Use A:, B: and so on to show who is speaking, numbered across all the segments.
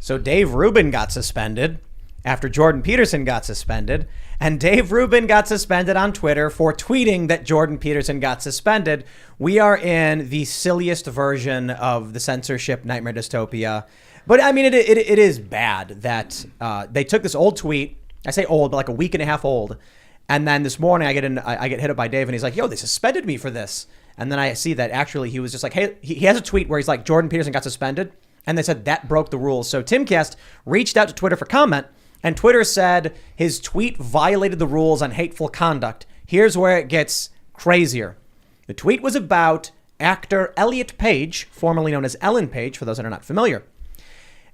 A: So Dave Rubin got suspended after Jordan Peterson got suspended. And Dave Rubin got suspended on Twitter for tweeting that Jordan Peterson got suspended. We are in the silliest version of the censorship nightmare dystopia. But I mean, it is bad that they took this old tweet. I say old, but like a week and a half old. And then this morning I get hit up by Dave and he's like, yo, they suspended me for this. And then I see that actually he was just like, hey, he has a tweet where he's like, Jordan Peterson got suspended. And they said that broke the rules. So Timcast reached out to Twitter for comment. And Twitter said his tweet violated the rules on hateful conduct. Here's where it gets crazier. The tweet was about actor Alyte Page, formerly known as Ellen Page, for those that are not familiar.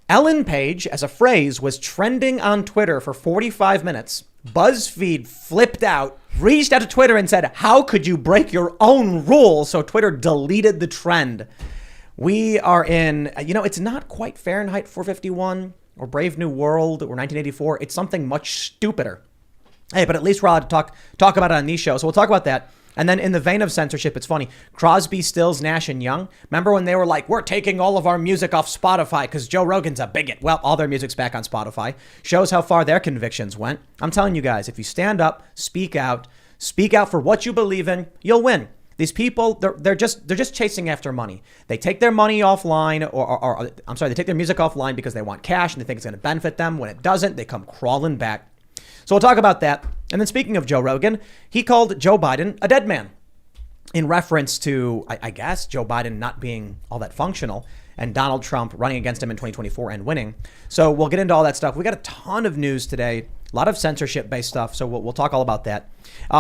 A: Ellen Page, as a phrase, was trending on Twitter for 45 minutes. BuzzFeed flipped out, reached out to Twitter and said, how could you break your own rules? So Twitter deleted the trend. We are in, it's not quite Fahrenheit 451 or Brave New World or 1984. It's something much stupider. Hey, but at least we're allowed to talk about it on these shows. So we'll talk about that. And then in the vein of censorship, it's funny. Crosby, Stills, Nash, and Young. Remember when they were like, we're taking all of our music off Spotify because Joe Rogan's a bigot. Well, all their music's back on Spotify. Shows how far their convictions went. I'm telling you guys, if you stand up, speak out for what you believe in, you'll win. These people, they're just chasing after money. They take their money offline or they take their music offline because they want cash and they think it's going to benefit them. When it doesn't, they come crawling back. So we'll talk about that. And then speaking of Joe Rogan, he called Joe Biden a dead man in reference to, I guess, Joe Biden not being all that functional and Donald Trump running against him in 2024 and winning. So we'll get into all that stuff. We got a ton of news today. A lot of censorship-based stuff, so we'll talk all about that.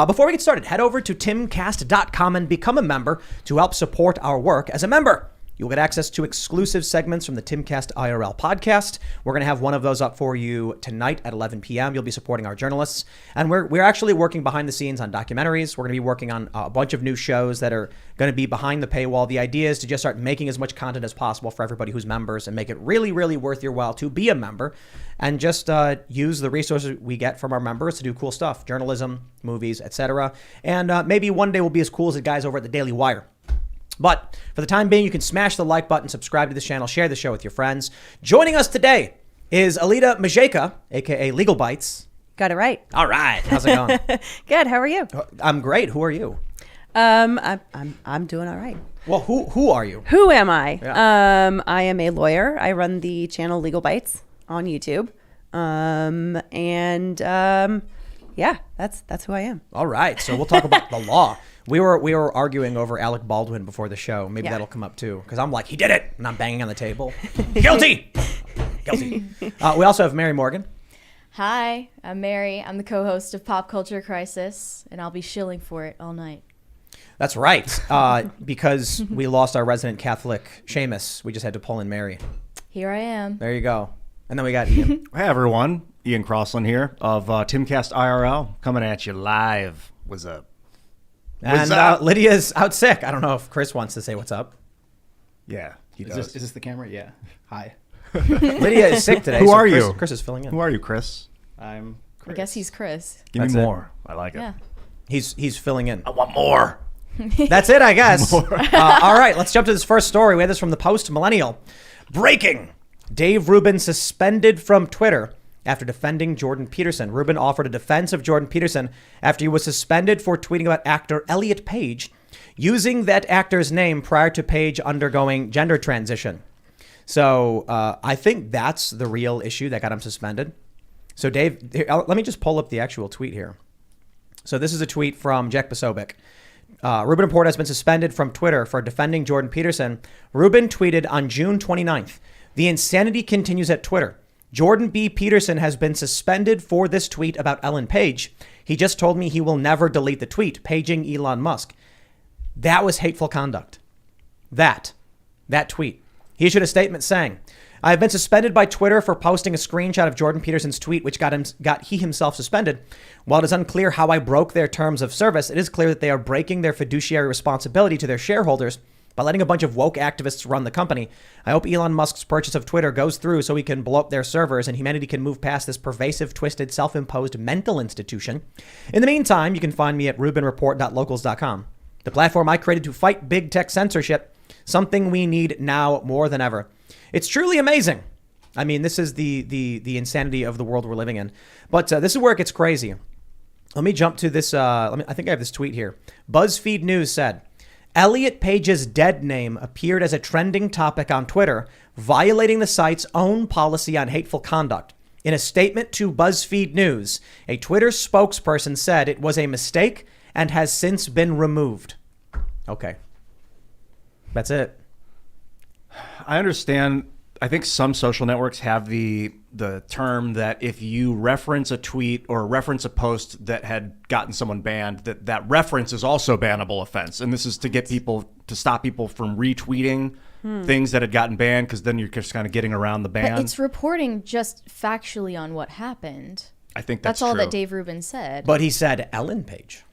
A: Before we get started, head over to timcast.com and become a member to help support our work. As a member, you'll get access to exclusive segments from the Timcast IRL podcast. We're going to have one of those up for you tonight at 11 p.m. You'll be supporting our journalists. And we're actually working behind the scenes on documentaries. We're going to be working on a bunch of new shows that are going to be behind the paywall. The idea is to just start making as much content as possible for everybody who's members and make it really, really worth your while to be a member and just use the resources we get from our members to do cool stuff, journalism, movies, etc. And maybe one day we'll be as cool as the guys over at the Daily Wire. But for the time being, you can smash the like button, subscribe to the channel, share the show with your friends. Joining us today is Alyte Majeka, aka Legal Bytes.
B: Got it right.
A: All right. How's it going?
B: Good. How are you?
A: I'm great. Who are you?
B: I'm doing all right.
A: Well, who are you?
B: Who am I?
A: Yeah.
B: I am a lawyer. I run the channel Legal Bytes on YouTube. Yeah, that's who I am.
A: All right. So we'll talk about the law. We were arguing over Alec Baldwin before the show. Maybe that'll come up too. Because I'm like, he did it. And I'm banging on the table. Guilty. Guilty. We also have Mary Morgan.
C: Hi, I'm Mary. I'm the co-host of Pop Culture Crisis, and I'll be shilling for it all night.
A: That's right. Because we lost our resident Catholic, Seamus, we just had to pull in Mary.
C: Here I am.
A: There you go. And then we got Ian.
D: Hey, everyone. Ian Crossland here of Timcast IRL, coming at you live. What's up?
A: And Lydia's out sick. I don't know if Chris wants to say what's up.
D: Yeah, he
E: Is
D: does.
E: this the camera? Yeah. Hi.
A: Lydia is sick today.
D: Who are
A: Chris,
D: you?
A: Chris is filling in.
D: Who are you, Chris?
E: I'm Chris.
C: I guess he's Chris.
D: Give
A: That's
D: me
A: it.
D: more. I like it.
C: Yeah.
A: He's filling in.
D: I want more.
A: That's it, I guess. All right, let's jump to this first story. We had this from the Post Millennial. Breaking. Dave Rubin suspended from Twitter after defending Jordan Peterson. Rubin offered a defense of Jordan Peterson after he was suspended for tweeting about actor Alyte Page, using that actor's name prior to Page undergoing gender transition. So I think that's the real issue that got him suspended. So Dave, here, let me just pull up the actual tweet here. So this is a tweet from Jack Posobiec. Rubin Report has been suspended from Twitter for defending Jordan Peterson. Rubin tweeted on June 29th, "The insanity continues at Twitter. Jordan B. Peterson has been suspended for this tweet about Ellen Page. He just told me he will never delete the tweet, paging Elon Musk." That was hateful conduct. That tweet. He issued a statement saying, "I have been suspended by Twitter for posting a screenshot of Jordan Peterson's tweet, which got he himself suspended. While it is unclear how I broke their terms of service, it is clear that they are breaking their fiduciary responsibility to their shareholders by letting a bunch of woke activists run the company. I hope Elon Musk's purchase of Twitter goes through so he can blow up their servers and humanity can move past this pervasive, twisted, self-imposed mental institution. In the meantime, you can find me at rubinreport.locals.com, the platform I created to fight big tech censorship, something we need now more than ever. It's truly amazing I mean, this is the insanity of the world we're living in. But this is where it gets crazy. Let me jump to this. I think I have this tweet here. BuzzFeed News said, Alyte Page's dead name appeared as a trending topic on Twitter, violating the site's own policy on hateful conduct. In a statement to BuzzFeed News, a Twitter spokesperson said it was a mistake and has since been removed. Okay. That's it.
D: I understand. I think some social networks have the term that if you reference a tweet or reference a post that had gotten someone banned, that reference is also a bannable offense. And this is to get people, to stop people from retweeting things that had gotten banned, because then you're just kind of getting around the ban.
C: But it's reporting just factually on what happened.
D: I think that's
C: all
D: true.
C: that Dave Rubin said.
A: But he said Ellen Page.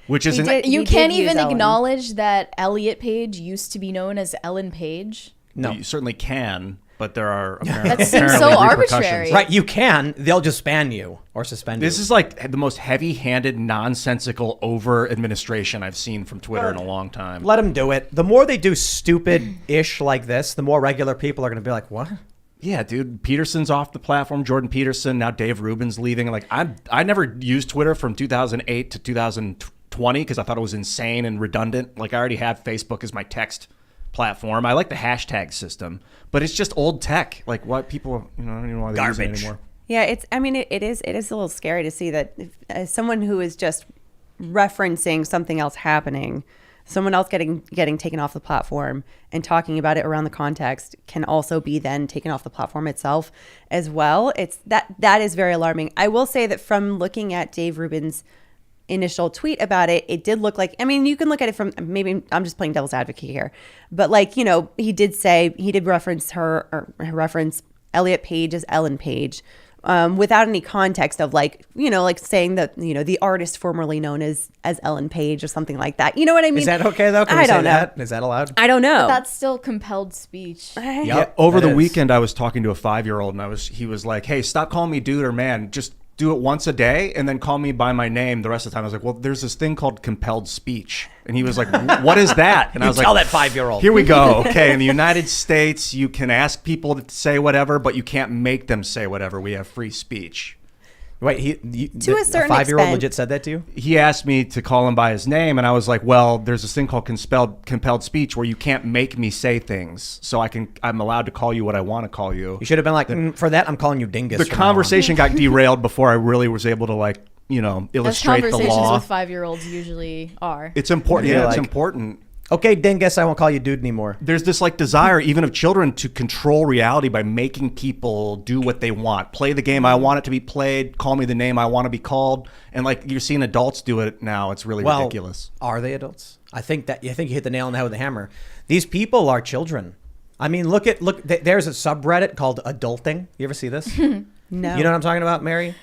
D: Which is
C: You can't
B: use
C: even
B: Ellen.
C: acknowledge that Alyte Page used to be known as Ellen Page.
A: No.
D: You certainly can, but there are apparently,
C: That seems
D: apparently
C: so
D: repercussions.
C: arbitrary.
A: Right, you can. They'll just ban you or suspend you.
D: This is like the most heavy-handed, nonsensical over-administration I've seen from Twitter in a long time.
A: Let them do it. The more they do stupid-ish like this, the more regular people are going to be like, what?
D: Yeah, dude. Peterson's off the platform. Jordan Peterson. Now Dave Rubin's leaving. Like I never used Twitter from 2008 to 2020 because I thought it was insane and redundant. Like I already have Facebook as my text platform. I like the hashtag system, but it's just old tech. Like what people, I don't even know why they use it
A: Garbage.
D: anymore.
B: Yeah, it is a little scary to see that as someone who is just referencing something else happening, someone else getting taken off the platform and talking about it around the context can also be then taken off the platform itself as well. It's that is very alarming. I will say that from looking at Dave Rubin's initial tweet about it, it did look like, I mean, you can look at it from, maybe I'm just playing devil's advocate here, but like, he did reference reference Alyte Page as Ellen Page, without any context of like saying that, the artist formerly known as Ellen Page or something like that. You know what I mean?
A: Is that okay though? Can we
B: I
A: say
B: don't know.
A: that? Is that allowed?
B: I don't know.
C: But that's still compelled speech.
A: Yep,
D: Over
A: that
D: the
A: is.
D: weekend, I was talking to a 5-year-old, and he was like, "Hey, stop calling me dude or man. Just do it once a day, and then call me by my name the rest of the time." I was like, "Well, there's this thing called compelled speech," and he was like, "What is that?" And I was
A: Tell
D: like,
A: that 5-year-old.
D: Here we go. Okay, in the United States, you can ask people to say whatever, but you can't make them say whatever. We have free speech.
A: Wait,
B: To a certain
A: 5-year-old
B: extent.
A: legit said that to you?
D: He asked me to call him by his name, and I was like, well, there's this thing called compelled speech where you can't make me say things, so I'm allowed to call you what I want to call you.
A: You should have been like, for that, I'm calling you dingus.
D: The
A: from now on."
D: conversation got derailed before I really was able to
C: As
D: illustrate the
C: conversations
D: law.
C: with 5-year-olds usually are.
D: It's important.
A: Yeah,
D: Yeah, it's
A: like-
D: important.
A: Okay, dingus, I won't call you dude anymore.
D: There's this like desire even of children to control reality by making people do what they want. Play the game I want it to be played, call me the name I want to be called. And like you're seeing adults do it now. It's really
A: Well,
D: ridiculous.
A: are they adults? I think you hit the nail on the head with a hammer. These people are children. I mean, look. There's a subreddit called Adulting. You ever see this?
B: No.
A: You know what I'm talking about, Mary?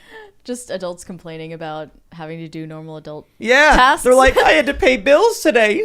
C: Just adults complaining about having to do normal adult
A: Yeah.
C: tasks.
A: They're like, I had to pay bills today.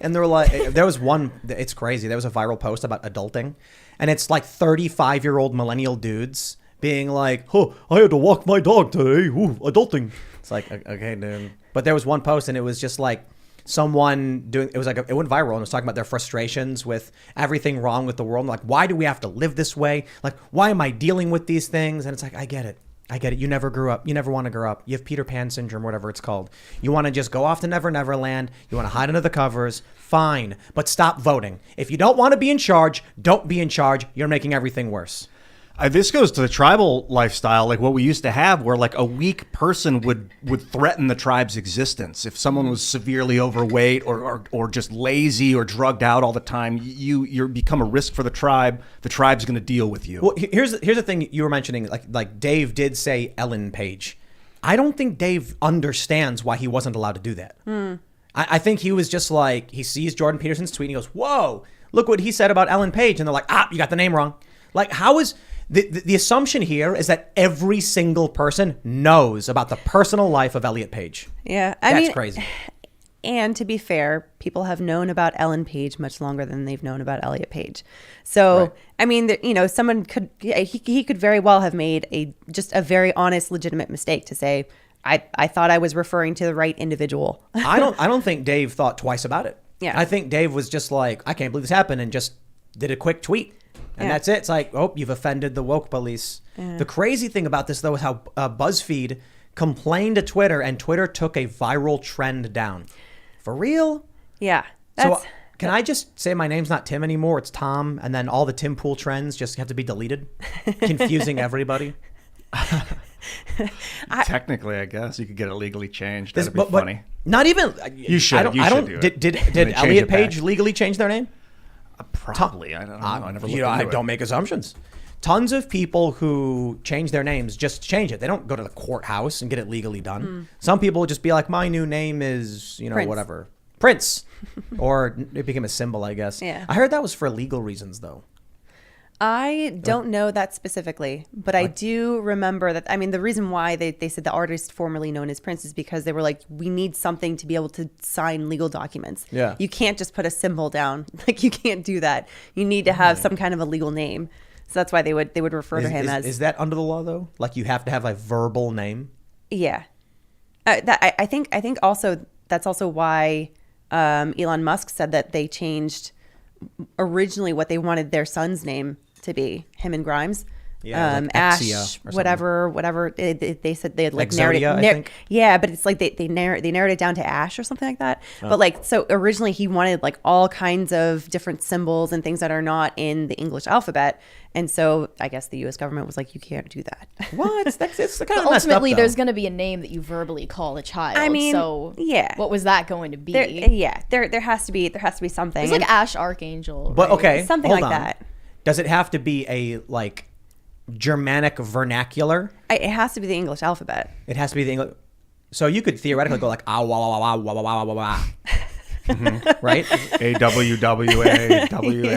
A: And they were like, there was one, it's crazy. There was a viral post about adulting. And it's like 35-year-old millennial dudes being like, oh, I had to walk my dog today. Ooh, adulting. It's like, okay, dude. But there was one post and it was just like someone doing, it was like, it went viral and it was talking about their frustrations with everything wrong with the world. Like, why do we have to live this way? Like, why am I dealing with these things? And it's like, I get it. You never grew up. You never want to grow up. You have Peter Pan syndrome, whatever it's called. You want to just go off to Never Never Land. You want to hide under the covers. Fine. But stop voting. If you don't want to be in charge, don't be in charge. You're making everything worse.
D: This goes to the tribal lifestyle, like what we used to have, where like a weak person would threaten the tribe's existence. If someone was severely overweight or just lazy or drugged out all the time, you become a risk for the tribe. The tribe's going to deal with you.
A: Well, here's the thing you were mentioning. Like Dave did say Ellen Page. I don't think Dave understands why he wasn't allowed to do that. I think he was just like, he sees Jordan Peterson's tweet and he goes, whoa, look what he said about Ellen Page. And they're like, you got the name wrong. Like, how is... The assumption here is that every single person knows about the personal life of Alyte Page.
B: Yeah,
A: That's crazy.
B: And to be fair, people have known about Ellen Page much longer than they've known about Alyte Page. So,
A: Right.
B: I mean, someone could, he could very well have made just a very honest, legitimate mistake to say, I thought I was referring to the right individual.
A: I don't think Dave thought twice about it.
B: Yeah.
A: I think Dave was just like, I can't believe this happened, and just did a quick tweet. And
B: Yeah.
A: that's it. It's like, oh, you've offended the woke police. The crazy thing about this, though, is how BuzzFeed complained to Twitter, and Twitter took a viral trend down. For real?
B: Yeah.
A: So can I just say my name's not Tim anymore? It's Tom, and then all the Tim Pool trends just have to be deleted, confusing everybody.
D: Technically, I guess you could get it legally changed. That'd be
A: But
D: funny.
A: not even.
D: You should.
A: I don't.
D: You
A: I
D: should
A: don't.
D: do
A: Did
D: it.
A: did
D: They change
A: Elliot
D: it back.
A: Page legally change their name?
D: Probably. I don't know. I never looked
A: I
D: into it.
A: don't make assumptions. Tons of people who change their names just change it. They don't go to the courthouse and get it legally done. Some people just be like, my new name is,
B: Prince.
A: whatever. Prince. Or it became a symbol, I guess.
B: Yeah.
A: I heard that was for legal reasons, though.
B: I don't know that specifically, but I do remember that. I mean, the reason why they said the artist formerly known as Prince is because they were like, we need something to be able to sign legal documents.
A: Yeah.
B: You can't just put a symbol down. Like, you can't do that. You need to have some kind of a legal name. So that's why they would refer to him as.
A: Is that under the law, though? Like, you have to have a verbal name?
B: Yeah. I think also that's also why Elon Musk said that they changed originally what they wanted their son's name to be, him and Grimes.
A: Yeah, like
B: Ash,
A: Exia or something.
B: whatever. They said they had like
A: Exodia, I think.
B: Yeah, but it's like they narrowed it down to Ash or something like that. But like, so originally he wanted like all kinds of different symbols and things that are not in the English alphabet. And so I guess the U.S. government was like, you can't do that.
A: What? It's kind
C: But
A: of
C: ultimately, there's going to be a name that you verbally call a child.
B: I mean,
C: so
B: yeah.
C: what was that going to be?
B: There has to be something.
C: It's like Ash Archangel.
A: But
C: right?
A: okay,
B: Something
A: hold
B: like
A: on.
B: that.
A: Does it have to be a, like, Germanic vernacular?
B: It has to be the English alphabet.
A: It has to be the English. So you could theoretically go like, ah, wah, wah, wah, wah, wah, wah, wah, wah. Right?
D: AWWA.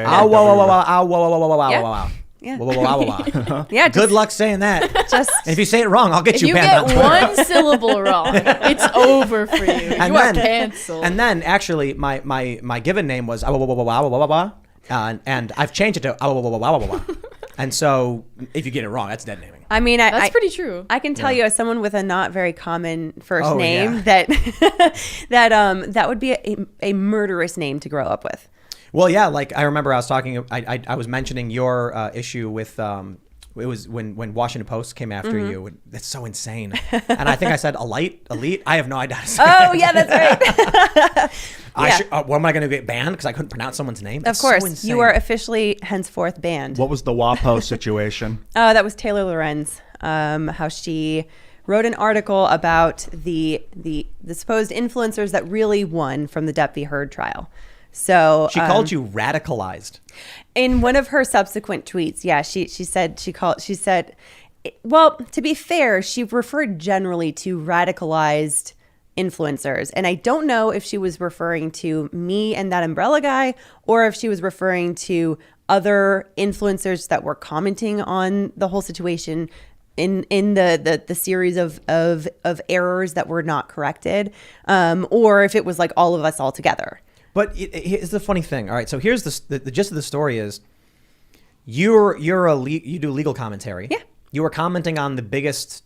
A: Ah, wah, wah, wah, wah, ah, wah, wah, wah, wah, wah,
B: Yeah.
A: wah, wah.
B: Yeah.
A: Wah, wah, wah, wah, wah.
B: Yeah.
A: Good luck saying that.
B: Just
A: And if you say it wrong, I'll get
C: If
A: you
C: you
A: banned
C: get
A: on Twitter.
C: one syllable wrong, it's over for you. You are canceled.
A: And then actually, my given name was ah, wah, wah, wah, wah, wah, wah, wah, and I've changed it to ah, wah, wah, wah, wah, wah, wah. And so if you get it wrong, that's dead naming.
B: I mean,
C: That's pretty true.
B: I can tell you, as someone with a not very common first
A: Oh,
B: name,
A: yeah.
B: that would be a murderous name to grow up with.
A: Well, yeah, like I remember I was talking, I was mentioning your issue with, it was when Washington Post came after you. That's so insane. And I think I said Alyte. I have no idea how to say
B: Oh
A: it.
B: yeah, that's right. Yeah.
A: What am I going to get banned because I couldn't pronounce someone's name?
B: Of
A: That's
B: course,
A: so insane.
B: you are officially henceforth banned.
D: What was the WAPO situation?
B: That was Taylor Lorenz. How she wrote an article about the supposed influencers that really won from the Depp v. Heard trial. So
A: She called you radicalized.
B: in one of her subsequent tweets, yeah, she said, well, to be fair, she referred generally to radicalized influencers. And I don't know if she was referring to me and that umbrella guy, or if she was referring to other influencers that were commenting on the whole situation in the series of errors that were not corrected, or if it was like all of us all together.
A: But here's the funny thing. All right, so here's the gist of the story is you do legal commentary.
B: Yeah.
A: You were commenting on the biggest,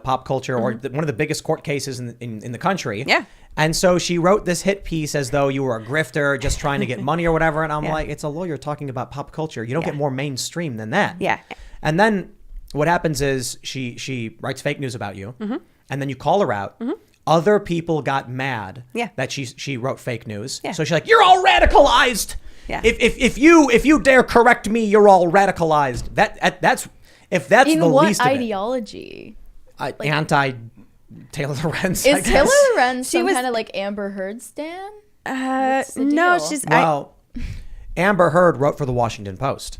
A: pop culture or one of the biggest court cases in the country.
B: Yeah.
A: And so she wrote this hit piece as though you were a grifter just trying to get money or whatever. And I'm
B: Yeah.
A: like, it's a lawyer talking about pop culture. You don't
B: Yeah.
A: get more mainstream than that.
B: Yeah.
A: And then what happens is she writes fake news about you, and then you call her out. Other people got mad
B: Yeah.
A: that she wrote fake news.
B: Yeah.
A: So she's like, "You're all radicalized.
B: Yeah.
A: If you dare correct me, you're all radicalized." That's
C: In
A: the
C: what
A: least of it.
C: ideology?
A: Anti Taylor Lorenz. I
C: Is Taylor
A: guess.
C: Lorenz
B: She
C: some
B: was-
C: kind of like Amber Heard stan?
B: No,
C: deal?
B: she's
A: Well, Amber Heard wrote for the Washington Post.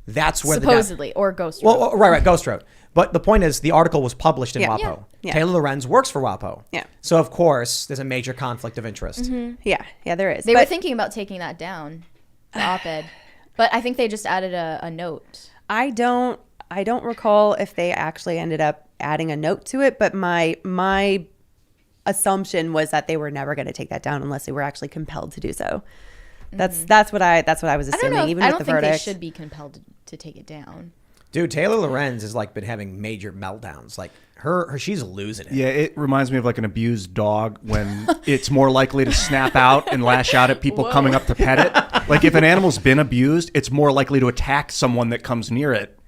A: That's where
C: Supposedly, or Ghost.
A: Well, right, Ghost wrote. But the point is, the article was published in
B: Yeah.
A: WAPO.
B: Yeah.
A: Taylor Lorenz works for WAPO.
B: Yeah.
A: So, of course, there's a major conflict of interest.
B: yeah, there is.
C: They were
B: But
C: thinking about taking that down, the op-ed, but I think they just added a note.
B: I don't recall if they actually ended up adding a note to it, but my assumption was that they were never going to take that down unless they were actually compelled to do so. That's what I was
C: I don't
B: assuming.
C: know.
B: Even
C: I
B: with
C: don't
B: the
C: think
B: verdict,
C: they should be compelled to take it down.
A: Dude, Taylor Lorenz has like been having major meltdowns. Like her she's losing it.
D: Yeah, it reminds me of like an abused dog when it's more likely to snap out and lash out at people coming up to pet it. Like if an animal's been abused, it's more likely to attack someone that comes near it.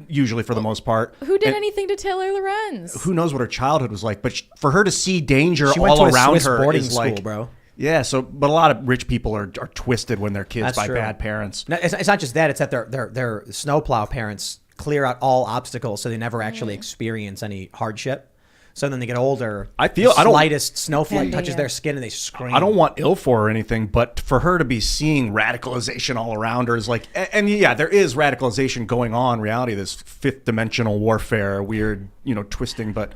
D: Usually, for the most part.
C: Who did anything to Taylor Lorenz?
D: Who knows what her childhood was like? But for her to see danger
A: She went
D: all
A: to a
D: around
A: Swiss
D: her
A: boarding
D: is
A: school,
D: like,
A: bro.
D: Yeah. So, but a lot of rich people are twisted when they're kids
A: That's
D: by
A: true.
D: bad parents.
A: No, it's not just that. It's that their snowplow parents clear out all obstacles, so they never actually experience any hardship. So then they get older.
D: I feel-
A: the
D: I don't-
A: slightest snowflake
B: Yeah,
A: touches
B: yeah.
A: their skin and they scream.
D: I don't want ill for her or anything, but for her to be seeing radicalization all around her is like, and yeah, there is radicalization going on in reality, this fifth dimensional warfare, weird, twisting, but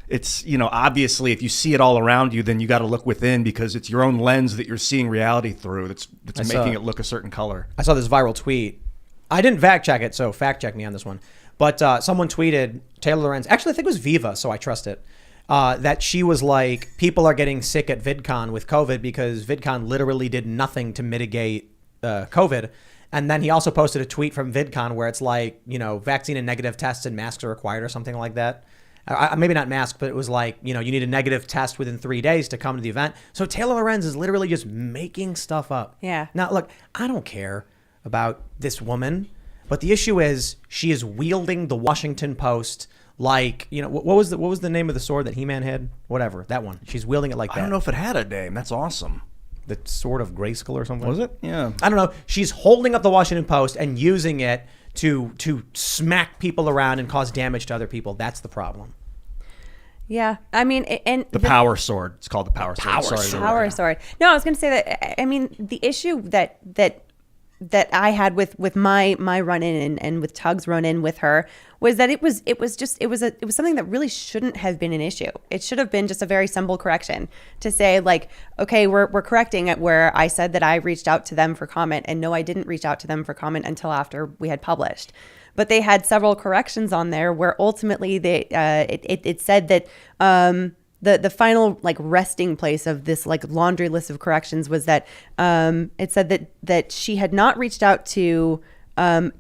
D: it's, obviously if you see it all around you, then you got to look within because it's your own lens that you're seeing reality through that's making it look a certain color.
A: I saw this viral tweet. I didn't fact check it, so fact check me on this one. But someone tweeted Taylor Lorenz. Actually, I think it was Viva, so I trust it. That she was like, people are getting sick at VidCon with COVID because VidCon literally did nothing to mitigate COVID. And then he also posted a tweet from VidCon where it's like, vaccine and negative tests and masks are required or something like that. Maybe not mask, but it was like, you need a negative test within 3 days to come to the event. So Taylor Lorenz is literally just making stuff up.
B: Yeah.
A: Now, look, I don't care about this woman, but the issue is she is wielding the Washington Post like, what was the name of the sword that He-Man had? Whatever, that one. She's wielding it like that.
D: I don't know if it had a name. That's awesome.
A: The Sword of Grayskull or something.
D: Was it? Yeah.
A: I don't know. She's holding up the Washington Post and using it to smack people around and cause damage to other people. That's the problem.
B: Yeah, I mean, and
D: The power sword. It's called the power sword.
A: Power
D: Sorry,
A: sword.
B: power sword. No, I was going to say that. I mean, the issue that I had with my run in and with Tug's run in with her was that it was something that really shouldn't have been an issue. It should have been just a very simple correction to say like, okay, we're correcting it where I said that I reached out to them for comment, and no, I didn't reach out to them for comment until after we had published. But they had several corrections on there where ultimately it said that the final like resting place of this like laundry list of corrections was that it said that she had not reached out to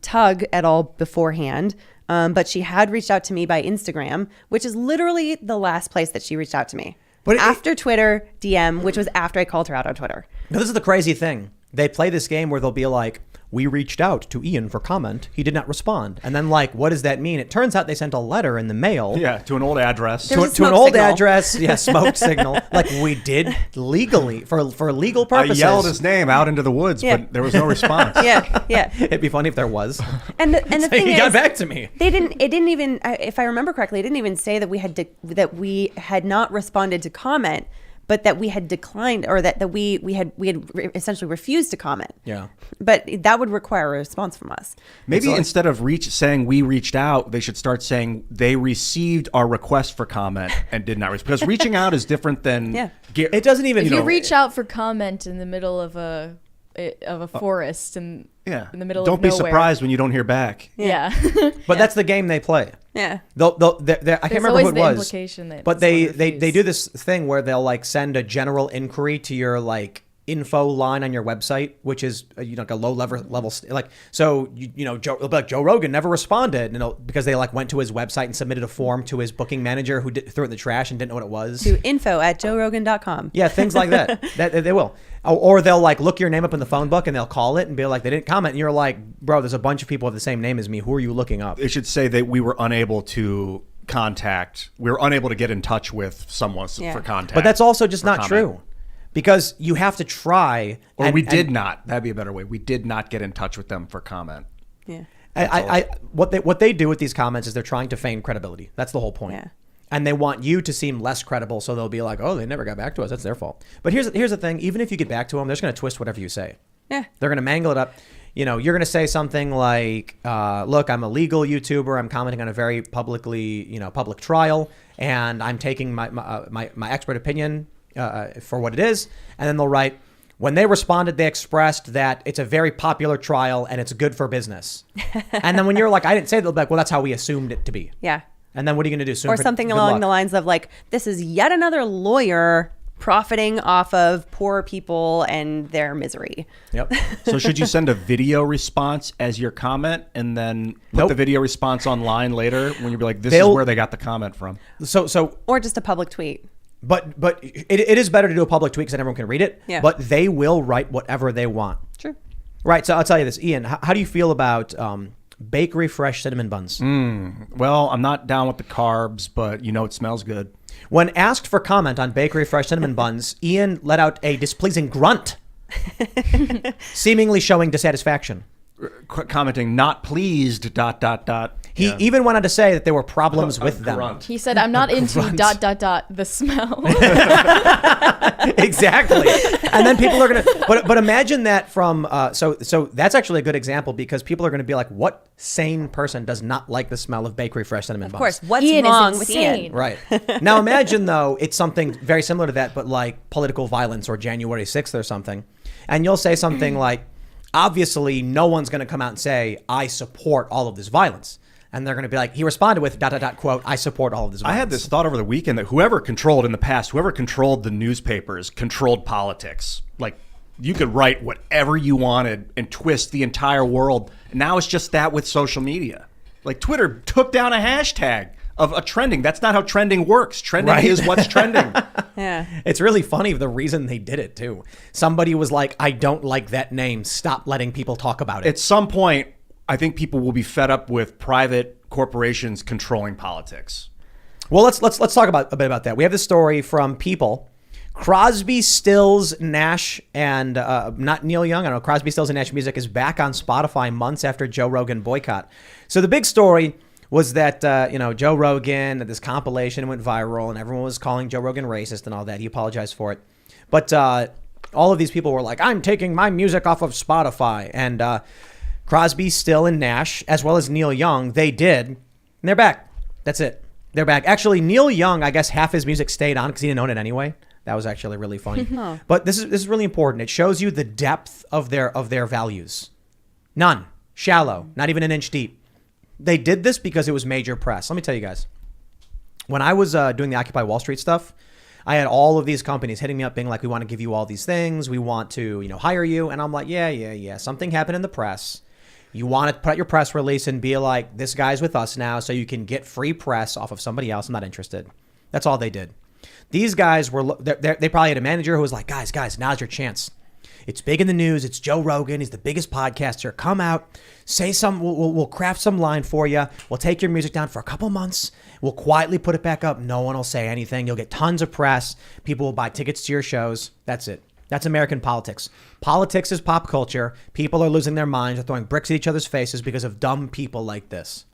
B: Tug at all beforehand, but she had reached out to me by Instagram, which is literally the last place that she reached out to me.
A: But
B: after Twitter DM, which was after I called her out on Twitter.
A: Now, this is the crazy thing. They play this game where they'll be like, we reached out to Ian for comment. He did not respond. And then like, what does that mean? It turns out they sent a letter in the mail.
D: Yeah, to an old address.
B: There was a
A: To an
B: smoke
A: old
B: signal.
A: address. Yeah, smoke signal. Like we did legally for legal
D: I
A: purposes.
D: yelled his name out into the woods,
B: Yeah.
D: but there was no response.
B: Yeah.
A: It'd be funny if there was.
B: And the thing
A: He
B: is,
A: got back to me.
B: it didn't even, if I remember correctly, it didn't even say that we had not responded to comment, but that we had declined, or that we had essentially refused to comment.
A: Yeah.
B: But that would require a response from us.
D: Maybe
A: like-
D: instead of saying we reached out, they should start saying they received our request for comment and did not respond. Because reaching out is different than
B: Yeah.
A: It doesn't even.
C: If you reach out for comment in the middle of a forest and
D: Yeah.
C: in the middle
D: Don't
C: of
D: be
C: nowhere.
D: surprised when you don't hear back.
C: Yeah.
A: But that's the game they play.
B: Yeah.
A: I can't remember
C: always
A: who it
C: the
A: was.
C: implication that
A: But
C: someone
A: they
C: refused.
A: do this thing where they'll like send a general inquiry to your like info line on your website, which is like a low level like so it'll be like Joe Rogan never responded, because they like went to his website and submitted a form to his booking manager who threw it in the trash and didn't know what it was.
B: To info@joerogan.com.
A: Yeah, things like that. That they will. Or they'll like look your name up in the phone book and they'll call it and be like, they didn't comment. And you're like, bro, there's a bunch of people with the same name as me. Who are you looking up?
D: It should say that we were unable to get in touch with someone
B: Yeah.
D: for contact.
A: But that's also just not
D: comment.
A: true, because you have to try.
D: Or we did not. That'd be a better way. We did not get in touch with them for comment.
B: Yeah.
A: What they do with these comments is they're trying to feign credibility. That's the whole point.
B: Yeah.
A: And they want you to seem less credible, so they'll be like, "Oh, they never got back to us. That's their fault." But here's the thing: even if you get back to them, they're just going to twist whatever you say.
B: Yeah.
A: They're going to mangle it up. You're going to say something like, "Look, I'm a legal YouTuber. I'm commenting on a very public trial, and I'm taking my expert opinion for what it is." And then they'll write, when they responded, they expressed that it's a very popular trial and it's good for business. And then when you're like, I didn't say that, they'll be like, well, that's how we assumed it to be.
B: Yeah.
A: And then what are you going to do?
B: Or something along the lines of like, this is yet another lawyer profiting off of poor people and their misery.
A: Yep.
D: So should you send a video response as your comment and then put
A: Nope.
D: the video response online later when you be like, this is where they got the comment from?
A: So
B: Or just a public tweet.
A: But it is better to do a public tweet because then everyone can read it.
B: Yeah.
A: But they will write whatever they want.
B: Sure.
A: Right. So I'll tell you this, Ian. How do you feel about bakery fresh cinnamon buns?
D: Well, I'm not down with the carbs, but it smells good.
A: When asked for comment on bakery fresh cinnamon buns, Ian let out a displeasing grunt, seemingly showing dissatisfaction.
D: Commenting, not pleased, ...
A: He even went on to say that there were problems with them.
D: Grunt.
C: He said, "I'm not into ... the smell."
A: Exactly. And then people are going to, but imagine that from, so that's actually a good example because people are going to be like, what sane person does not like the smell of bakery fresh cinnamon buns?
B: Of course. What's
C: Ian is
B: wrong with
C: insane.
B: Ian?
A: Right. Now imagine though, it's something very similar to that, but like political violence or January 6th or something. And you'll say something like, obviously no one's going to come out and say, I support all of this violence. And they're going to be like, he responded with ... quote, I support all of this violence.
D: I had this thought over the weekend that whoever controlled the newspapers controlled politics. Like, you could write whatever you wanted and twist the entire world. Now it's just that with social media. Like, Twitter took down a hashtag of a trending. That's not how trending works. Trending is what's trending.
B: Yeah.
A: It's really funny the reason they did it too. Somebody was like, I don't like that name. Stop letting people talk about it.
D: At some point, I think people will be fed up with private corporations controlling politics.
A: Well, let's talk a bit about that. We have this story from People. Crosby, Stills, Nash, and not Neil Young. I don't know. Crosby, Stills, and Nash music is back on Spotify months after Joe Rogan boycott. So the big story was that Joe Rogan, this compilation went viral, and everyone was calling Joe Rogan racist and all that. He apologized for it, but all of these people were like, "I'm taking my music off of Spotify," and Crosby, Still, and Nash, as well as Neil Young, they did, and they're back. That's it. They're back. Actually, Neil Young, I guess half his music stayed on because he didn't own it anyway. That was actually really funny. But this is really important. It shows you the depth of their values. None. Shallow. Not even an inch deep. They did this because it was major press. Let me tell you guys. When I was doing the Occupy Wall Street stuff, I had all of these companies hitting me up being like, we want to give you all these things. We want to, hire you. And I'm like, yeah. Something happened in the press. You want to put out your press release and be like, this guy's with us now so you can get free press off of somebody else. I'm not interested. That's all they did. These guys they probably had a manager who was like, guys, now's your chance. It's big in the news. It's Joe Rogan. He's the biggest podcaster. Come out, say some, we'll craft some line for you. We'll take your music down for a couple months. We'll quietly put it back up. No one will say anything. You'll get tons of press. People will buy tickets to your shows. That's it. That's American politics. Politics is pop culture. People are losing their minds. They're throwing bricks at each other's faces because of dumb people like this.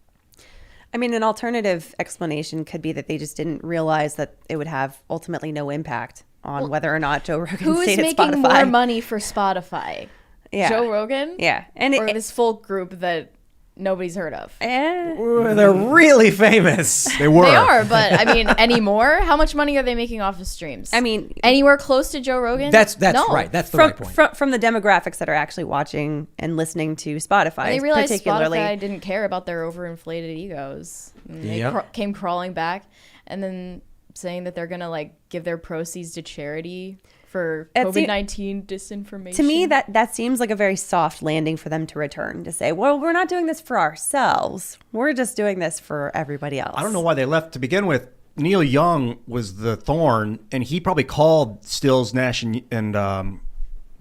B: I mean, an alternative explanation could be that they just didn't realize that it would have ultimately no impact on whether or not Joe Rogan
C: Who is
B: stayed at
C: making
B: Spotify.
C: more money for Spotify?
B: Yeah.
C: Joe Rogan?
B: Yeah. And
C: or this folk group that nobody's heard of?
A: They're really famous.
D: They were.
C: They are, but I mean, anymore? How much money are they making off of streams?
B: I mean,
C: anywhere close to Joe Rogan?
A: That's
C: No.
A: right. That's the right point.
B: From the demographics that are actually watching and listening to Spotify,
C: They realized
B: particularly.
C: Spotify didn't care about their overinflated egos. And they came crawling back and then saying that they're going to give their proceeds to charity for COVID-19 disinformation.
B: To me, that seems like a very soft landing for them to return, to say, well, we're not doing this for ourselves. We're just doing this for everybody else.
D: I don't know why they left to begin with. Neil Young was the thorn, and he probably called Stills, Nash, and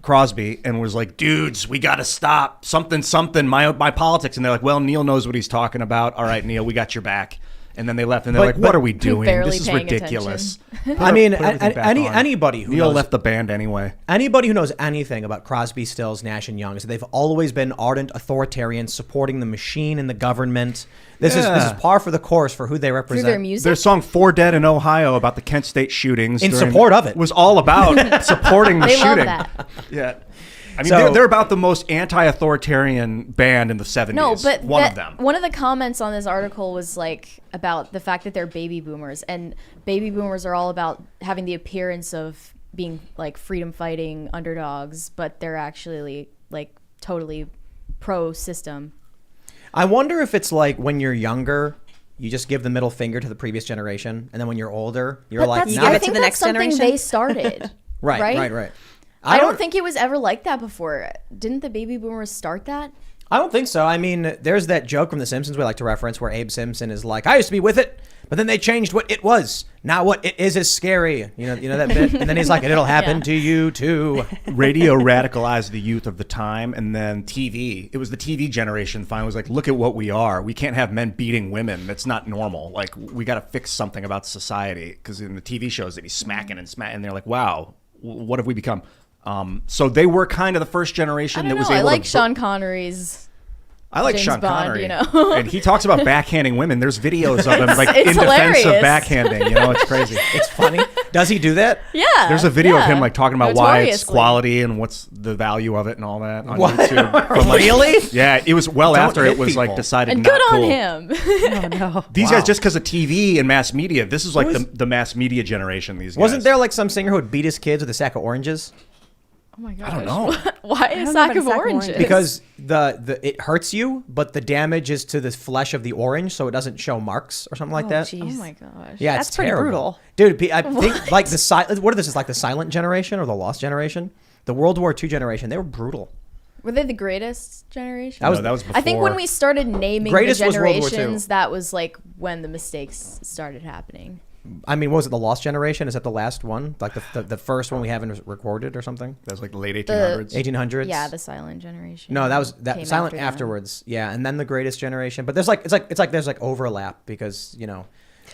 D: Crosby and was like, dudes, we got to stop something, my politics. And they're like, well, Neil knows what he's talking about. All right, Neil, we got your back. And then they left, and they're like, what are we doing? This is ridiculous.
A: I mean, anybody who
D: Neil
A: knows,
D: left the band anyway.
A: Anybody who knows anything about Crosby, Stills, Nash, and Young is that they've always been ardent authoritarians supporting the machine and the government. This is par for the course for who they represent.
C: Through their music?
D: Their song "4 Dead in Ohio" about the Kent State shootings
A: in support of it
D: was all about supporting the
C: they
D: shooting.
C: love that.
D: Yeah. I mean, they're about the most anti-authoritarian band in the 70s.
C: No, but
D: one of them.
C: One of the comments on this article was about the fact that they're baby boomers, and baby boomers are all about having the appearance of being freedom fighting underdogs, but they're actually totally pro system.
A: I wonder if it's like when you're younger, you just give the middle finger to the previous generation, and then when you're older, you're like,
B: you
A: nah.
B: give
C: I
B: it to
C: think
B: the
C: that's
B: next
C: something
B: generation.
C: they started.
A: Right.
C: I don't think it was ever like that before. Didn't the baby boomers start that?
A: I don't think so. I mean, there's that joke from The Simpsons we like to reference where Abe Simpson is like, I used to be with it, But then they changed what it was. Now what it is scary. You know that bit? And then he's like, it'll happen to you too.
D: Radio radicalized the youth of the time, and then TV. It was the TV generation finally was like, look at what we are. We can't have men beating women. That's not normal. Like, we got to fix something about society. Because in the TV shows, they'd be smacking and smacking. And they're like, wow, what have we become? So they were kind of the first generation that was able
C: I like
D: to...
C: Sean Connery's...
D: I like
C: James
D: Sean
C: Bond,
D: Connery,
C: you know?
D: and he talks about backhanding women. There's videos of him like
C: it's
D: in defense of
C: hilarious.
D: backhanding. You know, it's crazy.
A: It's funny. Does he do that?
C: Yeah.
D: There's a video of him
C: yeah.
D: like talking about why it's
C: Notoriously.
D: quality and what's the value of it and all that on
A: What?
D: YouTube. From, like,
A: Really?
D: Yeah, it was well
A: Don't
D: after
A: hit
D: it was like
A: people.
D: decided
C: And
D: not
C: good on
D: cool.
C: him.
B: Oh no.
D: These
A: Wow.
D: guys, just because of TV and mass media, this is like
A: Who is-
D: the mass media generation. These guys.
A: Wasn't there like some singer who would beat his kids with a sack of oranges?
C: Oh my gosh.
D: I don't know.
C: Why a
B: don't know
C: sack
B: about
C: of
B: a sack of
C: oranges?
B: oranges.
A: Because the it hurts you, but the damage is to the flesh of the orange, so it doesn't show marks or something like that.
C: Oh
B: Jeez.
C: my gosh.
A: Yeah,
B: That's
A: it's
B: pretty
A: terrible.
B: brutal.
A: Dude. I think like the silent. What are this? Is like the silent generation or the lost generation? The World War II generation. They were brutal.
C: Were they the greatest generation?
A: That was-
D: that was before.
C: I think when we started naming
A: Greatest
C: the
A: was World War II.
C: generations, that was like when the mistakes started happening.
A: I mean, what was it? The lost generation? Is that the last one? Like the first one we haven't recorded or something?
D: that was like the late 1800s.
A: 1800s.
C: Yeah, the silent generation.
A: No, that was that
C: came
A: silent
C: after them.
A: afterwards. Yeah, and then the greatest generation. But there's like it's like there's like overlap because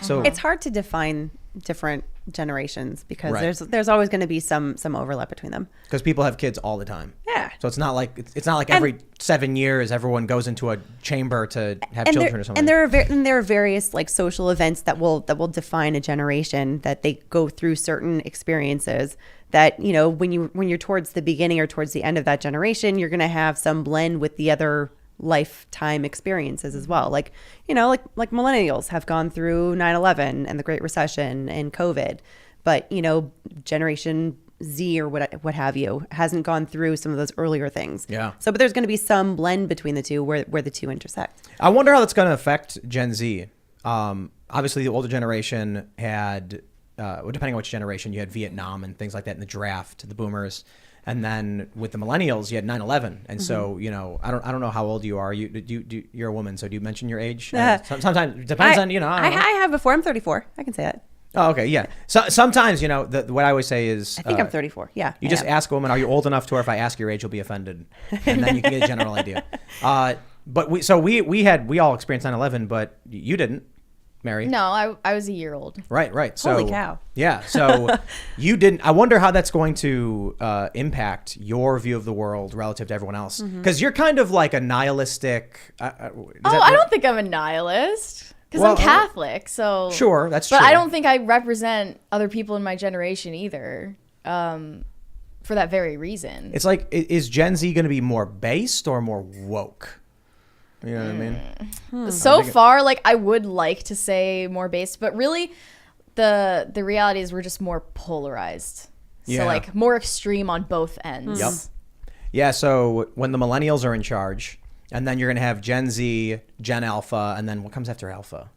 A: so
B: It's hard to define different generations because
A: Right.
B: there's always going to be some overlap between them.
A: because people have kids all the time.
B: Yeah.
A: So it's not like
B: And-
A: every 7 years everyone goes into a chamber to have children or something.
B: And there are various like social events that will define a generation, that they go through certain experiences that, when you're towards the beginning or towards the end of that generation, you're going to have some blend with the other lifetime experiences as well. Like millennials have gone through 9/11 and the Great Recession and COVID, but Generation Z or what have you hasn't gone through some of those earlier things.
A: Yeah.
B: So, but there's going to be some blend between the two where the two intersect.
A: I wonder how that's going to affect Gen Z. Obviously, the older generation had, depending on which generation, you had Vietnam and things like that in the draft, the boomers. And then with the millennials, you had 9/11. And so, I don't know how old you are. You're a woman, so do you mention your age? Sometimes it depends on, I don't know.
B: I have before. I'm 34. I can say that.
A: Oh, okay, yeah. So sometimes, what I always say is,
B: I think I'm 34. Yeah.
A: you
B: I
A: just
B: am.
A: ask a woman, "Are you old enough to where if I ask your age, you'll be offended?" And then you can get a general idea. But we all experienced 9/11, but you didn't, Mary.
C: No, I was a year old.
A: Right. So,
B: Holy cow.
A: Yeah. So you didn't. I wonder how that's going to impact your view of the world relative to everyone else, because you're kind of like a nihilistic.
C: I don't think I'm a nihilist because
A: Well,
C: I'm Catholic. So
A: Sure, that's
C: But
A: true.
C: I don't think I represent other people in my generation either. For that very reason.
A: It's like, is Gen Z going to be more based or more woke? You know what I mean?
C: So far, like I would like to say more based, but really, the reality is we're just more polarized.
A: Yeah.
C: So like more extreme on both ends.
A: Yep. Yeah. So when the millennials are in charge, and then you're going to have Gen Z, Gen Alpha, and then what comes after Alpha?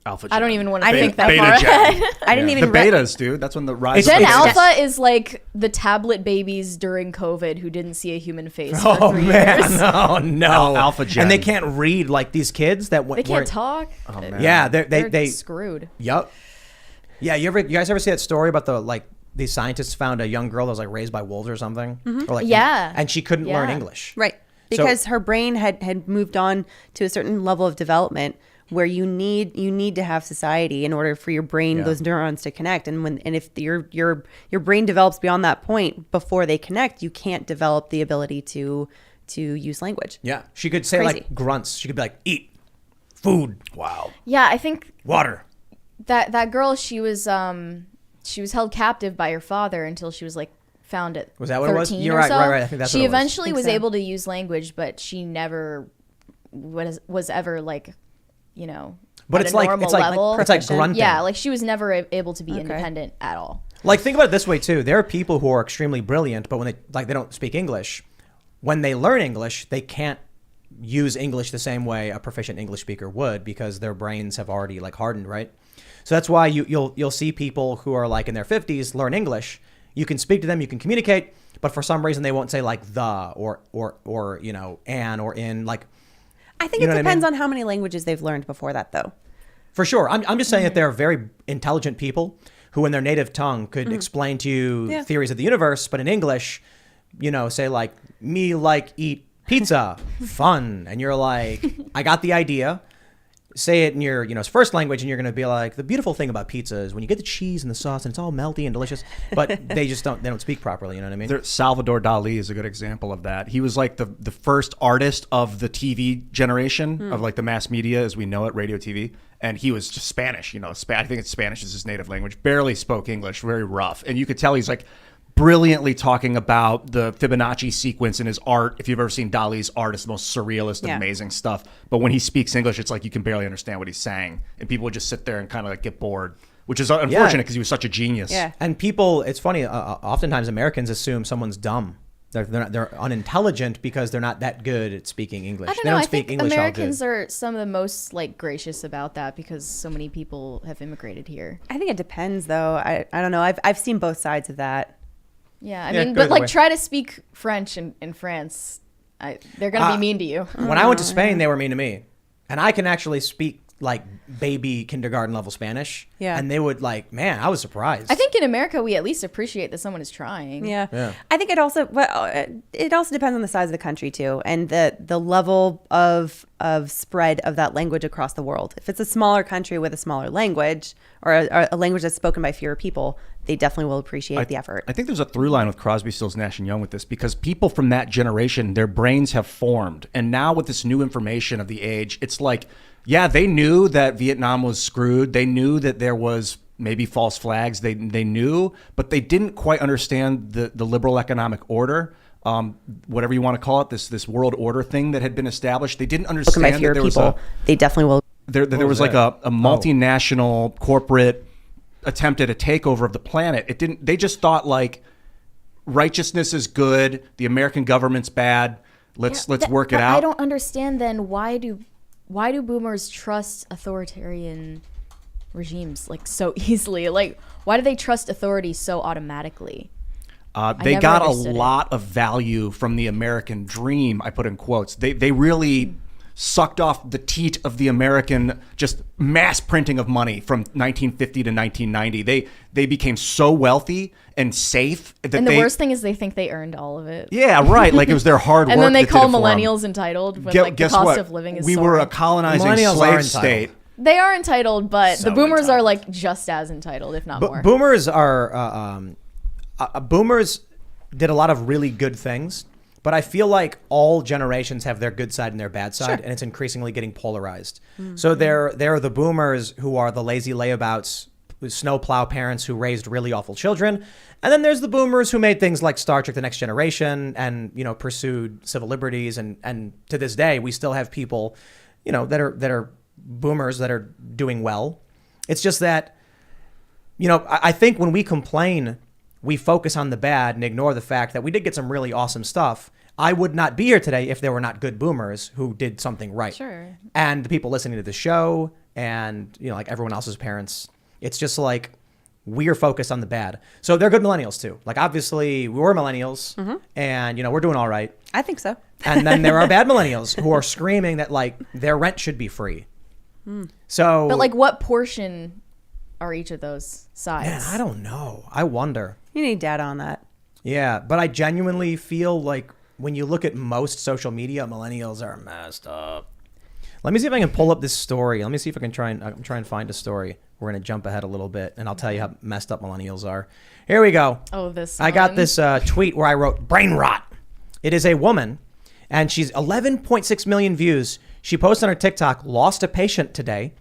D: Alpha.
C: I don't
D: Gen.
C: even want to
B: I
C: think
B: didn't-
C: that far
D: Beta Gen.
C: ahead.
B: I didn't
D: The
B: even read.
D: betas, dude. That's when the rise.
C: Gen
A: It's-
C: Alpha is like the tablet babies during COVID who didn't see a human face for
A: Oh
C: 3
A: man,
C: years.
A: no.
D: Alpha Gen.
A: And they can't read like these kids that
C: They can't talk.
D: Oh, man.
A: Yeah,
C: They're
A: they
C: screwed.
A: Yup. Yeah, you guys ever see that story about these scientists found a young girl that was like raised by wolves or something? Or like,
C: Yeah.
A: and she couldn't learn
C: Yeah.
A: English.
B: Right.
A: So-
B: Because her brain had moved on to a certain level of development where you need to have society in order for your brain,
A: Yeah.
B: those neurons to connect. And if your brain develops beyond that point before they connect, you can't develop the ability to use language.
A: Yeah, she could say
B: Crazy.
A: like grunts. She could be like, eat, food,
D: Wow.
C: Yeah, I think
A: water.
C: that girl, she was held captive by her father until she was like found at
A: Was that what it was?
C: 13
A: You're
C: or
A: right,
C: so.
A: right. I think that's
C: she
A: what it was.
C: eventually
B: I think
C: was
B: so.
C: able to use language, but she never was ever like,
A: But
C: at
A: it's
C: a
A: like
C: normal
A: it's like
C: level.
A: it's like
B: Proficient.
A: grunting.
C: Yeah, like she was never able to be independent at all.
A: Like think about it this way too. There are people who are extremely brilliant, but when they don't speak English, when they learn English, they can't use English the same way a proficient English speaker would because their brains have already like hardened, right? So that's why you'll see people who are like in their 50s learn English. You can speak to them, you can communicate, but for some reason they won't say like the or an or in like.
B: I think
A: You
B: it
A: know what I
B: depends
A: mean?
B: on how many languages they've learned before that, though.
A: For sure. I'm just saying that there are very intelligent people who in their native tongue could explain to you theories of the universe, but in English, say like, me like eat pizza, fun. And you're like, I got the idea. Say it in your first language, and you're going to be like, the beautiful thing about pizza is when you get the cheese and the sauce and it's all melty and delicious, but they don't speak properly. You know what I mean?
D: Salvador Dali is a good example of that. He was like the first artist of the TV generation of like the mass media as we know it, radio, TV. And he was just Spanish, I think it's Spanish is his native language, barely spoke English, very rough. And you could tell he's like brilliantly talking about the Fibonacci sequence in his art. If you've ever seen Dali's art, it's the most surrealist, amazing stuff. But when he speaks English, it's like you can barely understand what he's saying. And people would just sit there and kind of like get bored, which is unfortunate because he was such a genius.
A: Yeah. And people, it's funny, oftentimes Americans assume someone's dumb. They're unintelligent because they're not that good at speaking English.
C: They don't speak English Americans are some of the most like gracious about that because so many people have immigrated here.
B: I think it depends, though. I don't know. I've seen both sides of that.
C: Yeah, I mean, but like try to speak French in France. They're going to be mean to you.
A: When I went to Spain, they were mean to me. And I can actually speak like baby kindergarten level Spanish. Yeah. And they would like, man, I was surprised.
C: I think in America, we at least appreciate that someone is trying.
B: Yeah. I think it also depends on the size of the country too. And the level of spread of that language across the world. If it's a smaller country with a smaller language or a language that's spoken by fewer people, they definitely will appreciate the effort.
D: I think there's a through line with Crosby, Stills, Nash, and Young with this because people from that generation, their brains have formed. And now with this new information of the age, it's like, yeah, they knew that Vietnam was screwed. They knew that there was maybe false flags. They knew, but they didn't quite understand the liberal economic order, whatever you want to call it, this world order thing that had been established. They didn't understand that there was
B: they definitely will.
D: There was like a multinational corporate attempt at a takeover of the planet. It didn't. They just thought like righteousness is good. The American government's bad. Let's work it out.
C: I don't understand then why do boomers trust authoritarian regimes like so easily? Like why do they trust authority so automatically?
D: They got a lot of value from the American dream. I put in quotes. They really sucked off the teat of the American just mass printing of money from 1950 to 1990. They became so wealthy and safe.
C: And the worst thing is they think they earned all of it.
D: Yeah, right. Like it was their hard work.
C: And then they call millennials entitled when like the cost of living is
D: we
C: so
D: were
C: high.
D: a colonizing slave state.
C: They are entitled, but the boomers are like just as entitled, if not more.
A: Boomers are boomers did a lot of really good things. But I feel like all generations have their good side and their bad side, and it's increasingly getting polarized. Mm-hmm. So there are the boomers who are the lazy layabouts, snowplow parents who raised really awful children. And then there's the boomers who made things like Star Trek The Next Generation and, pursued civil liberties. And to this day, we still have people, that are boomers that are doing well. It's just that, I think when we complain, we focus on the bad and ignore the fact that we did get some really awesome stuff. I would not be here today if there were not good boomers who did something right.
C: Sure.
A: And the people listening to the show and, like everyone else's parents, it's just like we're focused on the bad. So they're good millennials too. Like obviously we're millennials and, we're doing all right.
B: I think so.
A: And then there are bad millennials who are screaming that like their rent should be free. So,
C: but like what portion are each of those sides?
A: Man, I don't know. I wonder.
B: You need data on that.
A: Yeah, but I genuinely feel like when you look at most social media, millennials are messed up. Let me see if I can pull up this story. Let me see if I can try and find a story. We're going to jump ahead a little bit, and I'll tell you how messed up millennials are. Here we go.
C: Oh, this
A: I got this tweet where I wrote, brain rot. It is a woman, and she's 11.6 million views. She posted on her TikTok, lost a patient today.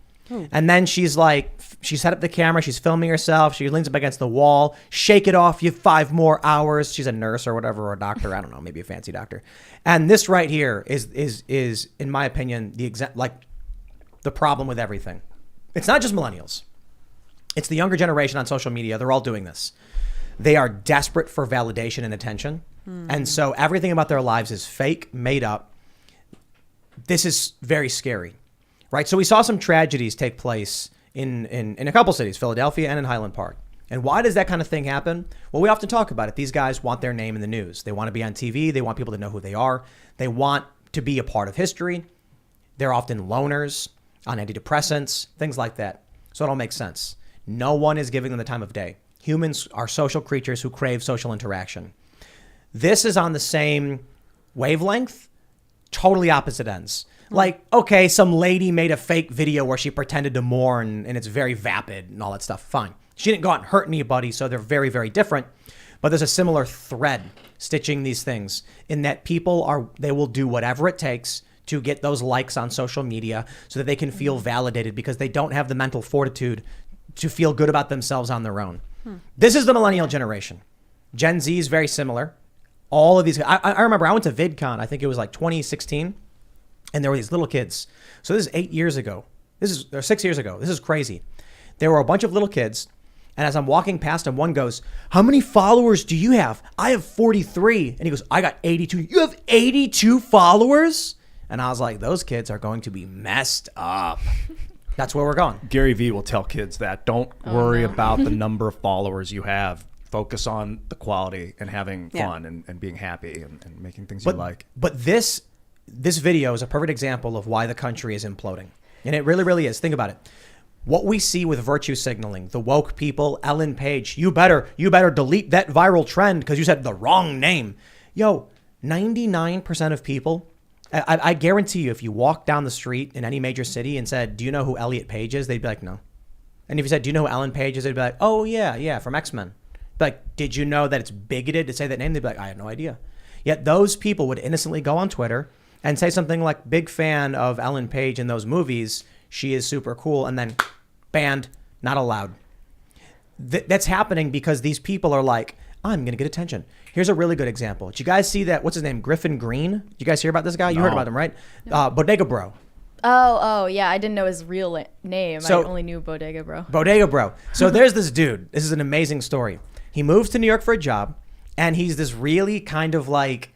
A: And then she's like, she set up the camera. She's filming herself. She leans up against the wall. Shake it off. You have 5 more hours. She's a nurse or whatever, or a doctor. I don't know, maybe a fancy doctor. And this right here is in my opinion, the problem with everything. It's not just millennials. It's the younger generation on social media. They're all doing this. They are desperate for validation and attention. And so everything about their lives is fake, made up. This is very scary. Right, so we saw some tragedies take place in a couple cities, Philadelphia and in Highland Park. And why does that kind of thing happen? Well, we often talk about it. These guys want their name in the news. They want to be on TV. They want people to know who they are. They want to be a part of history. They're often loners. on antidepressants, things like that. So it all makes sense. No one is giving them the time of day. Humans are social creatures who crave social interaction. This is on the same wavelength, totally opposite ends. Like, okay, some lady made a fake video where she pretended to mourn and it's very vapid and all that stuff. Fine. She didn't go out and hurt anybody, so they're very, very different. But there's a similar thread stitching these things in that they will do whatever it takes to get those likes on social media so that they can feel validated because they don't have the mental fortitude to feel good about themselves on their own. This is the millennial generation. Gen Z is very similar. All of these, I remember I went to VidCon, I think it was like 2016. And there were these little kids. So this is 8 years ago. Or 6 years ago. This is crazy. There were a bunch of little kids. And as I'm walking past them, one goes, "How many followers do you have?" "I have 43. And he goes, "I got 82. "You have 82 followers? And I was like, those kids are going to be messed up. That's where we're going.
D: Gary Vee will tell kids that. Don't worry about the number of followers you have. Focus on the quality and having fun and being happy and making things you like.
A: But this video is a perfect example of why the country is imploding. And it really, really is. Think about it. What we see with virtue signaling, the woke people, Ellen Page, you better delete that viral trend because you said the wrong name. Yo, 99% of people, I guarantee you, if you walk down the street in any major city and said, "Do you know who Elliot Page is?" they'd be like, "No." And if you said, "Do you know who Ellen Page is?" they'd be like, "Oh, yeah, from X-Men." Like, "Did you know that it's bigoted to say that name?" They'd be like, "I had no idea." Yet those people would innocently go on Twitter and say something like, "Big fan of Ellen Page in those movies. She is super cool." And then banned, not allowed. That's happening because these people are like, "I'm going to get attention." Here's a really good example. Did you guys see that? What's his name? Griffin Green? Did you guys hear about this guy? You heard about him, right? Bodega Bro.
C: Oh, yeah. I didn't know his real name. I only knew Bodega Bro.
A: Bodega Bro. So there's this dude. This is an amazing story. He moves to New York for a job, and he's this really kind of like,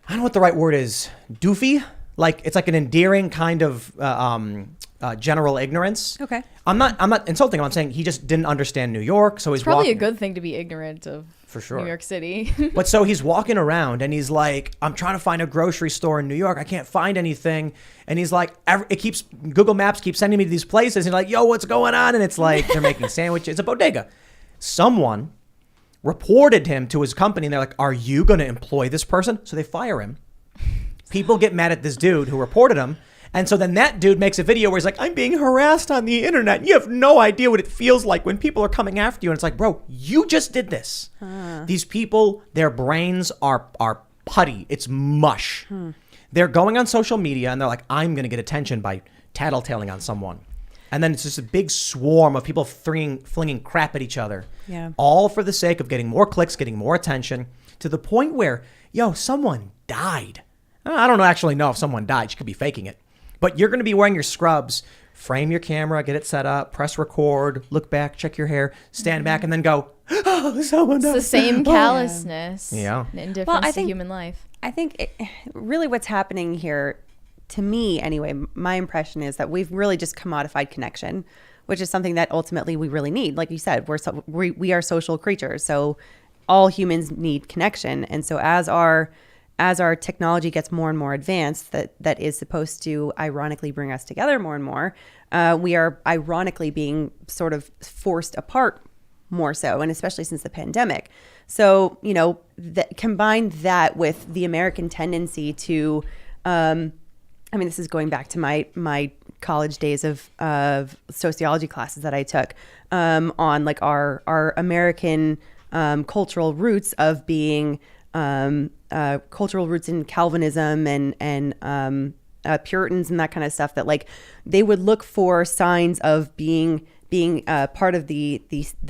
A: I don't know what the right word is, doofy. Like, it's like an endearing kind of general ignorance.
B: Okay.
A: I'm not insulting him. I'm saying he just didn't understand New York, so he's
C: It's probably
A: walking.
C: a good thing to be ignorant of
A: For sure.
C: New York City.
A: But so he's walking around and he's like, "I'm trying to find a grocery store in New York. I can't find anything." And he's like, Google Maps keeps sending me to these places. And he's like, "Yo, what's going on?" And it's like, they're making sandwiches. It's a bodega. Someone reported him to his company and they're like, "Are you going to employ this person?" So they fire him. People get mad at this dude who reported him. And so then that dude makes a video where he's like, "I'm being harassed on the internet. You have no idea what it feels like when people are coming after you." And it's like, bro, you just did this. These people, their brains are putty. It's mush. They're going on social media and they're like, "I'm going to get attention by tattletaling on someone." And then it's just a big swarm of people flinging crap at each other.
B: Yeah.
A: All for the sake of getting more clicks, getting more attention, to the point where, someone died. I don't actually know if someone died. She could be faking it. But you're going to be wearing your scrubs, frame your camera, get it set up, press record, look back, check your hair, stand back, and then go, "Oh, someone died."
C: It's the same callousness
A: Yeah.
C: and indifference
B: I
C: to
B: think-
C: human life.
B: I think really what's happening here, to me anyway, my impression is that we've really just commodified connection, which is something that ultimately we really need. Like you said, we are social creatures, so all humans need connection. And so as our technology gets more and more advanced, that is supposed to ironically bring us together more and more, we are ironically being sort of forced apart more so, and especially since the pandemic. So, combine that with the American tendency to, this is going back to my college days of sociology classes that I took on like our American cultural roots of being cultural roots in Calvinism and Puritans and that kind of stuff, that like they would look for signs of being part of the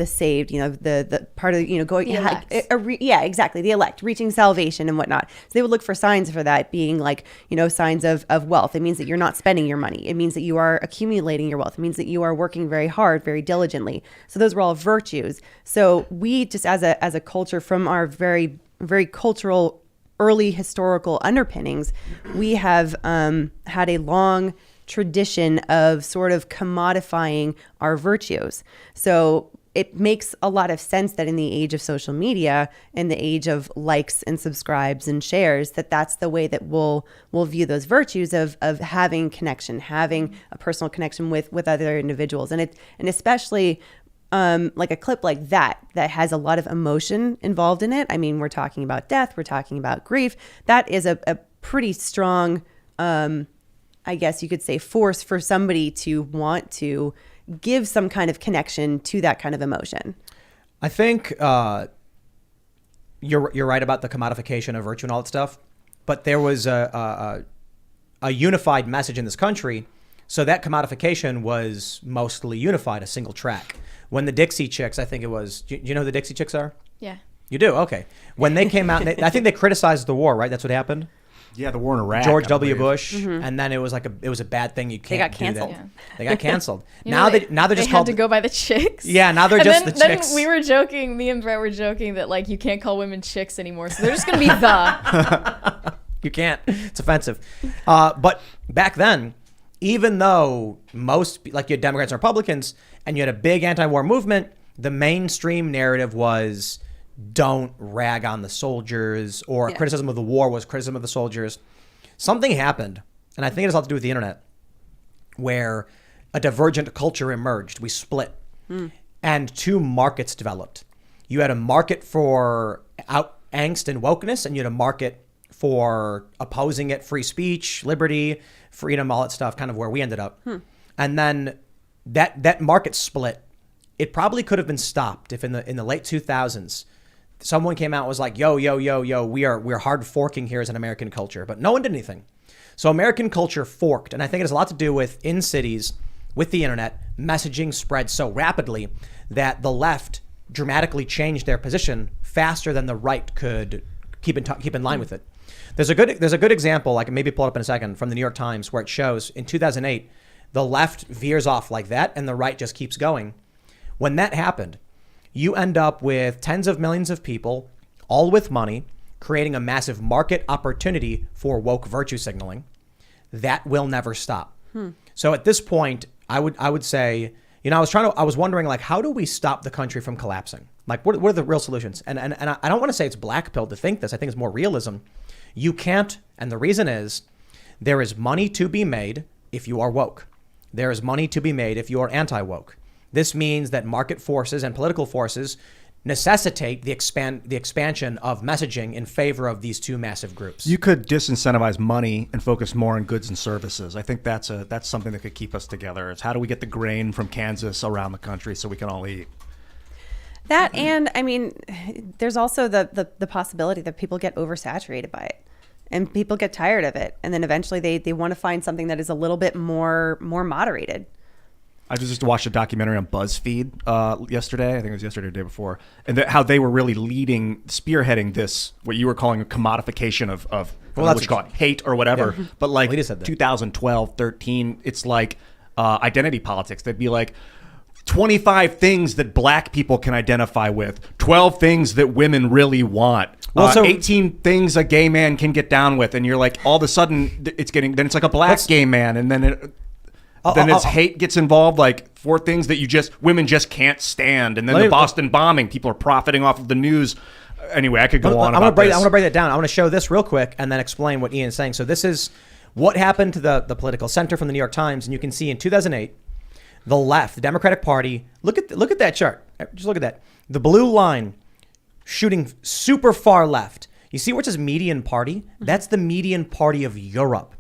B: saved, the part of, going,
C: The elect.
B: Exactly. The elect, reaching salvation and whatnot. So they would look for signs for that, being like, signs of wealth. It means that you're not spending your money. It means that you are accumulating your wealth. It means that you are working very hard, very diligently. So those were all virtues. So we just, as a culture, from our very, very cultural, early historical underpinnings, we have had a long tradition of sort of commodifying our virtues. So it makes a lot of sense that in the age of social media, in the age of likes and subscribes and shares, that's the way that we'll view those virtues of having connection, having a personal connection with other individuals. And especially like a clip like that has a lot of emotion involved in it. I mean, we're talking about death, we're talking about grief. That is a pretty strong, I guess you could say, force for somebody to want to give some kind of connection to that kind of emotion.
A: I think you're right about the commodification of virtue and all that stuff, but there was a unified message in this country, so that commodification was mostly unified, a single track. When the Dixie Chicks, I think it was, do you know who the Dixie Chicks are?
C: Yeah.
A: You do? Okay. When they came out, I think they criticized the war, right? That's what happened?
D: Yeah, the war in Iraq.
A: George W. Bush, and then it was a bad thing. You can't.
B: They got
A: do
B: canceled.
A: that.
C: Yeah.
A: They got canceled.
C: You
A: now
C: know,
A: they're just
C: they
A: called
C: had to go by the chicks.
A: Yeah, now they're
C: And
A: just
C: then,
A: the
C: then
A: chicks.
C: we were joking. Me and Brett were joking that like you can't call women chicks anymore, so they're just gonna be the.
A: You can't. It's offensive. But back then, even though most, like you had Democrats and Republicans, and you had a big anti-war movement, the mainstream narrative was don't rag on the soldiers, or criticism of the war was criticism of the soldiers. Something happened, and I think it has a lot to do with the internet, where a divergent culture emerged. We split, and two markets developed. You had a market for angst and wokeness, and you had a market for opposing it, free speech, liberty, freedom, all that stuff, kind of where we ended up. And then that market split. It probably could have been stopped if in the late 2000s, someone came out and was like, yo, we're hard forking here as an American culture, but no one did anything. So American culture forked. And I think it has a lot to do with in cities, with the internet, messaging spread so rapidly that the left dramatically changed their position faster than the right could keep in line with it. There's a good example, I can maybe pull it up in a second, from the New York Times, where it shows in 2008, the left veers off like that and the right just keeps going. When that happened, you end up with tens of millions of people, all with money, creating a massive market opportunity for woke virtue signaling. That will never stop. So at this point, I would say, I was wondering, like, how do we stop the country from collapsing? Like, what are the real solutions? And I don't want to say it's black pill to think this. I think it's more realism. You can't, and the reason is, there is money to be made if you are woke. There is money to be made if you are anti-woke. This means that market forces and political forces necessitate the expansion of messaging in favor of these two massive groups.
D: You could disincentivize money and focus more on goods and services. I think that's something that could keep us together. It's how do we get the grain from Kansas around the country so we can all eat?
B: That, and I mean, there's also the possibility that people get oversaturated by it. And people get tired of it. And then eventually they want to find something that is a little bit more moderated.
D: I just watched a documentary on BuzzFeed yesterday. I think it was yesterday or the day before. And how they were really spearheading this, what you were calling a commodification of what you call it, hate or whatever. Yeah. But like 2012, 13, it's like identity politics. They'd be like, 25 things that black people can identify with, 12 things that women really want. 18 things a gay man can get down with. And you're like, all of a sudden then it's like a black gay man. And then hate gets involved, like 4 things that women just can't stand. And then the Boston bombing, people are profiting off of the news. Anyway, I could go on about this.
A: I want to break that down. I want to show this real quick and then explain what Ian's saying. So this is what happened to the political center from the New York Times. And you can see in 2008, the left, the Democratic Party, look at that chart. Just look at that. The blue line shooting super far left. You see where it says median party? That's the median party of Europe.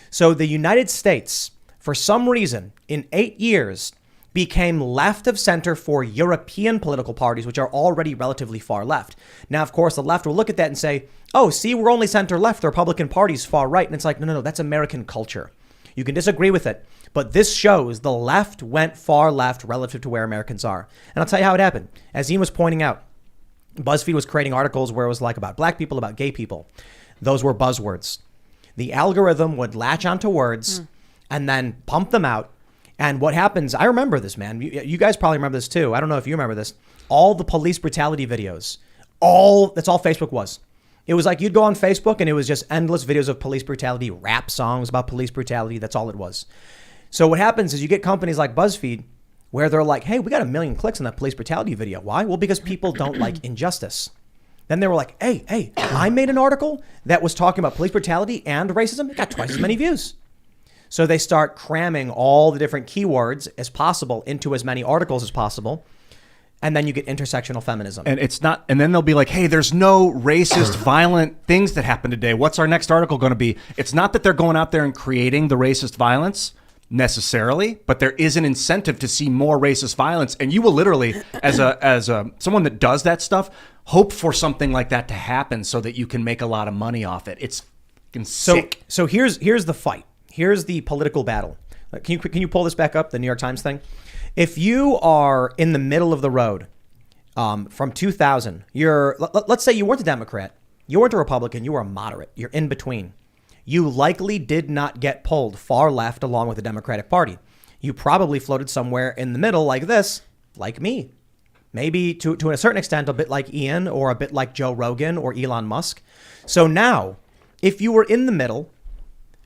A: So the United States, for some reason, in 8 years, became left of center for European political parties, which are already relatively far left. Now, of course, the left will look at that and say, oh, see, we're only center left. The Republican Party's far right. And it's like, no, that's American culture. You can disagree with it. But this shows the left went far left relative to where Americans are. And I'll tell you how it happened. As Ian was pointing out, BuzzFeed was creating articles where it was like about black people, about gay people. Those were buzzwords. The algorithm would latch onto words and then pump them out. And what happens, I remember this, man. You guys probably remember this too. I don't know if you remember this. All the police brutality videos, that's all Facebook was. It was like you'd go on Facebook and it was just endless videos of police brutality, rap songs about police brutality. That's all it was. So what happens is you get companies like BuzzFeed where they're like, hey, we got 1 million clicks on that police brutality video. Why? Well, because people don't like injustice. Then they were like, hey, I made an article that was talking about police brutality and racism. It got twice as many views. So they start cramming all the different keywords as possible into as many articles as possible. And then you get intersectional feminism.
D: And it's not, and then they'll be like, hey, there's no racist, violent things that happen today. What's our next article going to be? It's not that they're going out there and creating the racist violence necessarily, but there is an incentive to see more racist violence. And you will literally, as someone that does that stuff, hope for something like that to happen so that you can make a lot of money off it. It's fucking sick.
A: So here's the fight. Here's the political battle. Can you pull this back up, the New York Times thing? If you are in the middle of the road from 2000, let's say you weren't a Democrat, you weren't a Republican, you were a moderate, you're in between. You likely did not get pulled far left along with the Democratic Party. You probably floated somewhere in the middle like this, like me. Maybe to a certain extent, a bit like Ian or a bit like Joe Rogan or Elon Musk. So now, if you were in the middle,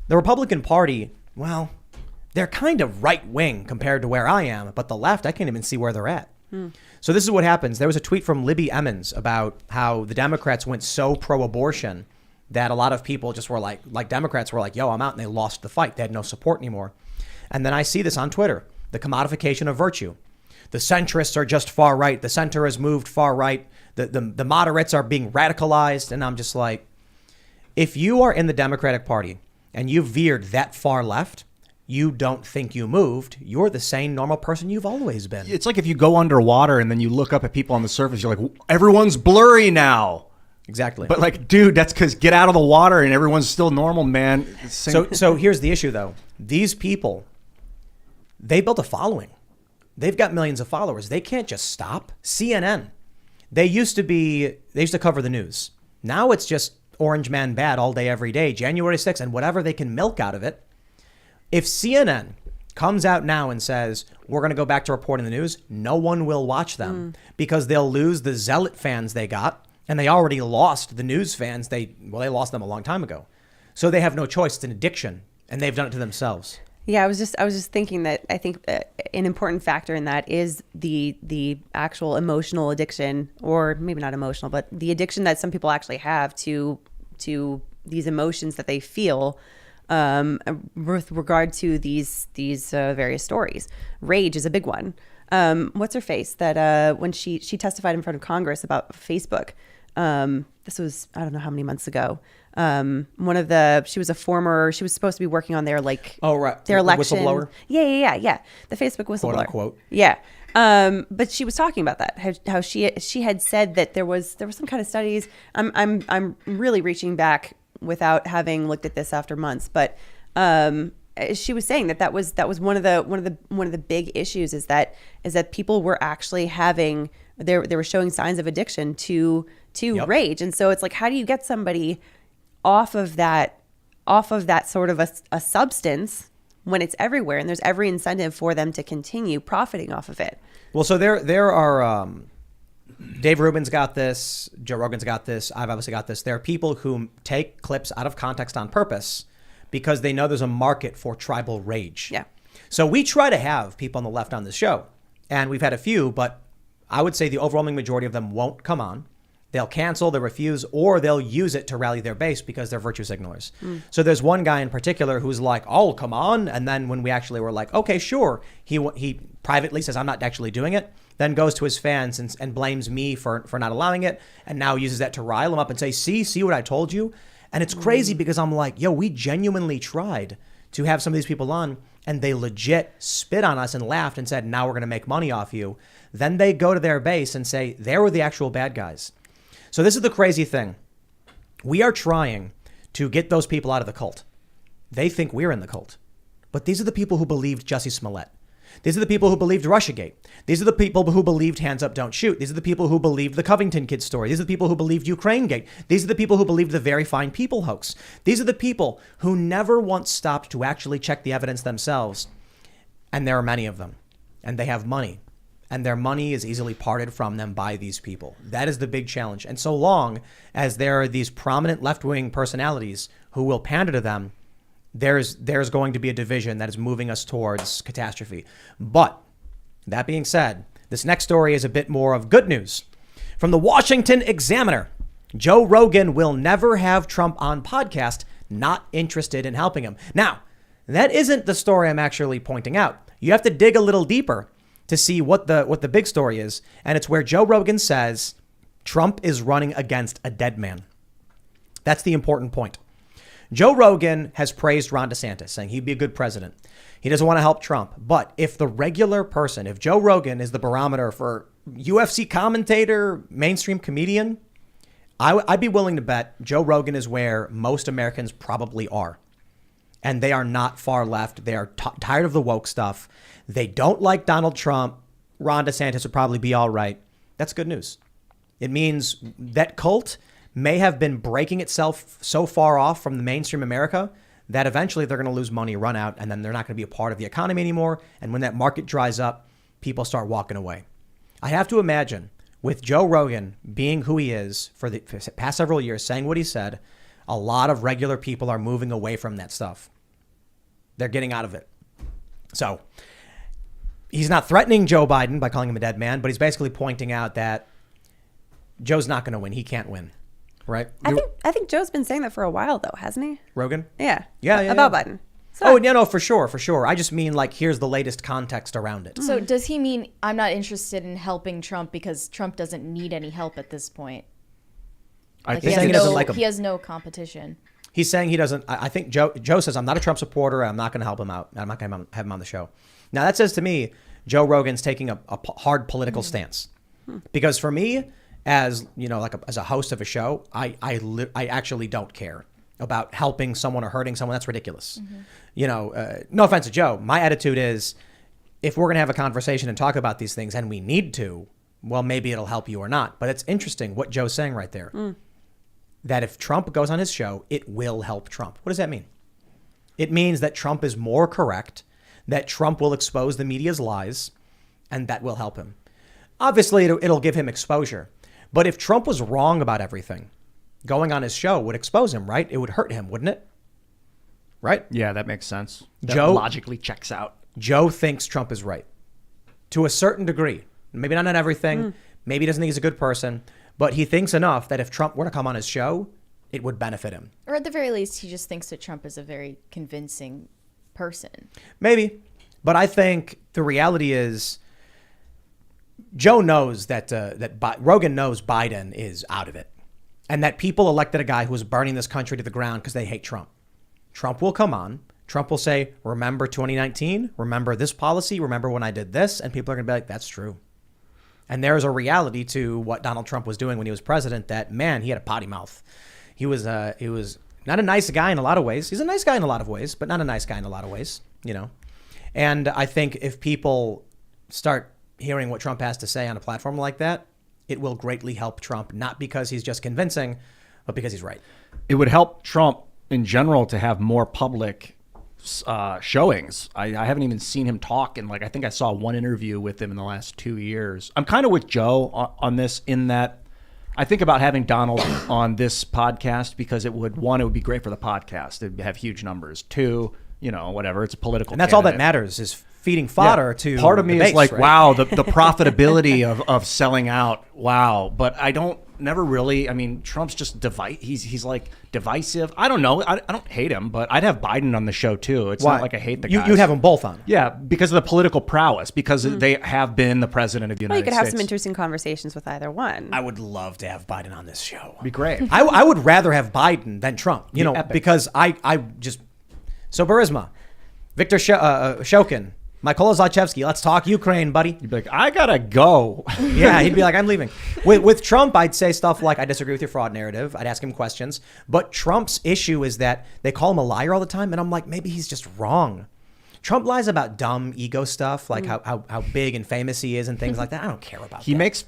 A: the Republican Party, well, they're kind of right wing compared to where I am, but the left, I can't even see where they're at. So this is what happens. There was a tweet from Libby Emmons about how the Democrats went so pro-abortion that a lot of people just were like Democrats were like, yo, I'm out, and they lost the fight. They had no support anymore. And then I see this on Twitter, the commodification of virtue. The centrists are just far right. The center has moved far right. The moderates are being radicalized. And I'm just like, if you are in the Democratic Party and you veered that far left, you don't think you moved. You're the same normal person you've always been.
D: It's like if you go underwater and then you look up at people on the surface, you're like, everyone's blurry now.
A: Exactly.
D: But like, dude, that's because get out of the water and everyone's still normal, man.
A: So here's the issue, though. These people, they built a following. They've got millions of followers. They can't just stop. CNN, they used to cover the news. Now it's just Orange Man bad all day, every day, January 6th, and whatever they can milk out of it. If CNN comes out now and says, we're going to go back to reporting the news, no one will watch them because they'll lose the zealot fans they got. And they already lost the news fans. They lost them a long time ago. So they have no choice. It's an addiction, and they've done it to themselves.
B: Yeah, I was just thinking that I think an important factor in that is the actual emotional addiction, or maybe not emotional, but the addiction that some people actually have to these emotions that they feel with regard to these various stories. Rage is a big one. What's her face that when she testified in front of Congress about Facebook. This was, I don't know how many months ago. She was supposed to be working on their their election.
A: Whistleblower?
B: Yeah. The Facebook whistleblower.
A: Quote unquote.
B: Yeah. But she was talking about that, how she had said that there was some kind of studies. I'm really reaching back without having looked at this after months, but she was saying that was one of the big issues is that people were actually having they were showing signs of addiction to rage. And so it's like, how do you get somebody off of that sort of a substance when it's everywhere and there's every incentive for them to continue profiting off of it?
A: Well, so there are Dave Rubin's got this, Joe Rogan's got this, I've obviously got this. There are people who take clips out of context on purpose because they know there's a market for tribal rage.
B: Yeah.
A: So we try to have people on the left on this show, and we've had a few, but I would say the overwhelming majority of them won't come on. They'll cancel, they'll refuse, or they'll use it to rally their base because they're virtue signalers. So there's one guy in particular who's like, oh, come on. And then when we actually were like, okay, sure. He privately says, I'm not actually doing it. Then goes to his fans and blames me for not allowing it. And now uses that to rile them up and say, see what I told you? And it's crazy because I'm like, yo, we genuinely tried to have some of these people on and they legit spit on us and laughed and said, now we're going to make money off you. Then they go to their base and say, they were the actual bad guys. So this is the crazy thing. We are trying to get those people out of the cult. They think we're in the cult. But these are the people who believed Jussie Smollett. These are the people who believed Russiagate. These are the people who believed Hands Up, Don't Shoot. These are the people who believed the Covington kid story. These are the people who believed Ukrainegate. These are the people who believed the Very Fine People hoax. These are the people who never once stopped to actually check the evidence themselves. And there are many of them. And they have money. And their money is easily parted from them by these people. That is the big challenge. And so long as there are these prominent left-wing personalities who will pander to them, there's going to be a division that is moving us towards catastrophe. But That being said, this next story is a bit more of good news. From the Washington Examiner, Joe Rogan will never have Trump on podcast, not interested in helping him. Now, that isn't the story I'm actually pointing out. You have to dig a little deeper to see what the big story is. And it's where Joe Rogan says Trump is running against a dead man. That's the important point. Joe Rogan has praised Ron DeSantis, saying he'd be a good president. He doesn't want to help Trump. But if the regular person, if Joe Rogan is the barometer for UFC commentator, mainstream comedian, I'd be willing to bet Joe Rogan is where most Americans probably are. And they are not far left. They are tired of the woke stuff. They don't like Donald Trump. Ron DeSantis would probably be all right. That's good news. It means that cult may have been breaking itself so far off from the mainstream America that eventually they're going to lose money, run out, and then they're not going to be a part of the economy anymore. And when that market dries up, people start walking away. I have to imagine with Joe Rogan being who he is for the past several years, saying what he said, a lot of regular people are moving away from that stuff. They're getting out of it. So he's not threatening Joe Biden by calling him a dead man, but he's basically pointing out that Joe's not going to win. He can't win. Right?
B: I think Joe's been saying that for a while, though, hasn't he?
A: Rogan?
B: Yeah.
A: Yeah.
B: About Biden. So,
A: oh, yeah, no, for sure. I just mean like, here's the latest context around it.
C: So does he mean I'm not interested in helping Trump because Trump doesn't need any help at this point?
D: I
C: He
D: think
C: has,
A: like him.
C: he has no competition.
A: He's saying he doesn't. I think Joe says, I'm not a Trump supporter. I'm not going to help him out. I'm not going to have him on the show. Now, that says to me, Joe Rogan's taking a hard political stance. Because for me, as you know, as a host of a show, I actually don't care about helping someone or hurting someone. That's ridiculous. You know, no offense to Joe. My attitude is, if we're going to have a conversation and talk about these things, and we need to, well, maybe it'll help you or not. But it's interesting what Joe's saying right there. That if Trump goes on his show, it will help Trump. What does that mean? It means that Trump is more correct, that Trump will expose the media's lies, and that will help him. Obviously, it'll give him exposure. But if Trump was wrong about everything, going on his show would expose him, right? It would hurt him, wouldn't it? Right?
D: Yeah, that makes sense. That
A: Joe
D: logically checks out.
A: Joe thinks Trump is right to a certain degree. Maybe not on everything. Maybe he doesn't think he's a good person. But he thinks enough that if Trump were to come on his show, it would benefit him.
C: Or at the very least, he just thinks that Trump is a very convincing person.
A: Maybe. But I think the reality is Joe knows that Rogan knows Biden is out of it. And that people elected a guy who was burning this country to the ground because they hate Trump. Trump will come on. Trump will say, remember 2019? Remember this policy? Remember when I did this? And people are going to be like, that's true. And there's a reality to what Donald Trump was doing when he was president that, man, he had a potty mouth. He was not a nice guy in a lot of ways. He's a nice guy in a lot of ways, but not a nice guy in a lot of ways, you know. And I think if people start hearing what Trump has to say on a platform like that, it will greatly help Trump, not because he's just convincing, but because he's right.
D: It would help Trump in general to have more public showings. I haven't even seen him talk, and I think I saw one interview with him in the last 2 years. I'm kind of with Joe on this, in that I think about having Donald on this podcast because it would be great for the podcast. It'd have huge numbers. Two, whatever. It's a political,
A: and that's all that matters is feeding fodder to.
D: Part of me
A: the
D: is
A: base,
D: like,
A: right?
D: wow, the profitability of selling out. Wow, but I don't. Never really. I mean, Trump's just he's like divisive. I don't know. I don't hate him, but I'd have Biden on the show too. It's not like I hate the guy.
A: You'd have them both on.
D: Yeah, because of the political prowess, because they have been the president of the
B: Well,
D: United
B: you could
D: States.
B: have some interesting conversations with either one.
A: I would love to have Biden on this show.
D: Be great.
A: I would rather have Biden than Trump,
D: Epic.
A: because I just so Burisma, Viktor Shokin, Mykola Zlochevsky, let's talk Ukraine, buddy.
D: You'd be like, I gotta go.
A: Yeah, he'd be like, I'm leaving. With Trump, I'd say stuff like, I disagree with your fraud narrative. I'd ask him questions. But Trump's issue is that they call him a liar all the time. And I'm like, maybe he's just wrong. Trump lies about dumb ego stuff, like how big and famous he is and things like that. I don't care about that.
D: He makes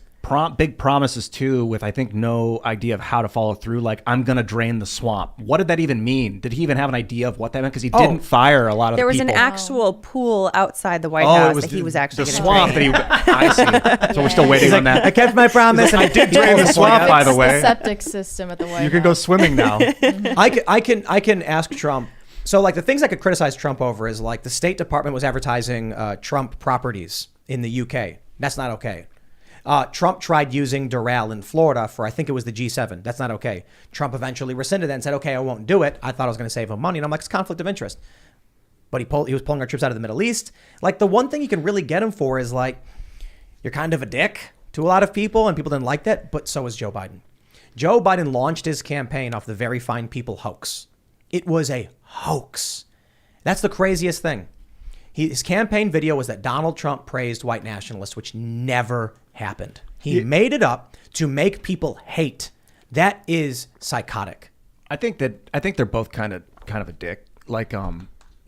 D: big promises too, with I think no idea of how to follow through. Like, I'm gonna drain the swamp. What did that even mean? Did he even have an idea of what that meant? Because he didn't fire a lot of
B: There was
D: people.
B: an actual pool outside the White House that he was actually
D: the
B: going to
D: swamp
B: drain.
D: that he. I see. So we're still waiting on that.
A: I kept my promise. And
D: I did drain the swamp, by the
C: It's
D: way.
C: the septic system at the White
D: You can go
C: House.
D: swimming now.
A: I can ask Trump. So the things I could criticize Trump over is the State Department was advertising Trump properties in the UK. That's not okay. Trump tried using Doral in Florida for, I think it was the G7. That's not okay. Trump eventually rescinded that and said, okay, I won't do it. I thought I was going to save him money. And I'm like, it's conflict of interest. But he was pulling our troops out of the Middle East. Like, the one thing you can really get him for is, like, you're kind of a dick to a lot of people, and people didn't like that, but so is Joe Biden. Joe Biden launched his campaign off the Very Fine People hoax. It was a hoax. That's the craziest thing. His campaign video was that Donald Trump praised white nationalists, which never happened. He made it up to make people hate. That is psychotic.
D: I think they're both kind of a dick. Like,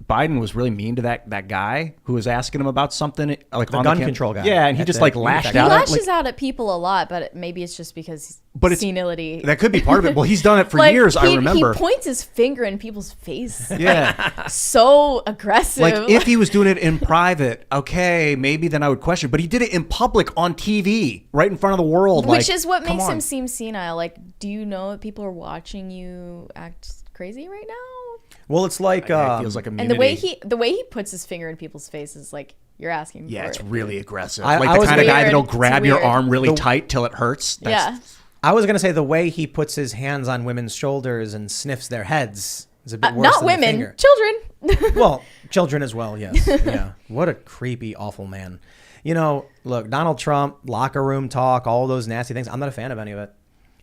D: Biden was really mean to that guy who was asking him about something, like
A: The gun control guy.
D: Yeah, and he just like lashed
C: He
D: out.
C: lashes out at people a lot, but maybe it's just because
D: But
C: senility.
D: That could be part of it. Well, he's done it for
C: Like,
D: years. I remember.
C: He points his finger in people's face.
D: Yeah.
C: So aggressive.
D: Like, if he was doing it in private, okay, maybe then I would question. But he did it in public on TV, right in front of the world.
C: Which
D: like,
C: is what
D: come
C: makes
D: on.
C: him seem senile. Like, do you know that people are watching you act crazy right now?
A: Well, it's like...
D: It feels like
C: And
D: immunity.
C: the way he puts his finger in people's faces, like, you're asking for
D: Yeah, it's
C: it.
D: really aggressive.
A: I
D: Like the
A: was
D: kind of guy
C: weird.
D: that'll
C: It's
D: grab your
C: weird.
D: arm really tight till it hurts.
C: Yeah.
A: I was going to say the way he puts his hands on women's shoulders and sniffs their heads is a bit worse
C: Not
A: than the
C: women,
A: finger.
C: children.
A: Well, children as well, yes. Yeah. What a creepy, awful man. You know, look, Donald Trump, locker room talk, all those nasty things. I'm not a fan of any of it.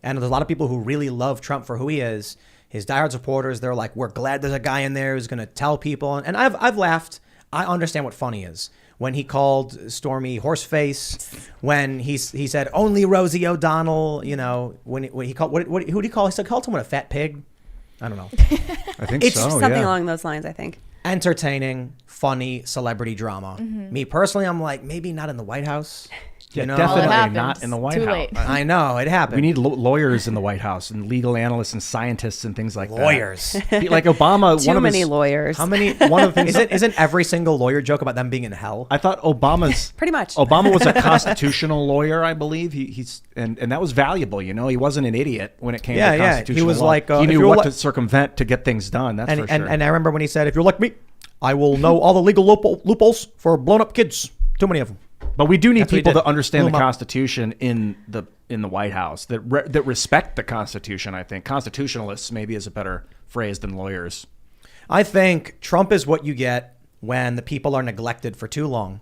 A: And there's a lot of people who really love Trump for who he is. His diehard supporters, they're like, we're glad there's a guy in there who's going to tell people. And I've laughed. I understand what funny is. When he called Stormy horseface, when he said only Rosie O'Donnell, you know, when he called, who did he call? He said, called someone a fat pig. I don't know.
D: I think
A: It's
D: so.
B: Something
D: yeah.
B: along those lines, I think.
A: Entertaining, funny celebrity drama. Me personally, I'm like, maybe not in the White House.
D: Yeah,
A: You know?
C: Well, it
D: definitely
C: happens.
D: not in the White
C: Too
D: House.
C: late.
A: I know it happened.
D: We need lawyers in the White House and legal analysts and scientists and things like
A: lawyers.
D: that. Like Obama,
B: Too
D: one of
B: many
D: his,
B: lawyers.
A: How many? One of the things isn't every single lawyer joke about them being in hell?
D: I thought Obama's
B: Pretty much.
D: Obama was a constitutional lawyer, I believe. He's and that was valuable. You know, he wasn't an idiot when it came
A: Yeah,
D: to
A: yeah.
D: constitutional
A: He was
D: law.
A: like,
D: he
A: if
D: knew
A: you're
D: what
A: li-
D: to circumvent to get things done. That's
A: And,
D: for sure.
A: and I remember when he said, "If you're like me, I will know all the legal loopholes for blown up kids. Too many of them."
D: But we do need
A: That's what he
D: people
A: did.
D: to understand the
A: Blew 'em up.
D: Constitution in the White House that respect the Constitution. I think constitutionalists maybe is a better phrase than lawyers.
A: I think Trump is what you get when the people are neglected for too long.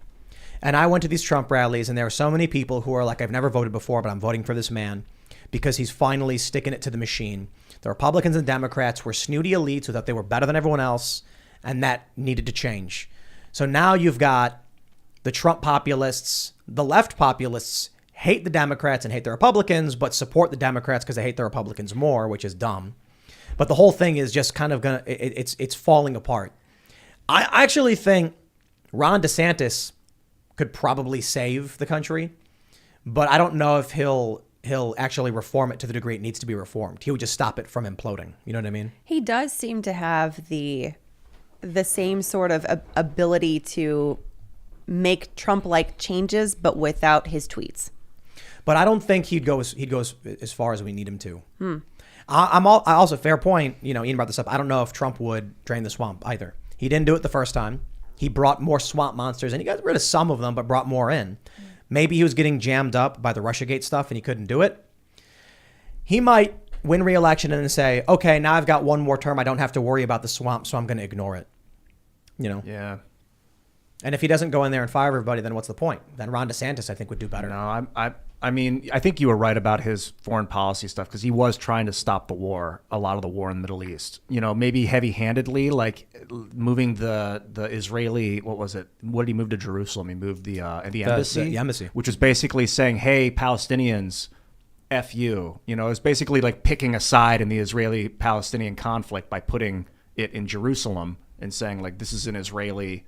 A: And I went to these Trump rallies, and there are so many people who are like, I've never voted before, but I'm voting for this man because he's finally sticking it to the machine. The Republicans and Democrats were snooty elites who thought they were better than everyone else, and that needed to change. So now you've got the Trump populists, the left populists hate the Democrats and hate the Republicans, but support the Democrats because they hate the Republicans more, which is dumb. But the whole thing is just kind of it's falling apart. I actually think Ron DeSantis could probably save the country, but I don't know if he'll actually reform it to the degree it needs to be reformed. He would just stop it from imploding. You know what I mean?
B: He does seem to have the same sort of ability to make Trump-like changes, but without his tweets.
A: But I don't think he'd go as far as we need him to. I also, fair point. You know, Ian brought this up. I don't know if Trump would drain the swamp either. He didn't do it the first time. He brought more swamp monsters, and he got rid of some of them, but brought more in. Maybe he was getting jammed up by the Russiagate stuff, and he couldn't do it. He might win re-election and then say, okay, now I've got one more term. I don't have to worry about the swamp, so I'm going to ignore it. You know?
D: Yeah.
A: And if he doesn't go in there and fire everybody, then what's the point? Then Ron DeSantis, I think, would do better.
D: No, I mean, I think you were right about his foreign policy stuff because he was trying to stop the war, a lot of the war in the Middle East. You know, maybe heavy-handedly, like moving the Israeli, what was it? What did he move to Jerusalem? He moved the embassy,
A: the embassy,
D: which was basically saying, "Hey, Palestinians, F you." You know, it was basically like picking a side in the Israeli-Palestinian conflict by putting it in Jerusalem and saying, like, this is an Israeli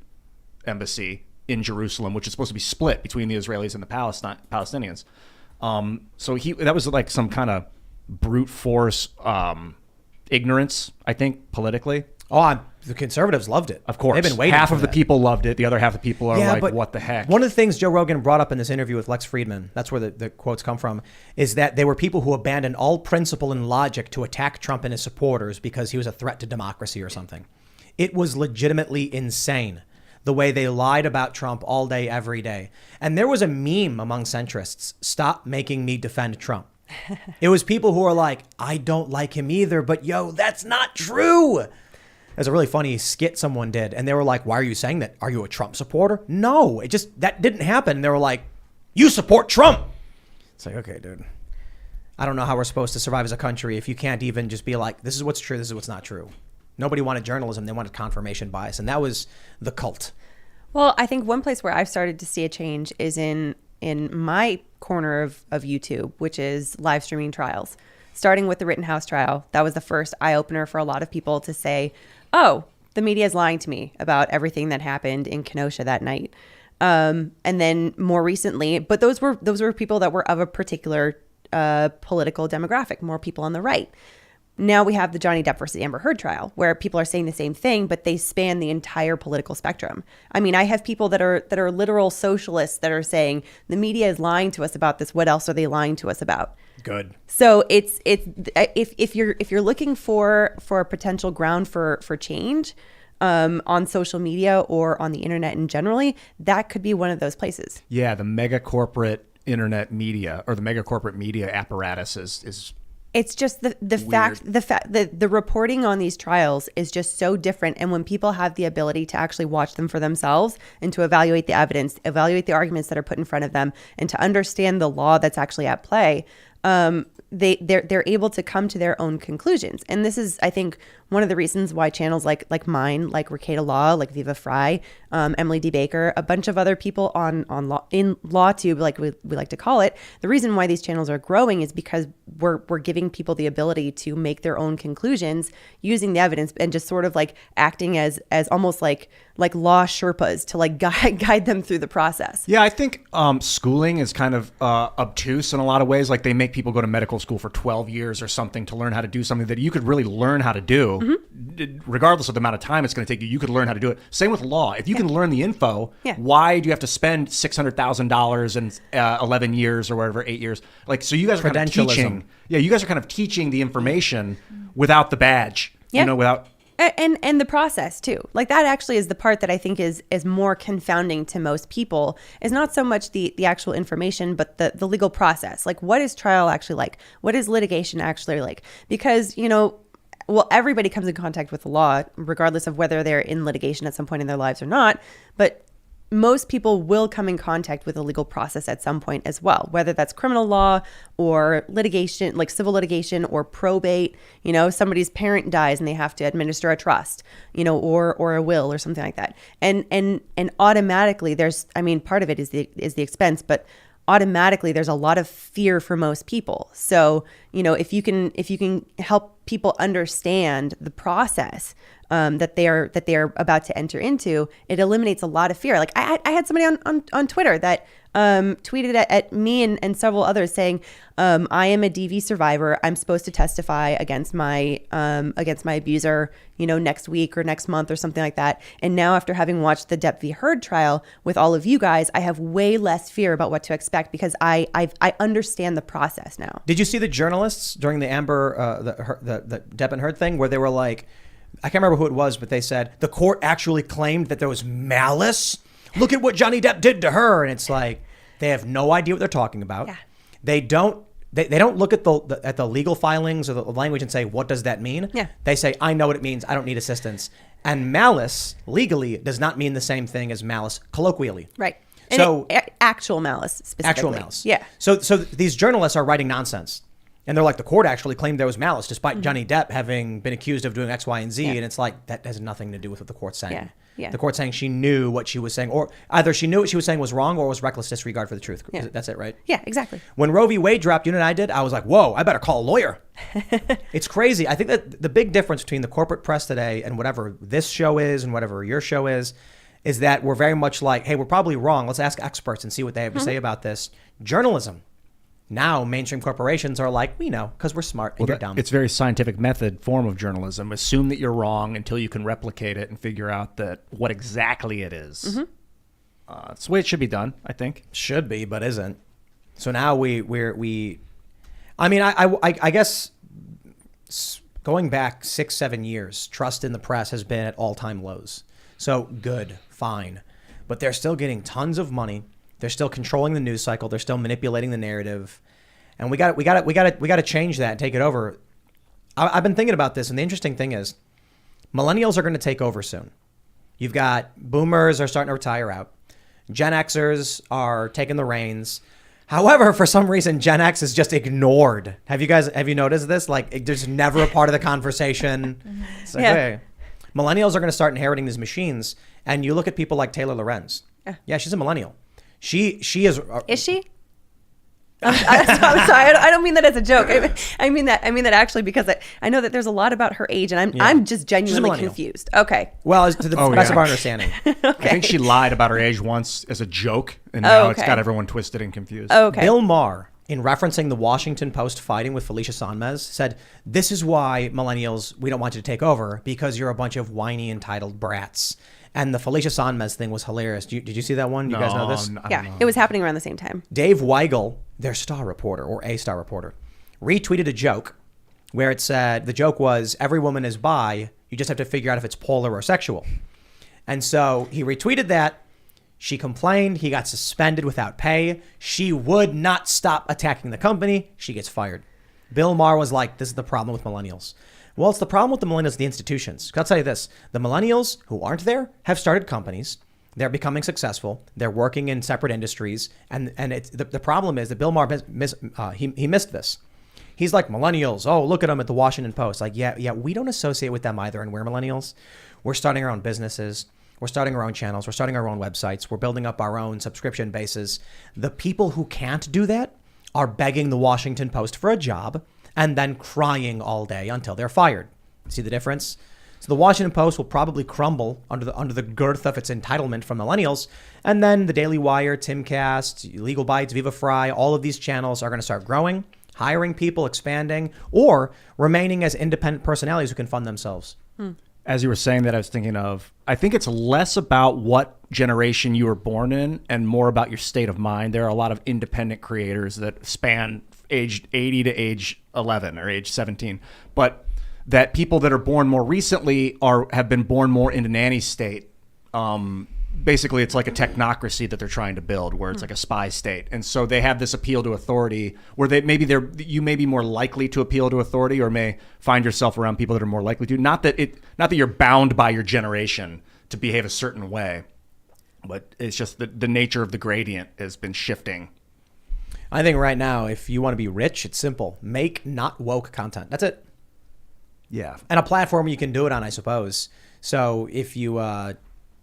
D: embassy in Jerusalem, which is supposed to be split between the Israelis and the Palestinians. So that was like some kind of brute force ignorance, I think, politically.
A: Oh, the conservatives loved it.
D: Of course.
A: They've been waiting
D: Half
A: for
D: of the
A: that.
D: people loved it. The other half of the people are like,
A: but
D: what the heck?
A: One of the things Joe Rogan brought up in this interview with Lex Friedman, that's where the quotes come from, is that they were people who abandoned all principle and logic to attack Trump and his supporters because he was a threat to democracy or something. It was legitimately insane. the way they lied about Trump all day, every day. And there was a meme among centrists, stop making me defend Trump. It was people who are like, I don't like him either, but yo, that's not true. There's a really funny skit someone did, and they were like, why are you saying that? Are you a Trump supporter? No, that didn't happen. And they were like, you support Trump. It's like, okay, dude. I don't know how we're supposed to survive as a country if you can't even just be like, this is what's true, this is what's not true. Nobody wanted journalism, they wanted confirmation bias, and that was the cult.
B: Well, I think one place where I've started to see a change is in my corner of YouTube, which is live streaming trials. Starting with the Rittenhouse trial, that was the first eye-opener for a lot of people to say, oh, the media is lying to me about everything that happened in Kenosha that night. And then more recently, but those were people that were of a particular political demographic, more people on the right. Now we have the Johnny Depp versus Amber Heard trial, where people are saying the same thing, but they span the entire political spectrum. I mean, I have people that are literal socialists that are saying the media is lying to us about this. What else are they lying to us about?
A: Good.
B: So it's if you're looking for a potential ground for change on social media or on the internet in generally, that could be one of those places.
D: Yeah, the mega corporate internet media or the mega corporate media apparatus is
B: it's just the reporting on these trials is just so different. And when people have the ability to actually watch them for themselves and to evaluate the evidence, evaluate the arguments that are put in front of them, and to understand the law that's actually at play, they're able to come to their own conclusions. And this is, I think, one of the reasons why channels like mine, like Rekieta Law, like Viva Fry, Emily D. Baker, a bunch of other people in LawTube, like we like to call it, the reason why these channels are growing is because we're giving people the ability to make their own conclusions using the evidence and just sort of like acting as almost like law Sherpas to like guide them through the process.
D: Yeah, I think schooling is kind of obtuse in a lot of ways. Like they make people go to medical school for 12 years or something to learn how to do something that you could really learn how to do. Regardless of the amount of time it's going to take you could learn how to do it. Same with law. If you can learn the info, why do you have to spend $600,000 in 11 years or whatever, 8 years? Like, so you guys are kind of teaching. Yeah, you guys are kind of teaching the information without the badge.
B: Yeah.
D: You know, without.
B: And the process too. Like that actually is the part that I think is more confounding to most people, is not so much the actual information, but the legal process. Like, what is trial actually like? What is litigation actually like? Because, you know, well, everybody comes in contact with the law, regardless of whether they're in litigation at some point in their lives or not. But most people will come in contact with a legal process at some point as well, whether that's criminal law or litigation, like civil litigation or probate. You know, somebody's parent dies and they have to administer a trust, you know, or a will or something like that. And automatically there's, I mean, part of it is the expense, but automatically there's a lot of fear for most people. So, you know, if you can help people understand the process that they are about to enter into, it eliminates a lot of fear. Like I had somebody on Twitter that tweeted at me and several others saying, I am a DV survivor. I'm supposed to testify against my abuser, you know, next week or next month or something like that. And now after having watched the Depp v. Heard trial with all of you guys, I have way less fear about what to expect because I understand the process now.
A: Did you see the journalists during the Amber, the Depp and Heard thing where they were like, I can't remember who it was, but they said the court actually claimed that there was malice. Look at what Johnny Depp did to her. And it's like, they have no idea what they're talking about. Yeah. They don't look at the legal filings or the language and say, what does that mean?
B: Yeah.
A: They say, I know what it means. I don't need assistance. And malice legally does not mean the same thing as malice colloquially.
B: Right.
A: So
B: actual malice specifically.
A: Actual malice.
B: Yeah.
A: So these journalists are writing nonsense. And they're like, the court actually claimed there was malice despite Johnny Depp having been accused of doing X, Y, and Z. Yeah. And it's like, that has nothing to do with what the court's saying. Yeah. Yeah. The court's saying she knew what she was saying, or either she knew what she was saying was wrong or was reckless disregard for the truth. Yeah. That's it, right?
B: Yeah, exactly.
A: When Roe v. Wade dropped, you know what I did? I was like, whoa, I better call a lawyer. It's crazy. I think that the big difference between the corporate press today and whatever this show is and whatever your show is that we're very much like, hey, we're probably wrong. Let's ask experts and see what they have to say about this. Journalism. Now, mainstream corporations are like, we know, because we're smart and you're dumb.
D: It's a very scientific method form of journalism. Assume that you're wrong until you can replicate it and figure out that what exactly it is. Mm-hmm. That's the way it should be done, I think.
A: Should be, but isn't. So now we I mean, I guess going back 6-7 years, trust in the press has been at all-time lows. So good, fine. But they're still getting tons of money. They're still controlling the news cycle. They're still manipulating the narrative. And we got to change that and take it over. I've been thinking about this, and the interesting thing is millennials are going to take over soon. You've got boomers are starting to retire out. Gen Xers are taking the reins. However, for some reason, Gen X is just ignored. Have you noticed this? Like, there's never a part of the conversation. It's like, hey. Millennials are going to start inheriting these machines. And you look at people like Taylor Lorenz. Yeah, she's a millennial. She is.
B: Is she? I'm sorry. I don't mean that as a joke. I mean that actually because I know that there's a lot about her age, and I'm just genuinely confused. Okay.
A: Well, to the best of our understanding.
D: I think she lied about her age once as a joke, and now it's got everyone twisted and confused.
B: Okay.
A: Bill Maher, in referencing the Washington Post fighting with Felicia Sonmez, said, "This is why millennials, we don't want you to take over, because you're a bunch of whiny, entitled brats." And the Felicia Sonmez thing was hilarious. Did you see that one? You guys know this?
B: Yeah, it was happening around the same time.
A: Dave Weigel, their star reporter or a star reporter, retweeted a joke where it said, the joke was, every woman is bi, you just have to figure out if it's polar or sexual. And so he retweeted that. She complained. He got suspended without pay. She would not stop attacking the company. She gets fired. Bill Maher was like, this is the problem with millennials. Well, it's the problem with the millennials, the institutions. I'll tell you this. The millennials who aren't there have started companies. They're becoming successful. They're working in separate industries. And it's, the problem is that Bill Maher, he missed this. He's like, millennials, oh, look at them at the Washington Post. Like, yeah, we don't associate with them either. And we're millennials. We're starting our own businesses. We're starting our own channels. We're starting our own websites. We're building up our own subscription bases. The people who can't do that are begging the Washington Post for a job and then crying all day until they're fired. See the difference? So the Washington Post will probably crumble under the girth of its entitlement from millennials. And then the Daily Wire, Timcast, Legal Bytes, Viva Fry, all of these channels are going to start growing, hiring people, expanding, or remaining as independent personalities who can fund themselves.
D: As you were saying that, I was thinking of, I think it's less about what generation you were born in and more about your state of mind. There are a lot of independent creators that span age 80 to age 11 or age 17. But that people that are born more recently have been born more in a nanny state. Basically, it's like a technocracy that they're trying to build, where it's like a spy state, and so they have this appeal to authority, where you may be more likely to appeal to authority, or may find yourself around people that are more likely to. Not that you're bound by your generation to behave a certain way, but it's just the nature of the gradient has been shifting.
A: I think right now, if you want to be rich, it's simple: make not woke content. That's it.
D: Yeah,
A: and a platform where you can do it on, I suppose. So if you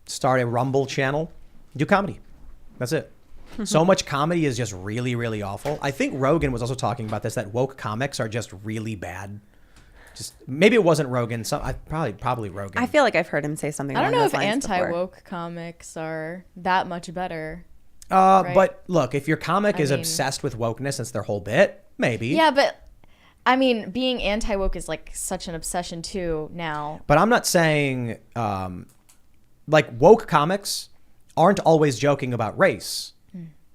A: start a Rumble channel, do comedy. That's it. So much comedy is just really, really awful. I think Rogan was also talking about this, that woke comics are just really bad. Just maybe it wasn't Rogan. Probably Rogan.
B: I feel like I've heard him say something.
C: I don't know
B: along
C: if
B: those lines
C: anti-woke comics are that much better.
A: Right? But look, if your comic is obsessed with wokeness, it's their whole bit. Maybe.
C: Yeah, but I mean, being anti-woke is like such an obsession too now.
A: But I'm not saying like woke comics aren't always joking about race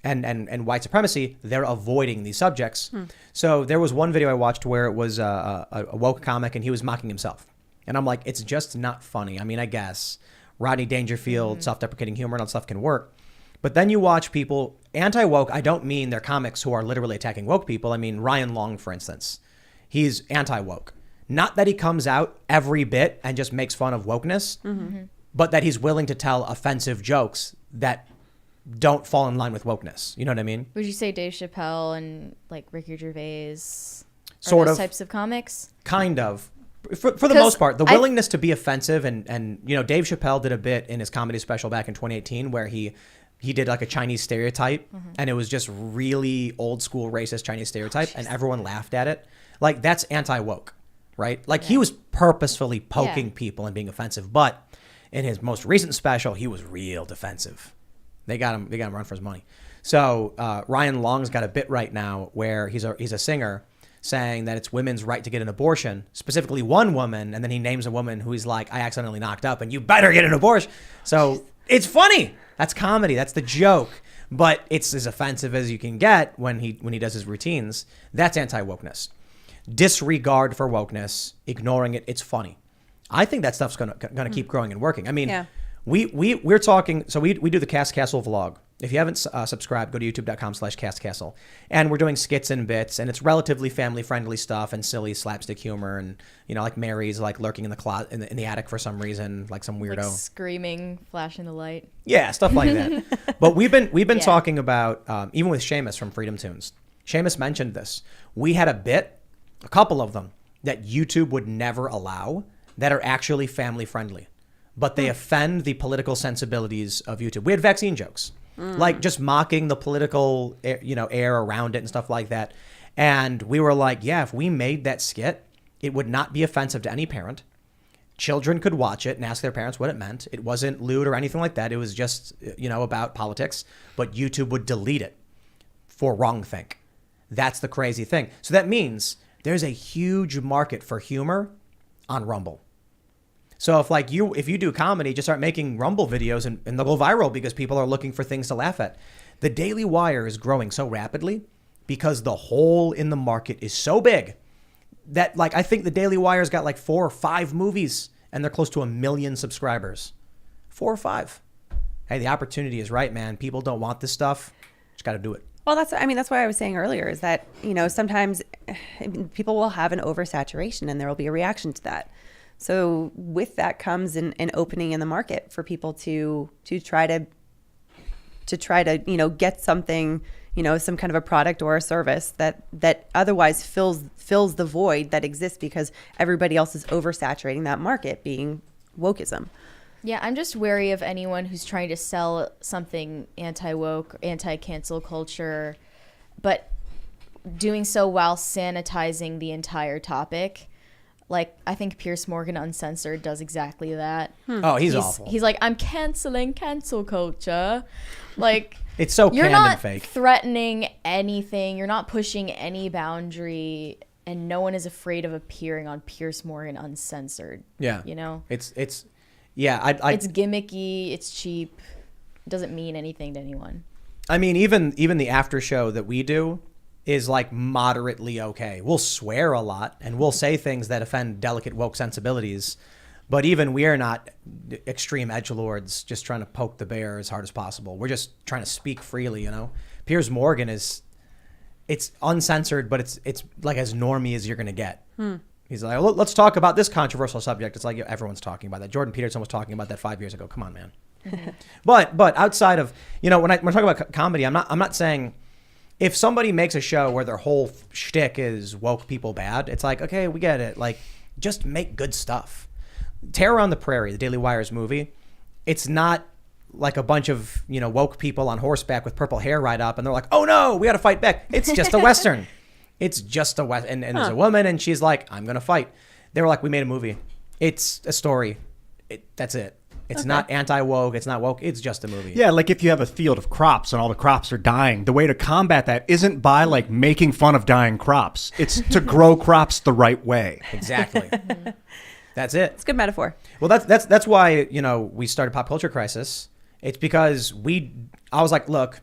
A: and white supremacy. They're avoiding these subjects. So there was one video I watched where it was a woke comic and he was mocking himself. And I'm like, it's just not funny. I mean, I guess Rodney Dangerfield, self-deprecating humor and all that stuff can work. But then you watch people, anti-woke, I don't mean they're comics who are literally attacking woke people. I mean, Ryan Long, for instance, he's anti-woke. Not that he comes out every bit and just makes fun of wokeness, but that he's willing to tell offensive jokes that don't fall in line with wokeness. You know what I mean?
C: Would you say Dave Chappelle and like Ricky Gervais
A: sort
C: those
A: of
C: types of comics?
A: Kind of. For the most part, the willingness to be offensive and you know, Dave Chappelle did a bit in his comedy special back in 2018 where he did like a Chinese stereotype and it was just really old school racist Chinese stereotype and everyone laughed at it. Like that's anti-woke, right? Like he was purposefully poking people and being offensive, but in his most recent special, he was real defensive. They got him run for his money. So Ryan Long's got a bit right now where he's a singer saying that it's women's right to get an abortion, specifically one woman, and then he names a woman who he's like, I accidentally knocked up and you better get an abortion. So it's funny. That's comedy. That's the joke. But it's as offensive as you can get when he does his routines. That's anti-wokeness. Disregard for wokeness, ignoring it, it's funny. I think that stuff's gonna keep growing and working. I mean, We're talking. So we do the Cast Castle vlog. If you haven't subscribed, go to youtube.com/castcastle. And we're doing skits and bits, and it's relatively family-friendly stuff and silly slapstick humor. And, like Mary's like lurking in the closet, in the attic for some reason, like some weirdo.
C: Like screaming, flashing the light.
A: Yeah, stuff like that. But we've been talking about, even with Seamus from Freedom Tunes. Seamus mentioned this. We had a couple of them, that YouTube would never allow that are actually family-friendly. But they offend the political sensibilities of YouTube. We had vaccine jokes. Like just mocking the political, air around it and stuff like that. And we were like, yeah, if we made that skit, it would not be offensive to any parent. Children could watch it and ask their parents what it meant. It wasn't lewd or anything like that. It was just, about politics. But YouTube would delete it for wrongthink. That's the crazy thing. So that means there's a huge market for humor on Rumble. So if you do comedy, just start making Rumble videos and they'll go viral because people are looking for things to laugh at. The Daily Wire is growing so rapidly because the hole in the market is so big that I think the Daily Wire's got 4 or 5 movies and they're close to 1 million subscribers. 4 or 5. Hey, the opportunity is right, man. People don't want this stuff. Just got to do it.
B: Well, that's why I was saying earlier is that, sometimes people will have an oversaturation and there will be a reaction to that. So with that comes an opening in the market for people to try to get something, some kind of a product or a service that otherwise fills the void that exists because everybody else is oversaturating that market, being wokeism.
C: Yeah, I'm just wary of anyone who's trying to sell something anti-woke, anti-cancel culture, but doing so while sanitizing the entire topic. I think Piers Morgan Uncensored does exactly that.
A: Oh, he's awful.
C: He's like, I'm canceling cancel culture.
A: It's so
C: you're
A: canned
C: not
A: and fake.
C: threatening anything. You're not pushing any boundary, and no one is afraid of appearing on Piers Morgan Uncensored.
A: Yeah. It's
C: gimmicky. It's cheap. It doesn't mean anything to anyone.
A: I mean, even the after show that we do is moderately okay. We'll swear a lot and we'll say things that offend delicate woke sensibilities, but even we are not extreme edgelords just trying to poke the bear as hard as possible. We're just trying to speak freely, Piers Morgan it's uncensored, but it's as normie as you're going to get. He's like, well, let's talk about this controversial subject. It's everyone's talking about that. Jordan Peterson was talking about that 5 years ago. Come on, man. But outside of, when we're talking about comedy, I'm not saying if somebody makes a show where their whole shtick is woke people bad, it's okay, we get it. Just make good stuff. Terror on the Prairie, the Daily Wire's movie, it's not a bunch of, woke people on horseback with purple hair ride up and they're like, oh no, we got to fight back. It's just a Western. It's just a Western. And there's a woman and she's like, I'm going to fight. They were like, we made a movie. It's a story. That's it. It's not anti-woke. It's not woke. It's just a movie.
D: Yeah, if you have a field of crops and all the crops are dying, the way to combat that isn't by making fun of dying crops. It's to grow crops the right way.
A: Exactly. That's it.
B: It's a good metaphor.
A: Well, that's why, we started Pop Culture Crisis. It's because I was like, look,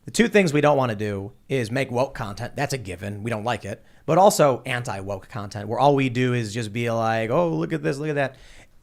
A: the 2 things we don't want to do is make woke content. That's a given. We don't like it. But also anti-woke content where all we do is just be like, oh, look at this, look at that.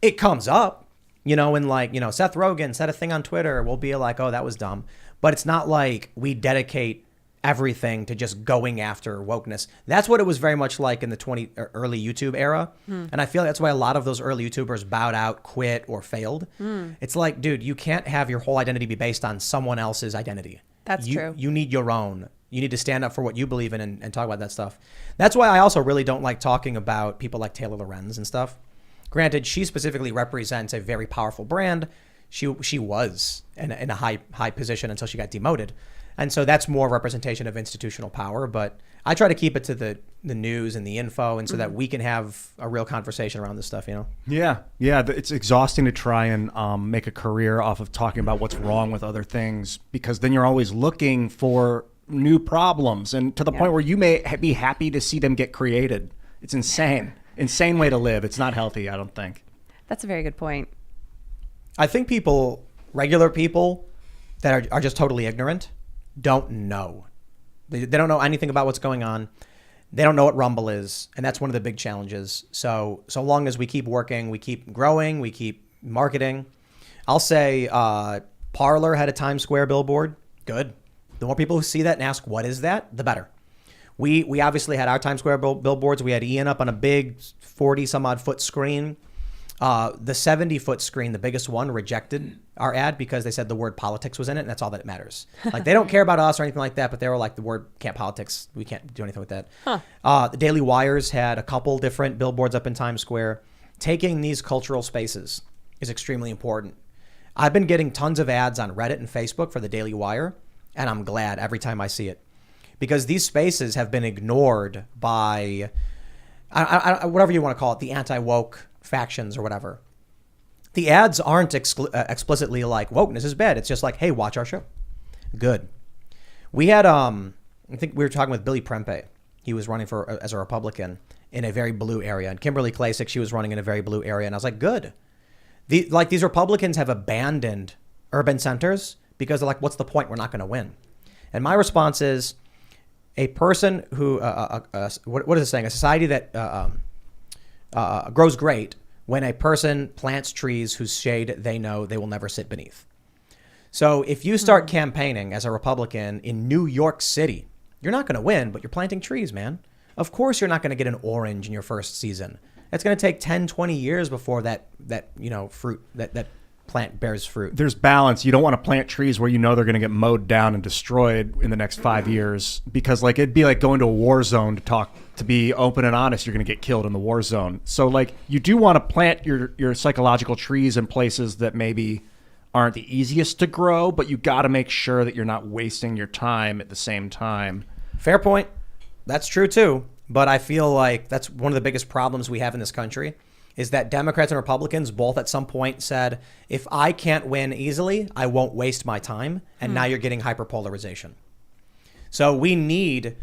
A: It comes up. And Seth Rogen said a thing on Twitter. We'll be like, oh, that was dumb. But it's not like we dedicate everything to just going after wokeness. That's what it was very much like in the early YouTube era. And I feel that's why a lot of those early YouTubers bowed out, quit, or failed. It's like, dude, you can't have your whole identity be based on someone else's identity.
B: That's true.
A: You need your own. You need to stand up for what you believe in and talk about that stuff. That's why I also really don't like talking about people like Taylor Lorenz and stuff. Granted, she specifically represents a very powerful brand. She was in a high position until she got demoted. And so that's more representation of institutional power. But I try to keep it to the news and the info and so that we can have a real conversation around this stuff,
D: Yeah. It's exhausting to try and make a career off of talking about what's wrong with other things because then you're always looking for new problems and to the point where you may be happy to see them get created. It's insane. Insane way to live. It's not healthy, I don't think.
B: That's a very good point.
A: I think regular people that are just totally ignorant, don't know. They don't know anything about what's going on. They don't know what Rumble is, and that's one of the big challenges. So long as we keep working, we keep growing, we keep marketing, I'll say Parler had a Times Square billboard. Good. The more people who see that and ask, what is that? The better. We obviously had our Times Square billboards. We had Ian up on a big 40 some odd foot screen. The 70-foot screen, the biggest one, rejected our ad because they said the word politics was in it, and that's all that matters. Like, they don't care about us or anything like that, but they were like, the word can't politics. We can't do anything with that. The Daily Wires had a couple different billboards up in Times Square. Taking these cultural spaces is extremely important. I've been getting tons of ads on Reddit and Facebook for the Daily Wire, and I'm glad every time I see it. Because these spaces have been ignored by, whatever you want to call it, the anti-woke factions or whatever. The ads aren't explicitly like, wokeness is bad. It's just like, hey, watch our show. Good. We had, I think we were talking with Billy Prempe. He was running as a Republican in a very blue area. And Kimberly Klacik, she was running in a very blue area. And I was like, good. These Republicans have abandoned urban centers because they're like, what's the point? We're not going to win. And my response is, a person who, what is it saying? A society that grows great when a person plants trees whose shade they know they will never sit beneath. So if you start campaigning as a Republican in New York City, you're not going to win, but you're planting trees, man. Of course you're not going to get an orange in your first season. It's going to take 10, 20 years before that fruit, that plant bears fruit.
D: There's balance. You don't want to plant trees where you know they're going to get mowed down and destroyed in the next 5 years, because like it'd be like going to a war zone to be open and honest. You're going to get killed in the war zone. So like you do want to plant your psychological trees in places that maybe aren't the easiest to grow, but you got to make sure that you're not wasting your time at the same time.
A: Fair point. That's true too. But I feel like that's one of the biggest problems we have in this country is that Democrats and Republicans both at some point said, if I can't win easily, I won't waste my time. And now you're getting hyperpolarization. So we need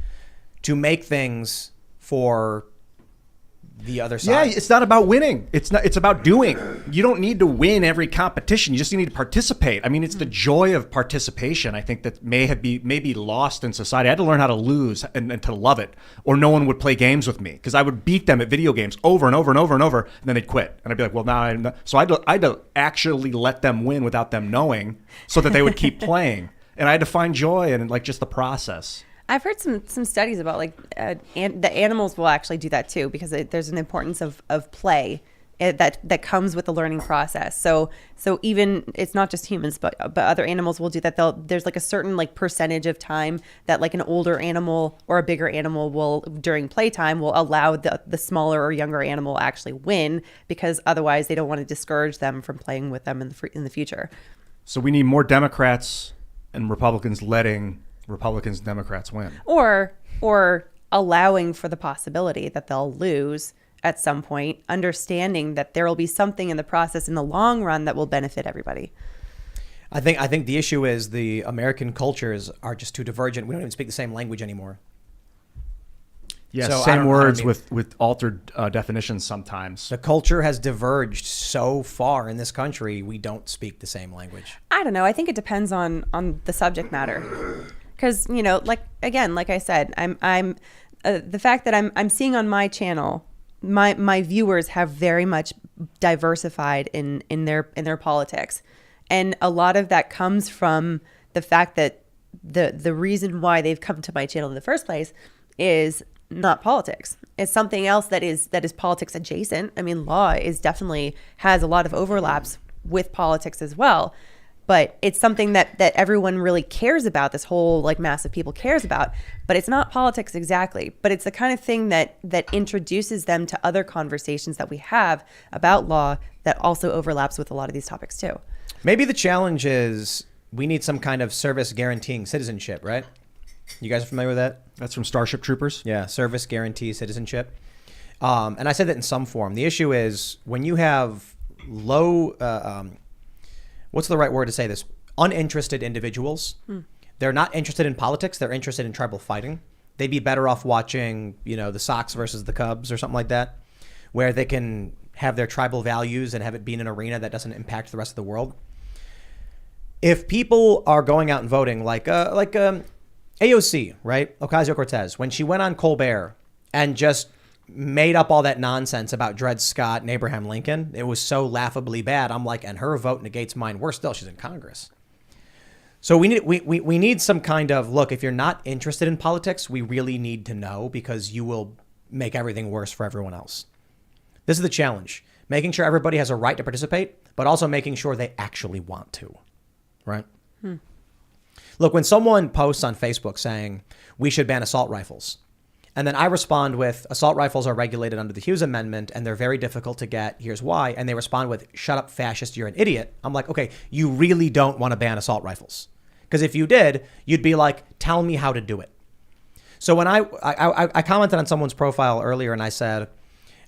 A: to make things for the other side.
D: Yeah, it's not about winning. It's about doing. You don't need to win every competition. You just need to participate. I mean, it's the joy of participation, I think, that may be lost in society. I had to learn how to lose and to love it, or no one would play games with me, because I would beat them at video games over and over and over and over, and then they'd quit. And I'd be like, well, now I'm not. So I had to actually let them win without them knowing, so that they would keep playing. And I had to find joy in like just the process.
B: I've heard some studies about like the animals will actually do that too, because there's an importance of play that comes with the learning process. So even it's not just humans, but other animals will do that. There's like a certain like percentage of time that like an older animal or a bigger animal will during playtime will allow the smaller or younger animal actually win, because otherwise they don't want to discourage them from playing with them in the future.
D: So we need more Democrats and Republicans letting Republicans and Democrats win.
B: Or allowing for the possibility that they'll lose at some point, understanding that there will be something in the process in the long run that will benefit everybody.
A: I think the issue is the American cultures are just too divergent. We don't even speak the same language anymore.
D: Yeah,
A: So
D: same words with altered definitions sometimes.
A: The culture has diverged so far in this country, we don't speak the same language.
B: I don't know. I think it depends on the subject matter. Because, like I said, I'm the fact that I'm seeing on my channel, my viewers have very much diversified in their politics. And a lot of that comes from the fact that the reason why they've come to my channel in the first place is not politics. It's something else that is politics adjacent. I mean, law definitely has a lot of overlaps with politics as well. But it's something that everyone really cares about, this whole like mass of people cares about, but it's not politics exactly. But it's the kind of thing that introduces them to other conversations that we have about law that also overlaps with a lot of these topics too.
A: Maybe the challenge is we need some kind of service guaranteeing citizenship, right? You guys are familiar with that?
D: That's from Starship Troopers?
A: Yeah, service guarantee citizenship. And I said that in some form. The issue is when you have low... what's the right word to say this? Uninterested individuals. They're not interested in politics. They're interested in tribal fighting. They'd be better off watching, the Sox versus the Cubs or something like that, where they can have their tribal values and have it be in an arena that doesn't impact the rest of the world. If people are going out and voting like AOC, right? Ocasio-Cortez, when she went on Colbert and just made up all that nonsense about Dred Scott and Abraham Lincoln. It was so laughably bad. I'm like, and her vote negates mine. Worse still, she's in Congress. So we need some kind of look. If you're not interested in politics, we really need to know, because you will make everything worse for everyone else. This is the challenge: making sure everybody has a right to participate, but also making sure they actually want to. Right? Look, when someone posts on Facebook saying we should ban assault rifles, and then I respond with, assault rifles are regulated under the Hughes Amendment and they're very difficult to get, here's why, and they respond with, shut up, fascist, you're an idiot. I'm like, okay, you really don't want to ban assault rifles. Because if you did, you'd be like, tell me how to do it. So when I commented on someone's profile earlier and I said,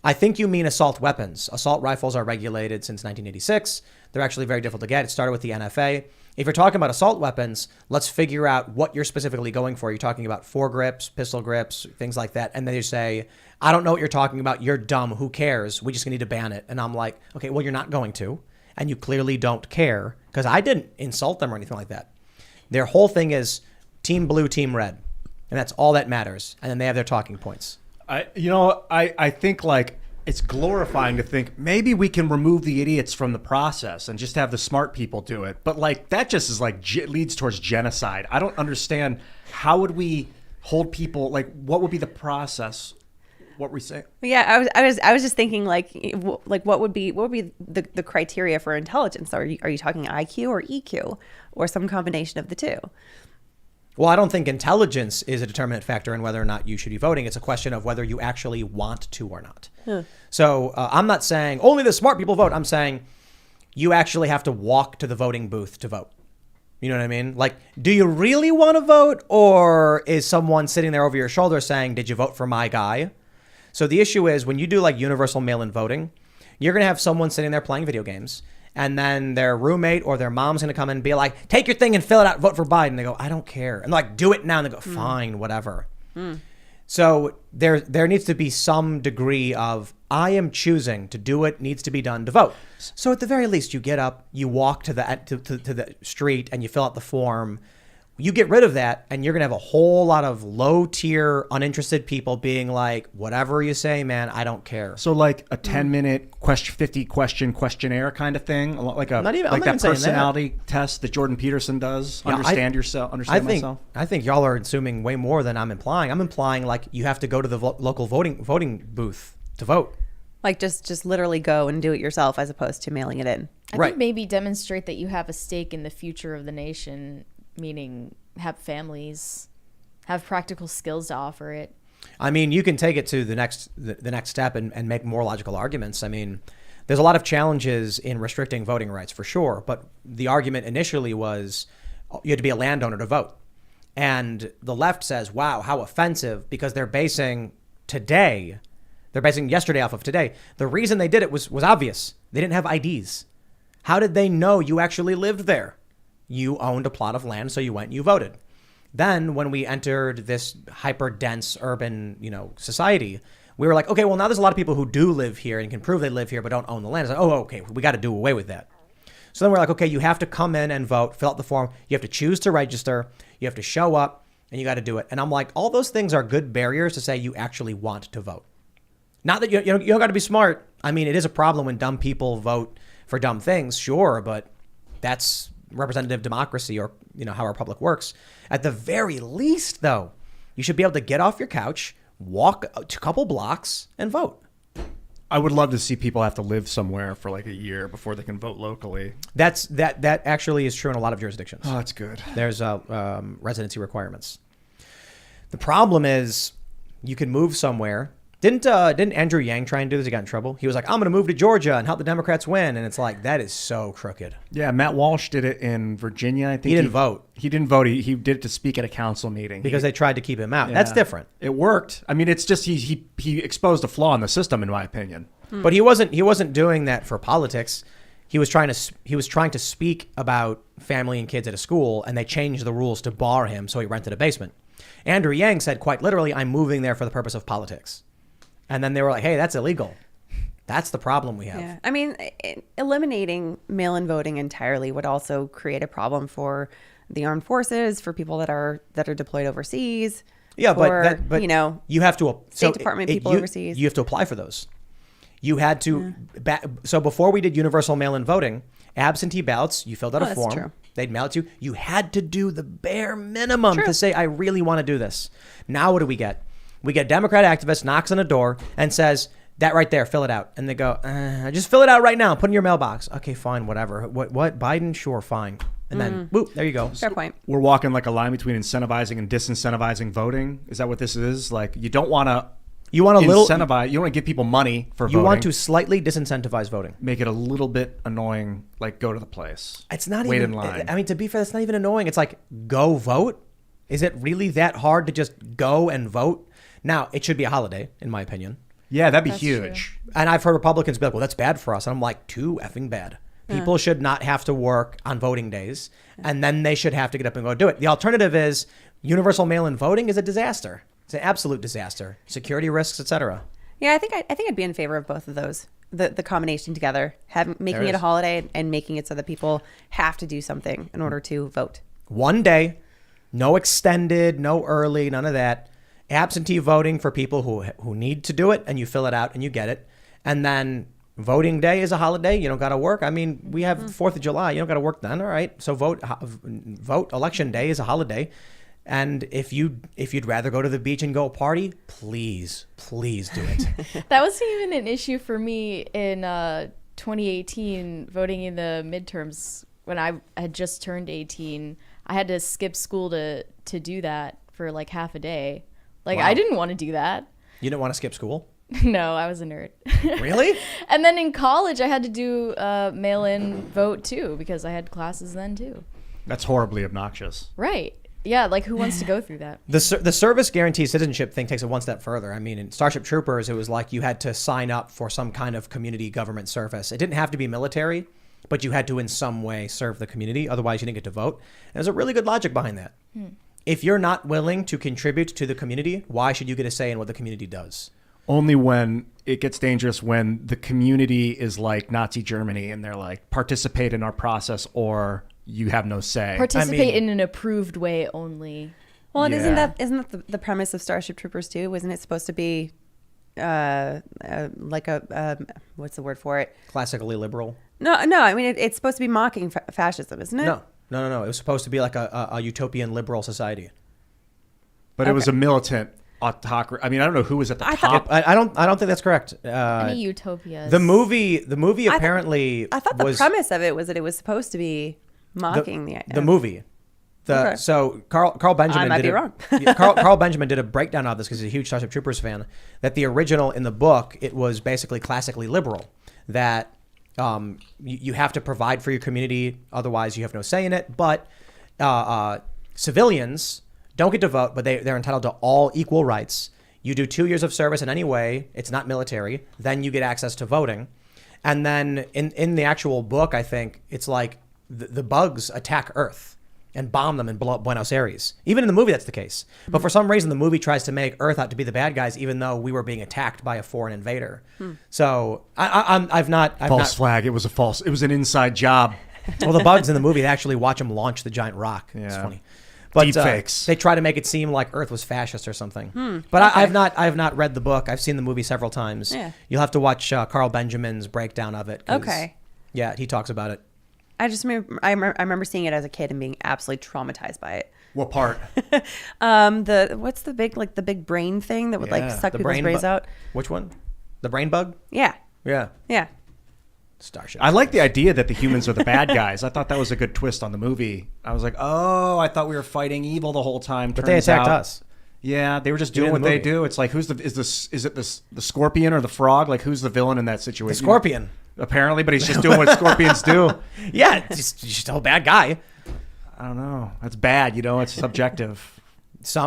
A: I think you mean assault weapons. Assault rifles are regulated since 1986. They're actually very difficult to get. It started with the NFA. If you're talking about assault weapons, let's figure out what you're specifically going for. You're talking about foregrips, pistol grips, things like that. And then you say, I don't know what you're talking about. You're dumb. Who cares? We just need to ban it. And I'm like, okay, well, you're not going to. And you clearly don't care, because I didn't insult them or anything like that. Their whole thing is team blue, team red. And that's all that matters. And then they have their talking points.
D: I think like it's glorifying to think maybe we can remove the idiots from the process and just have the smart people do it. But like that just is like leads towards genocide. I don't understand, how would we hold people, like what would be the process? What were we saying?
B: Yeah, I was just thinking like what would be the criteria for intelligence? Are you talking IQ or EQ or some combination of the two?
A: Well, I don't think intelligence is a determinant factor in whether or not you should be voting. It's a question of whether you actually want to or not. So I'm not saying only the smart people vote. I'm saying you actually have to walk to the voting booth to vote. You know what I mean? Like, do you really want to vote, or is someone sitting there over your shoulder saying, did you vote for my guy? So the issue is when you do like universal mail-in voting, you're going to have someone sitting there playing video games, and then their roommate or their mom's going to come in and be like, take your thing and fill it out, vote for Biden. They go, I don't care. And like, do it now. And they go, fine, whatever. So there needs to be some degree of, I am choosing to do what needs to be done to vote. So at the very least, you get up, you walk to the street, and you fill out the form. You get rid of that, and you're going to have a whole lot of low-tier, uninterested people being like, whatever you say, man, I don't care.
D: So like a 10-minute 50 question questionnaire kind of thing, like a
A: Not even- I'm
D: like
A: not
D: that
A: even saying
D: personality test that Jordan Peterson does.
A: Yeah,
D: Understand myself.
A: I think y'all are assuming way more than I'm implying. I'm implying like you have to go to the local voting booth to vote.
B: Like just literally go and do it yourself as opposed to mailing it in.
C: I think maybe demonstrate that you have a stake in the future of the nation, meaning have families, have practical skills to offer it.
A: I mean, you can take it to the next step and make more logical arguments. I mean, there's a lot of challenges in restricting voting rights for sure, but the argument initially was you had to be a landowner to vote. And the left says, wow, how offensive, because they're basing yesterday off of today. The reason they did it was obvious. They didn't have IDs. How did they know you actually lived there? You owned a plot of land, so you went and you voted. Then when we entered this hyper-dense urban, society, we were like, okay, well, now there's a lot of people who do live here and can prove they live here but don't own the land. It's like, oh, okay, we got to do away with that. So then we're like, okay, you have to come in and vote, fill out the form. You have to choose to register. You have to show up, and you got to do it. And I'm like, all those things are good barriers to say you actually want to vote. Not that you don't got to be smart. I mean, it is a problem when dumb people vote for dumb things, sure, but that's representative democracy, or how our republic works. At the very least, though, you should be able to get off your couch, walk a couple blocks, and vote.
D: I would love to see people have to live somewhere for like a year before they can vote locally.
A: That actually is true in a lot of jurisdictions.
D: Oh, that's good.
A: There's residency requirements. The problem is you can move somewhere. Didn't Andrew Yang try and do this? He got in trouble. He was like, I'm going to move to Georgia and help the Democrats win. And it's like, that is so crooked.
D: Yeah, Matt Walsh did it in Virginia. I think
A: he didn't vote.
D: He didn't vote. He did it to speak at a council meeting.
A: Because they tried to keep him out. Yeah. That's different.
D: It worked. I mean, it's just he exposed a flaw in the system, in my opinion.
A: But he wasn't doing that for politics. He was trying to speak about family and kids at a school, and they changed the rules to bar him, so he rented a basement. Andrew Yang said quite literally, I'm moving there for the purpose of politics. And then they were like, hey, that's illegal. That's the problem we have.
B: Yeah. I mean, eliminating mail-in voting entirely would also create a problem for the armed forces, for people that are deployed overseas.
A: Yeah,
B: for,
A: but
B: you know,
A: you have to
B: State Department people overseas.
A: You have to apply for those. You had to so before we did universal mail-in voting, absentee ballots, you filled out a
B: that's
A: form.
B: true.
A: They'd mail it to you. You had to do the bare minimum to say, I really want to do this. Now what do we get? We get Democrat activist knocks on a door and says, that right there, fill it out. And they go, just fill it out right now. Put it in your mailbox. Okay, fine, whatever. What? Biden? Sure, fine. And then, boop, there you go.
B: Fair point.
D: We're walking like a line between incentivizing and disincentivizing voting. Is that what this is? Like, you don't want to
A: You want a little
D: incentivize. You want to give people money for
A: You
D: voting.
A: want to slightly disincentivize voting.
D: Make it a little bit annoying. Like, go to the place.
A: It's not
D: wait
A: even.
D: in line.
A: I mean, to be fair, it's not even annoying. It's like, go vote. Is it really that hard to just go and vote? Now, it should be a holiday, in my opinion.
D: Yeah, that'd be
C: That's
D: huge.
A: And I've heard Republicans be like, well, that's bad for us. And I'm like, too effing bad. People should not have to work on voting days, and then they should have to get up and go do it. The alternative is universal mail-in voting is a disaster. It's an absolute disaster. Security risks, etc.
B: Yeah, I think I'd be in favor of both of those. The combination together, making it a holiday and making it so that people have to do something in order to vote.
A: One day, no extended, no early, none of that. Absentee voting for people who need to do it, and you fill it out and you get it. And then voting day is a holiday. You don't got to work. I mean, we have 4th of July. You don't got to work then. All right. So vote. Election day is a holiday. And if you'd rather go to the beach and go party, please do it.
C: That wasn't even an issue for me in 2018 voting in the midterms when I had just turned 18. I had to skip school to do that for like half a day. Like,
A: Wow.
C: I didn't want to do that.
A: You didn't want to skip school?
C: No, I was a nerd.
A: Really?
C: And then in college, I had to do mail-in vote too because I had classes then too.
D: That's horribly obnoxious.
C: Right. Yeah, like who wants to go through that?
A: The service guarantee citizenship thing takes it one step further. I mean, in Starship Troopers, it was like you had to sign up for some kind of community government service. It didn't have to be military, but you had to in some way serve the community. Otherwise, you didn't get to vote. And there's a really good logic behind that. If you're not willing to contribute to the community, why should you get a say in what the community does?
D: Only when it gets dangerous when the community is like Nazi Germany and they're like, participate in our process or you have no say.
C: Participate in an approved way only.
B: Well, and
D: Yeah.
B: isn't that the premise of Starship Troopers too? Wasn't it supposed to be like a what's the word for it?
A: Classically liberal?
B: No. I mean, it's supposed to be mocking fascism, isn't it?
A: No. It was supposed to be like a utopian liberal society.
D: But it was a militant autocracy. I mean, I don't know who was at the
B: I
D: top.
B: thought-
A: I don't think that's correct.
C: Any utopias.
A: The movie apparently
B: I thought the
A: was
B: premise of it was that it was supposed to be mocking
A: the movie.
B: Okay.
A: So Carl Benjamin
B: I might
A: did
B: be wrong.
A: Carl Benjamin did a breakdown of this because he's a huge Starship Troopers fan. That the original in the book, it was basically classically liberal. That you have to provide for your community, otherwise you have no say in it. But civilians don't get to vote, but they're entitled to all equal rights. You do 2 years of service in any way, it's not military, then you get access to voting. And then in the actual book, I think it's like the bugs attack Earth and bomb them and blow up Buenos Aires. Even in the movie, that's the case. But for some reason, the movie tries to make Earth out to be the bad guys, even though we were being attacked by a foreign invader. So I've not
D: False flag. It was an inside job.
A: well, the bugs in the movie, they actually watch them launch the giant rock. It's
D: Yeah.
A: funny. But
D: Deep fakes.
A: they try to make it seem like Earth was fascist or something. But
B: okay.
A: I've not read the book. I've seen the movie several times.
B: Yeah.
A: You'll have to watch Carl Benjamin's breakdown of it. 'Cause,
B: Okay.
A: Yeah, he talks about it.
B: I just remember seeing it as a kid and being absolutely traumatized by it.
D: What part?
B: What's the big brain thing that would like
A: Yeah,
B: suck
A: the
B: people's
A: brain
B: brains out?
A: Which one? The brain bug?
B: Yeah.
A: Yeah. Starship.
D: I like the idea that the humans are the bad guys. I thought that was a good twist on the movie. I was like, oh, I thought we were fighting evil the whole time.
A: But they
D: Turns
A: attacked
D: out-
A: us.
D: Yeah, they were just
A: Even
D: doing
A: in
D: what
A: the
D: they
A: movie.
D: do. It's like, is it the scorpion or the frog? Like, who's the villain in that situation?
A: The scorpion.
D: Apparently, but he's just doing what scorpions do.
A: Yeah, he's still a bad guy.
D: I don't know. That's bad. It's subjective.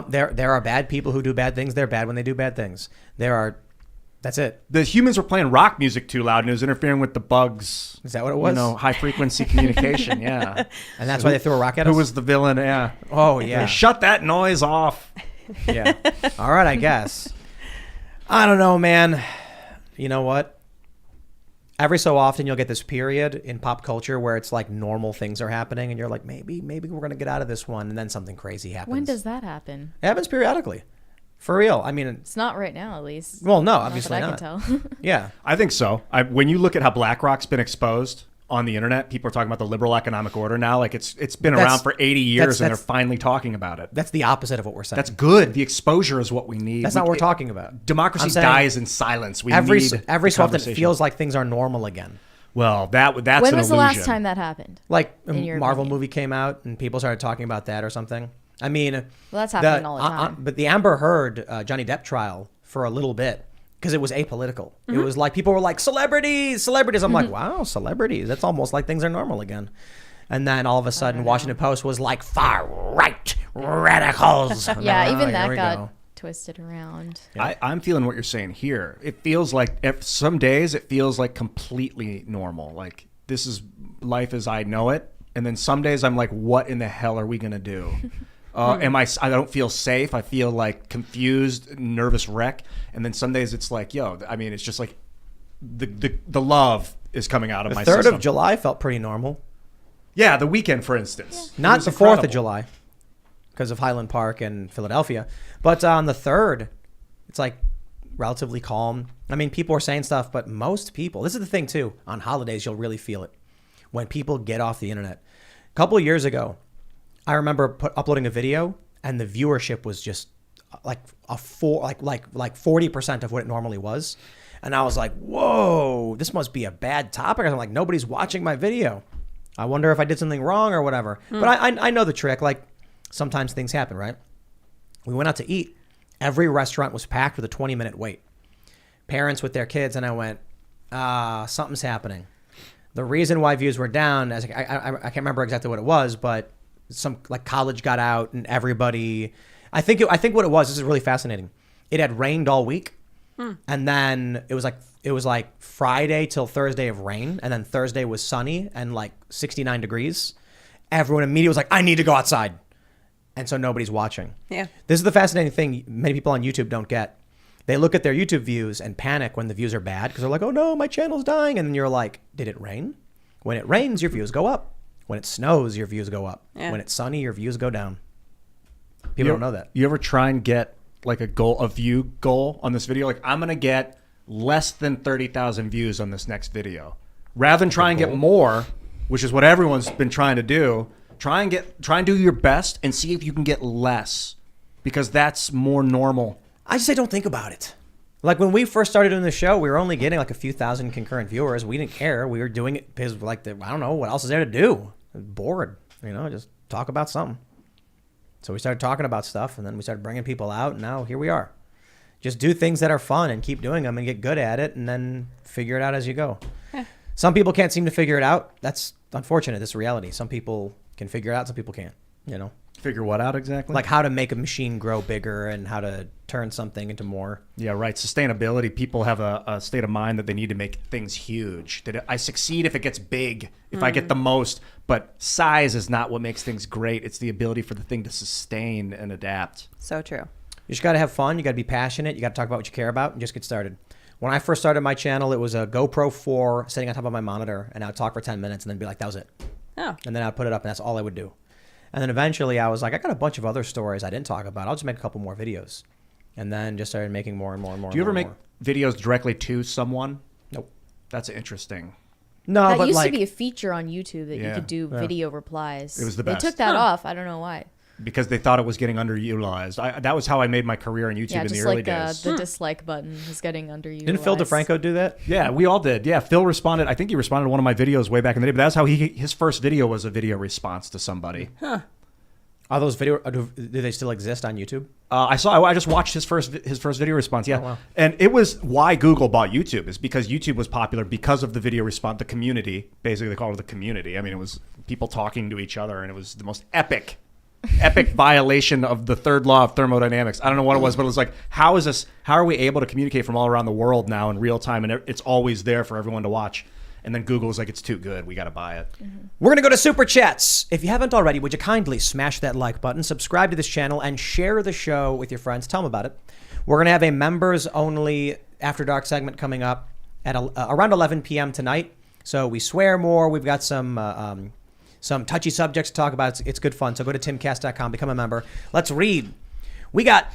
A: There are bad people who do bad things. They're bad when they do bad things. That's it.
D: The humans were playing rock music too loud and it was interfering with the bugs.
A: Is that what it was?
D: High frequency communication. Yeah.
A: And that's why they threw a rock at us?
D: Who was the villain? Yeah.
A: Oh, yeah.
D: Shut that noise off.
A: Yeah. All right, I guess. I don't know, man. You know what? Every so often you'll get this period in pop culture where it's like normal things are happening and you're like, maybe we're going to get out of this one. And then something crazy happens.
C: When does that happen?
A: It happens periodically. For real. I mean,
C: It's not right now, at least.
A: well, no,
C: Not
A: obviously
C: that I
A: not.
C: can tell.
A: Yeah.
D: I think so. When you look at how BlackRock's been exposed on the internet, people are talking about the liberal economic order now. Like it's been
A: That's-
D: around for 80 years, and they're
A: that's-
D: finally talking about it.
A: That's the opposite of what we're saying.
D: That's good. The exposure is what we need.
A: That's not what we're talking about.
D: Democracy
A: I'm saying
D: dies in silence. We
A: every
D: need
A: so often it
D: conversation.
A: feels like things are normal again.
D: Well, that's
C: When
D: an
C: was
D: illusion.
C: the last time that happened?
A: Like a
C: In your
A: Marvel
C: opinion.
A: movie came out and people started talking about that or something. I mean,
C: Well, that's happening all the time.
A: but the Amber Heard Johnny Depp trial for a little bit, because it was apolitical. It was like people were like celebrities. I'm like, wow, celebrities. That's almost like things are normal again. And then all of a sudden, Washington Post was like far right radicals. And
C: Yeah,
A: I'm like,
C: even
A: here
C: that
A: we
C: got
A: go.
C: twisted around.
D: I'm feeling what you're saying here. It feels like some days it feels like completely normal. Like this is life as I know it. And then some days I'm like, what in the hell are we going to do? I don't feel safe. I feel like confused, nervous wreck. And then some days it's like, I mean, it's just like the love is coming out of
A: The
D: my
A: 3rd
D: system.
A: of July felt pretty normal.
D: Yeah, the weekend, for instance. It
A: Not
D: was
A: the 4th
D: incredible.
A: of July because of Highland Park and Philadelphia. But on the 3rd, it's like relatively calm. I mean, people are saying stuff, but most people, this is the thing too, on holidays, you'll really feel it when people get off the internet. A couple of years ago, I remember uploading a video and the viewership was just like 40% of what it normally was. And I was like, whoa, this must be a bad topic. I'm like, nobody's watching my video. I wonder if I did something wrong or whatever. But I know the trick. Like sometimes things happen, right? We went out to eat. Every restaurant was packed with a 20-minute wait. Parents with their kids. And I went, something's happening. The reason why views were down, I can't remember exactly what it was, but some like college got out and everybody, I think what it was, this is really fascinating. It had rained all week. And then it was like Friday till Thursday of rain. And then Thursday was sunny and like 69 degrees. Everyone immediately was like, I need to go outside. And so nobody's watching.
B: Yeah.
A: This is the fascinating thing many people on YouTube don't get. They look at their YouTube views and panic when the views are bad because they're like, oh no, my channel's dying. And then you're like, did it rain? When it rains, your views go up. When it snows, your views go up.
B: Yeah.
A: When it's sunny, your views go down. People don't know that.
D: You ever try and get like a view goal on this video? Like I'm going to get less than 30,000 views on this next video. Rather than try and get more, which is what everyone's been trying to do, try and do your best and see if you can get less because that's more normal.
A: I just say don't think about it. Like when we first started doing the show, we were only getting like a few thousand concurrent viewers. We didn't care. We were doing it because like I don't know what else is there to do. Bored, just talk about something. So we started talking about stuff, and then we started bringing people out, and now here we are. Just do things that are fun and keep doing them and get good at it, and then figure it out as you go. Some people can't seem to figure it out. That's unfortunate. This is reality. Some people can figure it out. Some people can't.
D: Figure what out exactly?
A: Like how to make a machine grow bigger and how to turn something into more.
D: Yeah, right. Sustainability. People have a state of mind that they need to make things huge. That I succeed if it gets big, if I get the most. But size is not what makes things great. It's the ability for the thing to sustain and adapt.
B: So true.
A: You just got to have fun. You got to be passionate. You got to talk about what you care about and just get started. When I first started my channel, it was a GoPro 4 sitting on top of my monitor, and I would talk for 10 minutes and then be like, that was it.
B: Oh.
A: And then I'd put it up, and that's all I would do. And then eventually I was like, I got a bunch of other stories I didn't talk about. I'll just make a couple more videos. And then just started making more and more and more.
D: Do you
A: and
D: ever
A: more
D: make
A: and more.
D: videos directly to someone?
A: Nope.
D: That's interesting.
A: No,
C: That
A: but
C: used
A: like,
C: to be a feature on YouTube that you
D: Yeah.
C: could do video replies.
D: It was the
C: They
D: best.
C: took that off. I don't know why.
D: Because they thought it was getting underutilized. That was how I made my career on YouTube
C: Yeah,
D: in
C: just
D: the early
C: like
D: days.
C: the dislike button is getting underutilized.
A: didn't Phil DeFranco do that?
D: Yeah, we all did. Yeah, Phil responded. I think he responded to one of my videos way back in the day. But that's how his first video was a video response to somebody.
A: Are those do they still exist on YouTube?
D: I just watched his first video response. Yeah,
A: wow.
D: And it was why Google bought YouTube is because YouTube was popular because of the video response, the community. Basically, they called it the community. I mean, it was people talking to each other, and it was the most epic violation of the third law of thermodynamics. I don't know what it was, but it was like, how are we able to communicate from all around the world now in real time, and it's always there for everyone to watch? And then Google's like, it's too good. We got to buy it.
A: We're going to go to Super Chats. If you haven't already, would you kindly smash that like button, subscribe to this channel, and share the show with your friends. Tell them about it. We're going to have a members-only After Dark segment coming up at around 11 p.m. tonight. So we swear more. We've got some touchy subjects to talk about. It's good fun. So go to timcast.com, become a member. Let's read. We got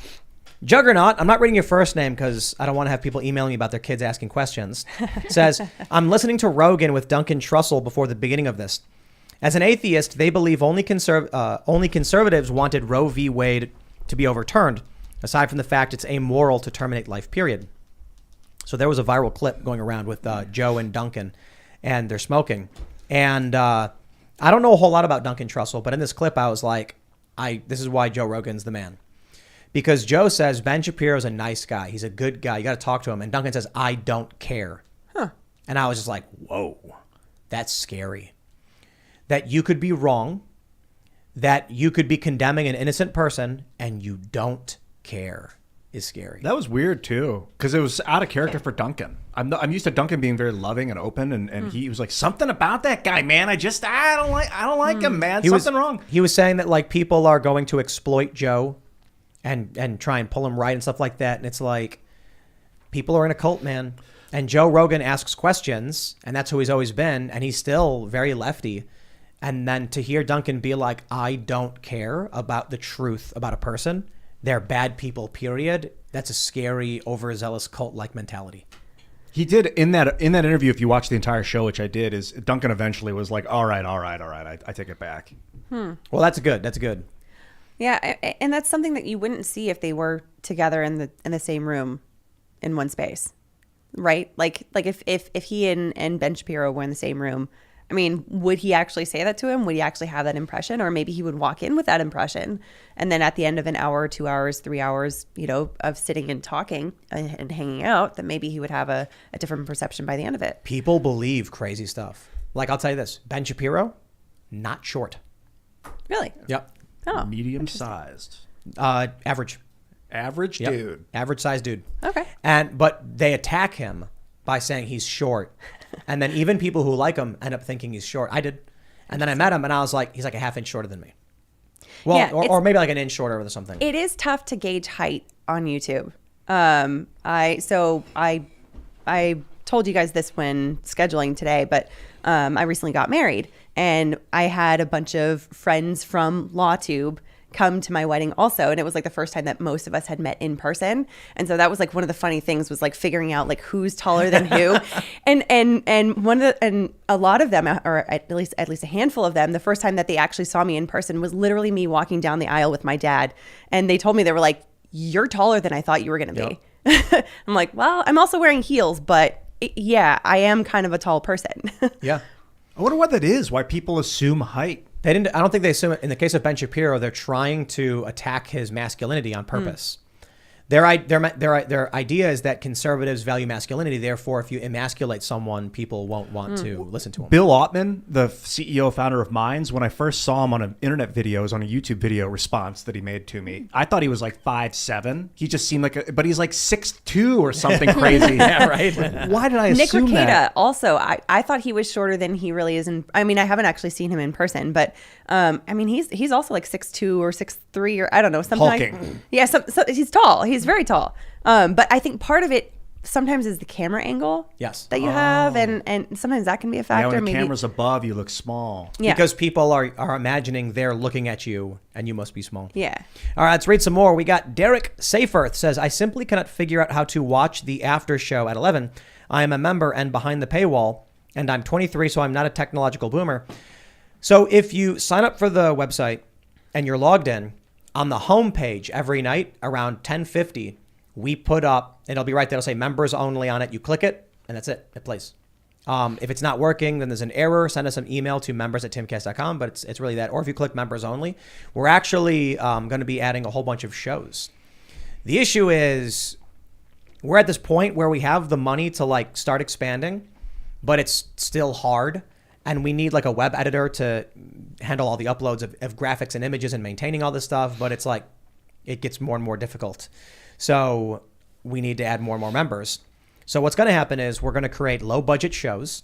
A: Juggernaut, I'm not reading your first name because I don't want to have people emailing me about their kids asking questions. Says, I'm listening to Rogan with Duncan Trussell before the beginning of this. As an atheist, they believe only conservatives wanted Roe v. Wade to be overturned, aside from the fact it's amoral to terminate life, period. So there was a viral clip going around with Joe and Duncan, and they're smoking. And I don't know a whole lot about Duncan Trussell, but in this clip, I was like, this is why Joe Rogan's the man. Because Joe says Ben Shapiro's a nice guy. He's a good guy. You got to talk to him. And Duncan says, I don't care.
B: Huh.
A: And I was just like, whoa, that's scary. That you could be wrong, that you could be condemning an innocent person, and you don't care is scary.
D: That was weird too, because it was out of character for Duncan. I'm used to Duncan being very loving and open, and he was like, something about that guy, man. I don't like him, man. Something wrong.
A: He was saying that like people are going to exploit Joe and try and pull him right and stuff like that. And it's like, people are in a cult, man. And Joe Rogan asks questions, and that's who he's always been, and he's still very lefty. And then to hear Duncan be like, I don't care about the truth about a person. They're bad people, period. That's a scary, overzealous cult-like mentality.
D: He did in that interview, if you watch the entire show, which I did, is Duncan eventually was like, all right, I take it back.
A: Well, that's good.
B: Yeah, and that's something that you wouldn't see if they were together in the same room in one space, right? Like if he and Ben Shapiro were in the same room, I mean, would he actually say that to him? Would he actually have that impression? Or maybe he would walk in with that impression. And then at the end of an hour, 2 hours, 3 hours, of sitting and talking and hanging out, that maybe he would have a different perception by the end of it.
A: People believe crazy stuff. Like, I'll tell you this, Ben Shapiro, not short.
B: Really?
A: Yep.
B: Oh,
D: Medium-sized.
A: Average.
D: Average
A: Yep.
D: dude.
A: Average sized dude.
B: okay.
A: But they attack him by saying he's short. And then even people who like him end up thinking he's short. I did. And then I met him and I was like, he's like a half inch shorter than me. Well,
B: Yeah,
A: or maybe like an inch shorter or something.
B: It is tough to gauge height on YouTube. I told you guys this when scheduling today, but I recently got married, and I had a bunch of friends from LawTube come to my wedding also, and it was like the first time that most of us had met in person. And so that was like one of the funny things, was like figuring out like who's taller than who. and a lot of them, or at least a handful of them, the first time that they actually saw me in person was literally me walking down the aisle with my dad, and they told me, they were like, you're taller than I thought you were going to be. I'm like, well, I'm also wearing heels, but yeah, I am kind of a tall person.
A: Yeah.
D: I wonder what that is, why people assume height.
A: I don't think they assume it. In the case of Ben Shapiro, they're trying to attack his masculinity on purpose. Their idea is that conservatives value masculinity. Therefore, if you emasculate someone, people won't want to listen to him.
D: Bill Ottman, the CEO founder of Minds, when I first saw him on an internet video, it was on a YouTube video response that he made to me. I thought he was like 5'7". He just seemed like but he's like 6'2" or something crazy.
A: Yeah, right.
D: Why did I
B: Nick
D: assume
B: Rekieta
D: that?
B: also, I thought he was shorter than he really is. I mean, I haven't actually seen him in person, but I mean, he's also like 6'2" or 6'3" or I don't know, something
D: Hulking.
B: like. Yeah, so he's tall. He's very tall. But I think part of it sometimes is the camera angle.
A: Yes.
B: That you have, and sometimes that can be a
D: Yeah,
B: factor.
D: when the
B: maybe.
D: camera's above, you look small.
B: Yeah.
A: Because people are imagining they're looking at you and you must be small.
B: Yeah.
A: All right, let's read some more. We got Derek Saferth says, I simply cannot figure out how to watch the after show at 11. I am a member and behind the paywall, and I'm 23, so I'm not a technological boomer. So if you sign up for the website and you're logged in, on the homepage every night around 10:50, we put up, and it'll be right there, it'll say members only on it. You click it, and that's it. It plays. If it's not working, then there's an error. Send us an email to members@timcast.com, but it's really that. Or if you click members only, we're actually going to be adding a whole bunch of shows. The issue is we're at this point where we have the money to like start expanding, but it's still hard. And we need like a web editor to handle all the uploads of graphics and images and maintaining all this stuff. But it's like, it gets more and more difficult. So we need to add more and more members. So what's going to happen is we're going to create low budget shows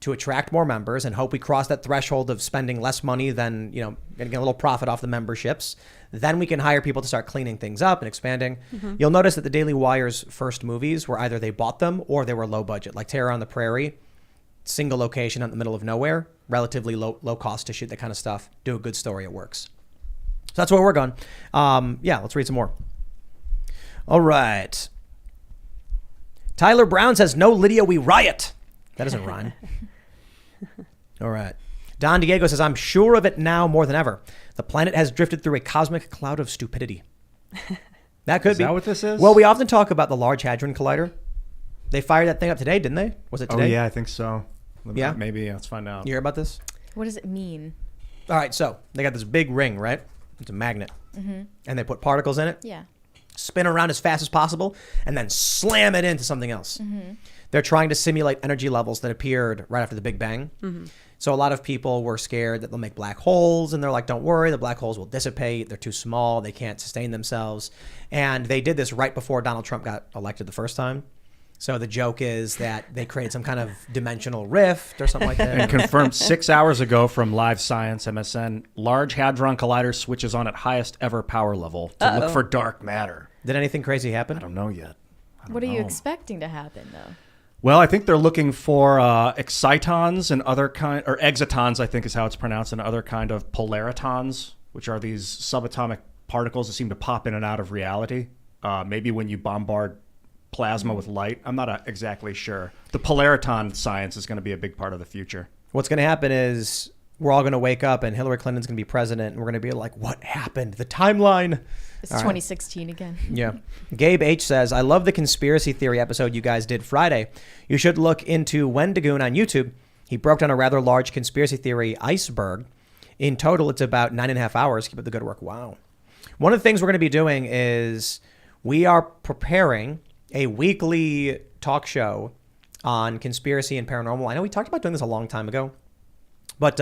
A: to attract more members and hope we cross that threshold of spending less money than, getting a little profit off the memberships. Then we can hire people to start cleaning things up and expanding. Mm-hmm. You'll notice that the Daily Wire's first movies were either they bought them or they were low budget, like Terror on the Prairie. Single location out in the middle of nowhere, relatively low cost to shoot that kind of stuff. Do a good story, it works. So that's where we're going. Let's read some more. All right. Tyler Brown says, no Lydia, we riot. That doesn't rhyme. All right. Don Diego says, I'm sure of it now more than ever. The planet has drifted through a cosmic cloud of stupidity. That could be.
D: Is that what this is?
A: Well, we often talk about the Large Hadron Collider. They fired that thing up today, didn't they? Was it today?
D: Oh, yeah, I think so.
A: Yeah?
D: Maybe. Let's find out.
A: You hear about this?
C: What does it mean?
A: All right, so they got this big ring, right? It's a magnet.
C: Mm-hmm.
A: And they put particles in it,
C: Yeah.
A: spin around as fast as possible, and then slam it into something else.
C: Mm-hmm.
A: They're trying to simulate energy levels that appeared right after the Big Bang.
B: Mm-hmm.
A: So a lot of people were scared that they'll make black holes, and they're like, don't worry, the black holes will dissipate. They're too small. They can't sustain themselves. And they did this right before Donald Trump got elected the first time. So the joke is that they created some kind of dimensional rift or something like that.
D: And confirmed 6 hours ago from Live Science MSN, Large Hadron Collider switches on at highest ever power level to look for dark matter.
A: Did anything crazy happen?
D: I don't know yet.
C: What are you expecting to happen, though?
D: Well, I think they're looking for excitons and other kind, or exitons, I think is how it's pronounced, and other kind of polaritons, which are these subatomic particles that seem to pop in and out of reality. Maybe when you bombard plasma with light. I'm not exactly sure. The polariton science is going to be a big part of the future.
A: What's going to happen is we're all going to wake up and Hillary Clinton's going to be president, and we're going to be like, what happened? The timeline.
C: It's
A: All right.
C: 2016 again.
A: Yeah. Gabe H says, I love the conspiracy theory episode you guys did Friday. You should look into Wendigoon on YouTube. He broke down a rather large conspiracy theory iceberg. In total, it's about 9.5 hours. Keep up the good work. Wow. One of the things we're going to be doing is we are preparing a weekly talk show on conspiracy and paranormal. I know we talked about doing this a long time ago, but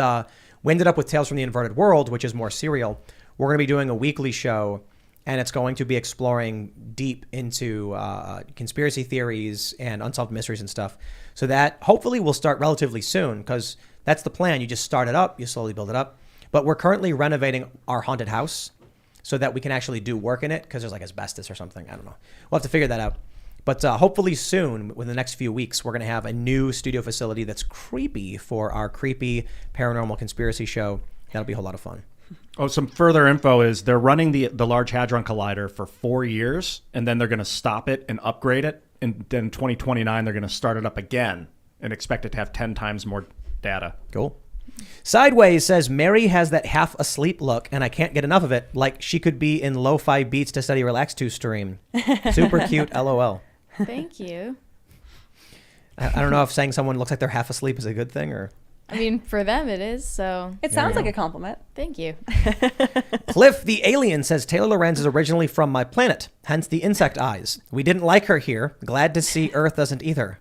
A: we ended up with Tales from the Inverted World, which is more serial. We're going to be doing a weekly show, and it's going to be exploring deep into conspiracy theories and unsolved mysteries and stuff. So that hopefully will start relatively soon, because that's the plan. You just start it up, you slowly build it up. But we're currently renovating our haunted house so that we can actually do work in it, because there's like asbestos or something. I don't know. We'll have to figure that out. But hopefully soon, within the next few weeks, we're going to have a new studio facility that's creepy for our creepy paranormal conspiracy show. That'll be a whole lot of fun.
D: Oh, some further info is they're running the Large Hadron Collider for 4 years, and then they're going to stop it and upgrade it. And then in 2029, they're going to start it up again and expect it to have 10 times more data.
A: Cool. Sideways says, Mary has that half asleep look, and I can't get enough of it. Like she could be in Lo-Fi Beats to Study Relax to stream. Super cute, LOL.
C: Thank you.
A: I don't know if saying someone looks like they're half asleep is a good thing, or...
C: I mean, for them it is, so
B: It sounds like a compliment.
C: thank you.
A: Cliff the Alien says, Taylor Lorenz is originally from my planet, hence the insect eyes. We didn't like her here. Glad to see Earth doesn't either.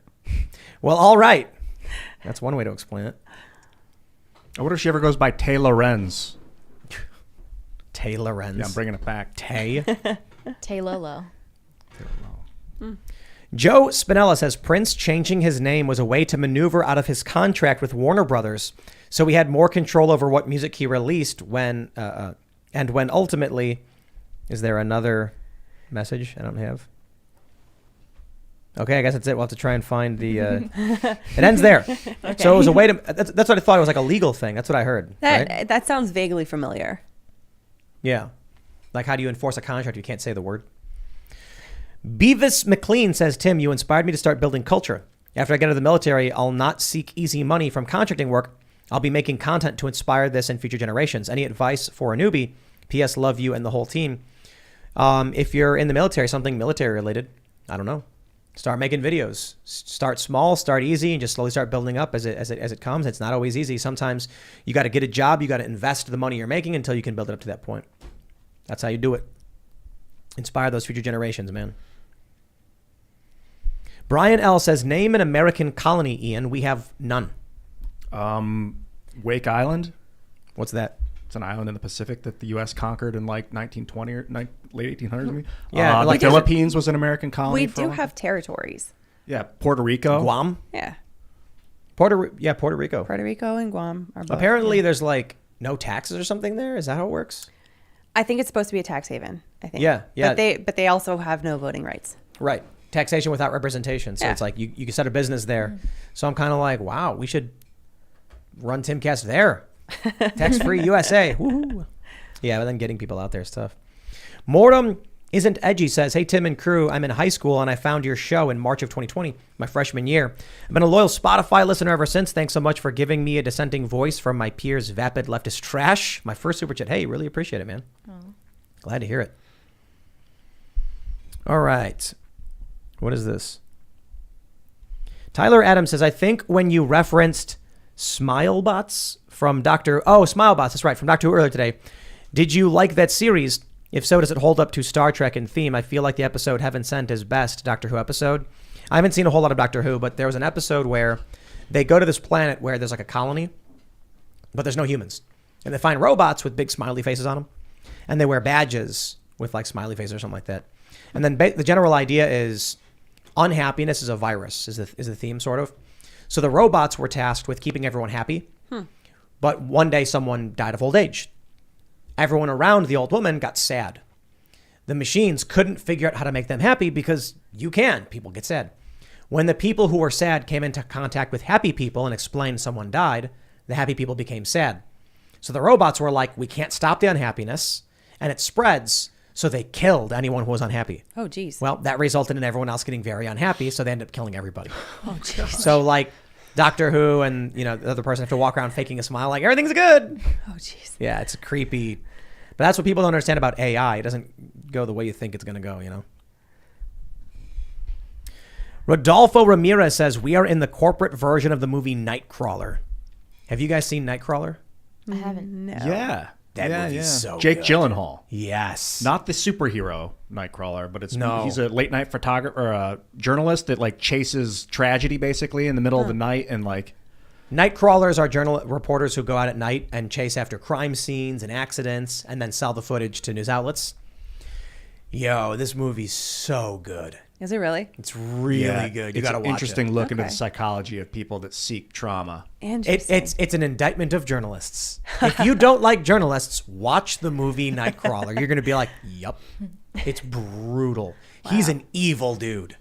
A: Well, all right. That's one way to explain it.
D: I wonder if she ever goes by Tay Lorenz.
A: Tay Lorenz.
D: Yeah, I'm bringing it back.
A: Tay.
C: Tay Lolo.
A: Joe Spinella says Prince changing his name was a way to maneuver out of his contract with Warner Brothers, so he had more control over what music he released when ultimately... Is there another message I don't have? Okay, I guess that's it. We'll have to try and find the... It ends there. Okay. So it was a way to... That's what I thought. It was like a legal thing. That's what I heard. Right?
B: That sounds vaguely familiar.
A: Yeah. Like, how do you enforce a contract? You can't say the word. Beavis McLean says, Tim, you inspired me to start building culture. After I get out of the military, I'll not seek easy money from contracting work. I'll be making content to inspire this and future generations. Any advice for a newbie? P.S. Love you and the whole team. If you're in the military, something military related, I don't know. Start making videos. Start small, start easy, and just slowly start building up as it comes. It's not always easy. Sometimes you got to get a job. You got to invest the money you're making until you can build it up to that point. That's how you do it. Inspire those future generations, man. Brian L. says, name an American colony, Ian. We have none.
D: Wake Island.
A: What's that?
D: It's an island in the Pacific that the U.S. conquered in like 1920 or late 1800s.
A: Yeah,
D: the Philippines was an American colony.
B: We do have territories.
D: Yeah, Puerto Rico.
A: Guam?
B: Yeah.
A: Puerto Rico.
B: Puerto Rico and Guam are both.
A: Apparently there's like no taxes or something there. Is that how it works?
B: I think it's supposed to be a tax haven, I think.
A: Yeah.
B: But they also have no voting rights.
A: Right. Taxation without representation. So it's like you can start a business there. So I'm kind of like, wow, we should run Timcast there. Tax-free USA. Woohoo. Yeah, but then getting people out there is tough. Mortem Isn't Edgy says, hey, Tim and crew, I'm in high school and I found your show in March of 2020, my freshman year. I've been a loyal Spotify listener ever since. Thanks so much for giving me a dissenting voice from my peers' vapid leftist trash. My first super chat. Hey, really appreciate it, man. Oh. Glad to hear it. All right. What is this? Tyler Adams says, I think when you referenced Smilebots from Smilebots, that's right, from Doctor Who earlier today. Did you like that series? If so, does it hold up to Star Trek in theme? I feel like the episode Heaven Sent is best Doctor Who episode. I haven't seen a whole lot of Doctor Who, but there was an episode where they go to this planet where there's like a colony, but there's no humans. And they find robots with big smiley faces on them. And they wear badges with like smiley faces or something like that. And then the general idea is unhappiness is a virus, is the theme sort of. So the robots were tasked with keeping everyone happy. But one day someone died of old age. Everyone around the old woman got sad. The machines couldn't figure out how to make them happy because people get sad. When the people who were sad came into contact with happy people and explained someone died, the happy people became sad. So the robots were like, we can't stop the unhappiness, and it spreads, so they killed anyone who was unhappy.
B: Oh, geez.
A: Well, that resulted in everyone else getting very unhappy, so they ended up killing everybody.
B: Oh, geez.
A: So like Doctor Who and the other person have to walk around faking a smile like everything's good.
B: Oh, jeez.
A: Yeah, it's creepy. But that's what people don't understand about AI. It doesn't go the way you think it's going to go, Rodolfo Ramirez says, we are in the corporate version of the movie Nightcrawler. Have you guys seen Nightcrawler?
C: I haven't.
B: No.
D: Yeah.
A: That movie's so
D: Jake
A: good.
D: Gyllenhaal.
A: Yes.
D: Not the superhero Nightcrawler, but
A: No.
D: he's a late night photographer or a journalist that like chases tragedy basically in the middle of the night and like.
A: Nightcrawlers are reporters who go out at night and chase after crime scenes and accidents and then sell the footage to news outlets. Yo, this movie's so good.
B: Is it really?
A: It's really good. You got to watch it.
D: Interesting look into the
B: Okay.
D: psychology of people that seek trauma.
B: Interesting.
A: It's an indictment of journalists. If you don't like journalists, watch the movie Nightcrawler. You're going to be like, yup. It's brutal. Wow. He's an evil dude.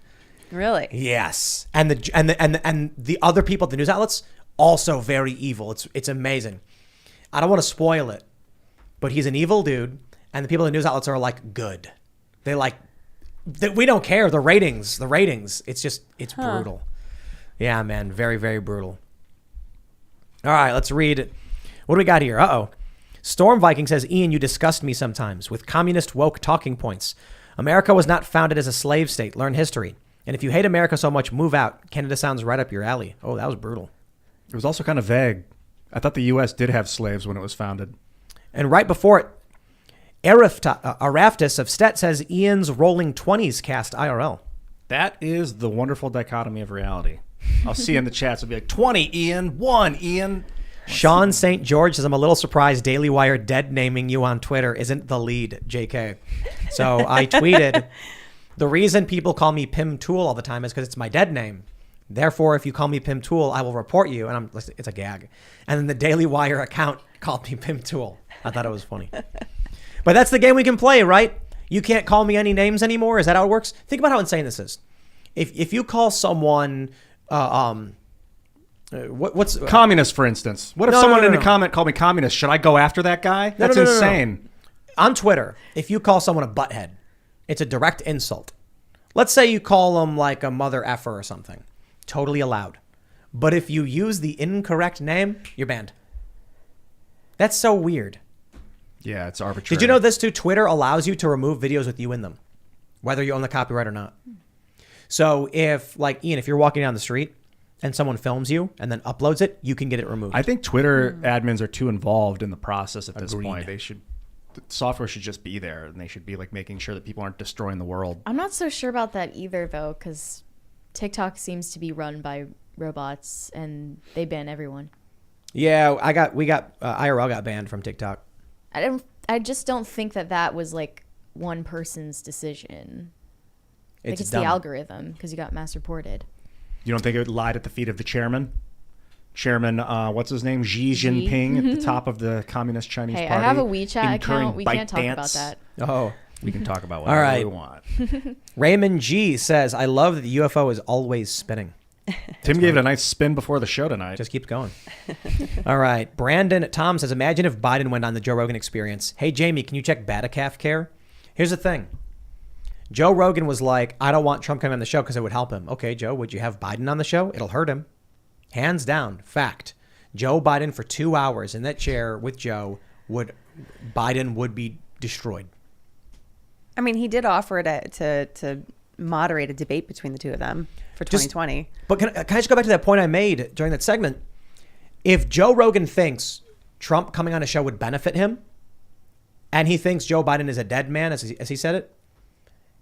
B: Really?
A: Yes. And the other people at the news outlets also very evil. It's amazing. I don't want to spoil it, but he's an evil dude, and the people in the news outlets are like good. They like we don't care. The ratings. It's brutal. Yeah, man. Very, very brutal. All right, let's read. What do we got here? Uh-oh. Storm Viking says, Ian, you disgust me sometimes with communist woke talking points. America was not founded as a slave state. Learn history. And if you hate America so much, move out. Canada sounds right up your alley. Oh, that was brutal.
D: It was also kind of vague. I thought the U.S. did have slaves when it was founded.
A: And right before it, Araftis of Stet says Ian's Rolling 20s cast IRL.
D: That is the wonderful dichotomy of reality. I'll see in the chats. It'll be like 20 Ian, 1 Ian.
A: Sean St. George says, I'm a little surprised Daily Wire dead naming you on Twitter isn't the lead, JK. So I tweeted, the reason people call me Pim Tool all the time is because it's my dead name. Therefore, if you call me Pim Tool, I will report you. And it's a gag. And then the Daily Wire account called me Pim Tool. I thought it was funny. But that's the game we can play, right? You can't call me any names anymore. Is that how it works? Think about how insane this is. If you call someone, what's
D: communist, for instance? What if someone in a comment called me communist? Should I go after that guy? That's insane.
A: No. On Twitter, if you call someone a butthead, it's a direct insult. Let's say you call them like a mother effer or something. Totally allowed. But if you use the incorrect name, you're banned. That's so weird.
D: Yeah, it's arbitrary.
A: Did you know this too? Twitter allows you to remove videos with you in them, whether you own the copyright or not. So if, like, Ian, if you're walking down the street and someone films you and then uploads it, you can get it removed.
D: I think Twitter admins are too involved in the process at this point. The software should just be there, and they should be like making sure that people aren't destroying the world.
C: I'm not so sure about that either, though, because TikTok seems to be run by robots, and they ban everyone.
A: Yeah, IRL got banned from TikTok.
C: I just don't think that was like one person's decision. It's
A: dumb.
C: the algorithm, because you got mass reported.
D: You don't think it lied at the feet of the chairman? Chairman, what's his name? Xi Jinping at the top of the Communist Chinese Party.
C: I have a WeChat account. We can't talk about that.
A: Oh.
D: We can talk about whatever we want.
A: Raymond G says, I love that the UFO is always spinning.
D: Tim gave it a nice spin before the show tonight.
A: Just keeps going. All right. Brandon Tom says, imagine if Biden went on the Joe Rogan Experience. Hey, Jamie, can you check Batacalf care? Here's the thing. Joe Rogan was like, I don't want Trump coming on the show because it would help him. Okay, Joe, would you have Biden on the show? It'll hurt him. Hands down. Fact. Joe Biden for 2 hours in that chair with Joe, Biden would be destroyed.
B: I mean, he did offer to moderate a debate between the two of them for 2020.
A: But can I just go back to that point I made during that segment? If Joe Rogan thinks Trump coming on a show would benefit him, and he thinks Joe Biden is a dead man, as he said it,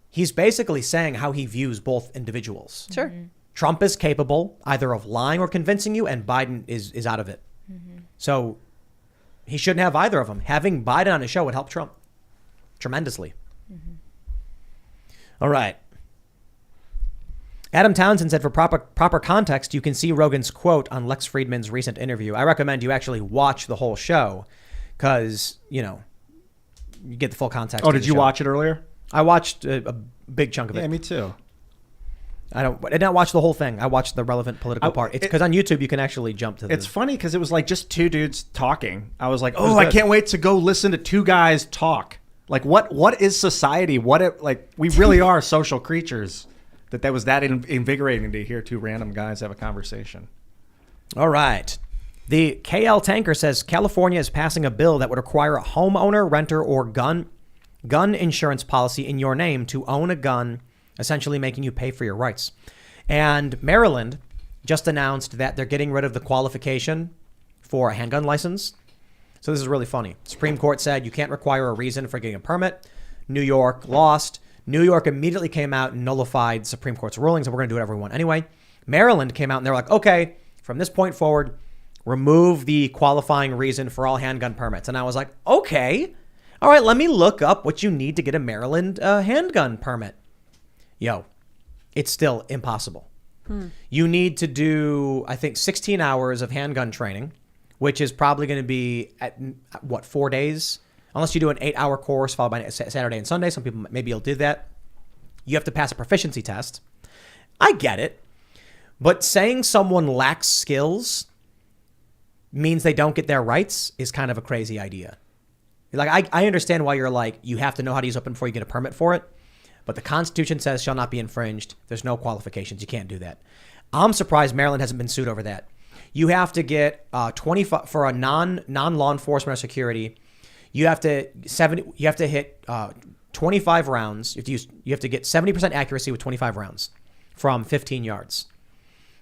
A: he's basically saying how he views both individuals.
B: Sure.
C: Mm-hmm.
A: Trump is capable either of lying or convincing you, and Biden is out of it. Mm-hmm. So he shouldn't have either of them. Having Biden on his show would help Trump tremendously. Mm-hmm. All right. Adam Townsend said, for proper context, you can see Rogan's quote on Lex Fridman's recent interview. I recommend you actually watch the whole show because, you get the full context.
D: Oh, did you watch it earlier?
A: I watched a big chunk of it.
D: Yeah, me too.
A: I did not watch the whole thing. I watched the relevant political part. It's because on YouTube you can actually jump to the...
D: It's funny because it was like just two dudes talking. I was like, oh, I can't wait to go listen to two guys talk. Like, what is society? We really are social creatures. That was that invigorating to hear two random guys have a conversation.
A: All right. The KL Tanker says California is passing a bill that would require a homeowner, renter, or gun insurance policy in your name to own a gun, essentially making you pay for your rights. And Maryland just announced that they're getting rid of the qualification for a handgun license. So this is really funny. Supreme Court said you can't require a reason for getting a permit. New York lost. New York immediately came out and nullified Supreme Court's rulings, and we're going to do whatever we want anyway. Maryland came out and they're like, okay, from this point forward, remove the qualifying reason for all handgun permits. And I was like, okay, all right, let me look up what you need to get a Maryland handgun permit. Yo, it's still impossible. You need to do, I think, 16 hours of handgun training, which is probably going to be at 4 days? Unless you do an 8-hour course followed by Saturday and Sunday. Some people, maybe you'll do that. You have to pass a proficiency test. I get it. But saying someone lacks skills means they don't get their rights is kind of a crazy idea. Like, I understand why you're like, you have to know how to use a weapon before you get a permit for it. But the Constitution says shall not be infringed. There's no qualifications. You can't do that. I'm surprised Maryland hasn't been sued over that. You have to get 25 for a non-law enforcement or security. You have to hit 25 rounds. You have to get 70% accuracy with 25 rounds from 15 yards.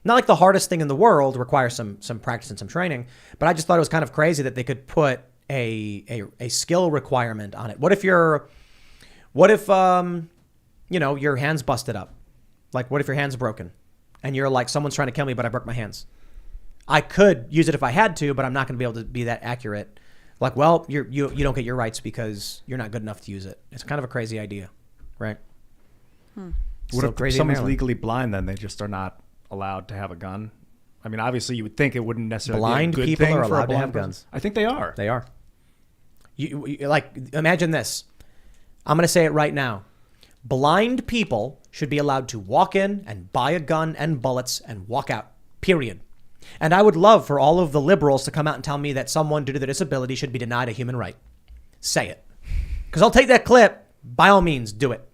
A: Not like the hardest thing in the world, requires some practice and some training, but I just thought it was kind of crazy that they could put a skill requirement on it. What if your hand's busted up? Like, what if your hand's broken and you're like, someone's trying to kill me, but I broke my hands? I could use it if I had to, but I'm not going to be able to be that accurate. Like, well, you don't get your rights because you're not good enough to use it. It's kind of a crazy idea, right?
D: What if someone's legally blind, then they just are not allowed to have a gun? I mean, obviously, you would think it wouldn't necessarily
A: blind
D: be a good
A: people
D: thing
A: are
D: for a
A: allowed to
D: blind
A: have
D: person.
A: guns.
D: I think they are.
A: They are. You like, imagine this. I'm going to say it right now. Blind people should be allowed to walk in and buy a gun and bullets and walk out, period. And I would love for all of the liberals to come out and tell me that someone due to their disability should be denied a human right. Say it. Because I'll take that clip. By all means, do it.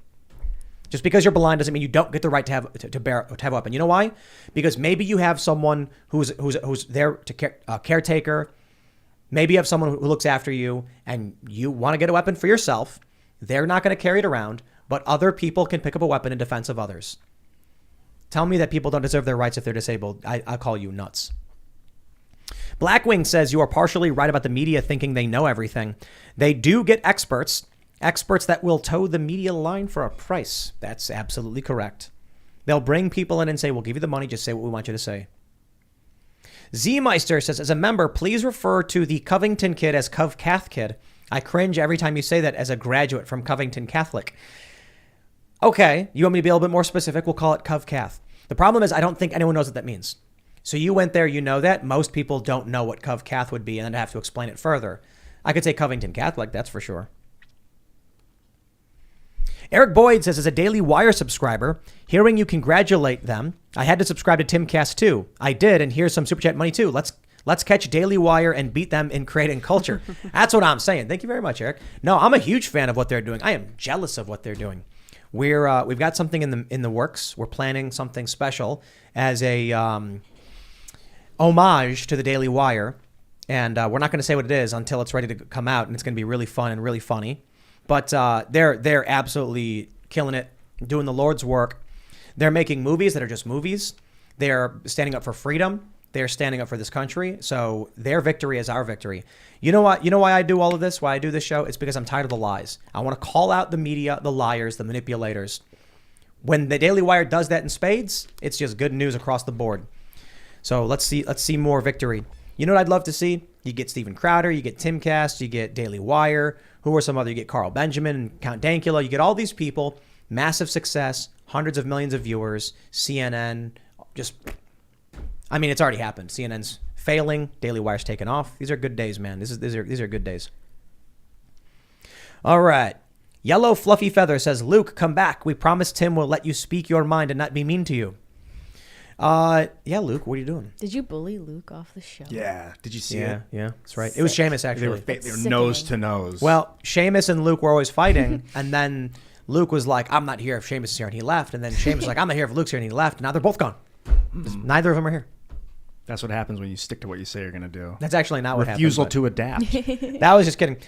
A: Just because you're blind doesn't mean you don't get the right to have a weapon. You know why? Because maybe you have someone who's there to caretaker. Maybe you have someone who looks after you and you want to get a weapon for yourself. They're not going to carry it around, but other people can pick up a weapon in defense of others. Tell me that people don't deserve their rights if they're disabled. I'll call you nuts. Blackwing says you are partially right about the media thinking they know everything. They do get experts that will toe the media line for a price. That's absolutely correct. They'll bring people in and say, we'll give you the money. Just say what we want you to say. Z-Meister says, as a member, please refer to the Covington kid as Cov Cath kid. I cringe every time you say that as a graduate from Covington Catholic. Okay, you want me to be a little bit more specific? We'll call it Cov Cath. The problem is I don't think anyone knows what that means. So you went there, you know that. Most people don't know what Cov Cath would be, and then I have to explain it further. I could say Covington Catholic, that's for sure. Eric Boyd says, as a Daily Wire subscriber, hearing you congratulate them, I had to subscribe to Timcast too. I did, and here's some Super Chat money too. Let's catch Daily Wire and beat them in creating culture. That's what I'm saying. Thank you very much, Eric. No, I'm a huge fan of what they're doing. I am jealous of what they're doing. We've got something in the works. We're planning something special as a homage to the Daily Wire, and we're not going to say what it is until it's ready to come out, and it's going to be really fun and really funny. But they're absolutely killing it, doing the Lord's work. They're making movies that are just movies. They're standing up for freedom. They're standing up for this country. So their victory is our victory. You know what? You know why I do all of this? Why I do this show? It's because I'm tired of the lies. I want to call out the media, the liars, the manipulators. When the Daily Wire does that in spades, it's just good news across the board. So let's see more victory. You know what I'd love to see? You get Steven Crowder, you get Timcast, you get Daily Wire. Who are some other? You get Carl Benjamin and Count Dankula. You get all these people, massive success, hundreds of millions of viewers, CNN, just, I mean, it's already happened. CNN's failing, Daily Wire's taken off. These are good days, man. These are good days. All right. Yellow Fluffy Feather says, Luke, come back. We promise Tim will let you speak your mind and not be mean to you. Yeah, Luke, what are you doing?
C: Did you bully Luke off the show?
D: Yeah. Did you see it?
A: Yeah, that's right. It was Seamus, actually.
D: They were nose to nose.
A: Well, Seamus and Luke were always fighting, and then Luke was like, I'm not here if Seamus is here, and he left. And then Seamus was like, I'm not here if Luke's here, and he left. And now they're both gone. Neither of them are here.
D: That's what happens when you stick to what you say you're going to do.
A: That's actually not what happened.
D: Refusal to adapt.
A: That was just kidding.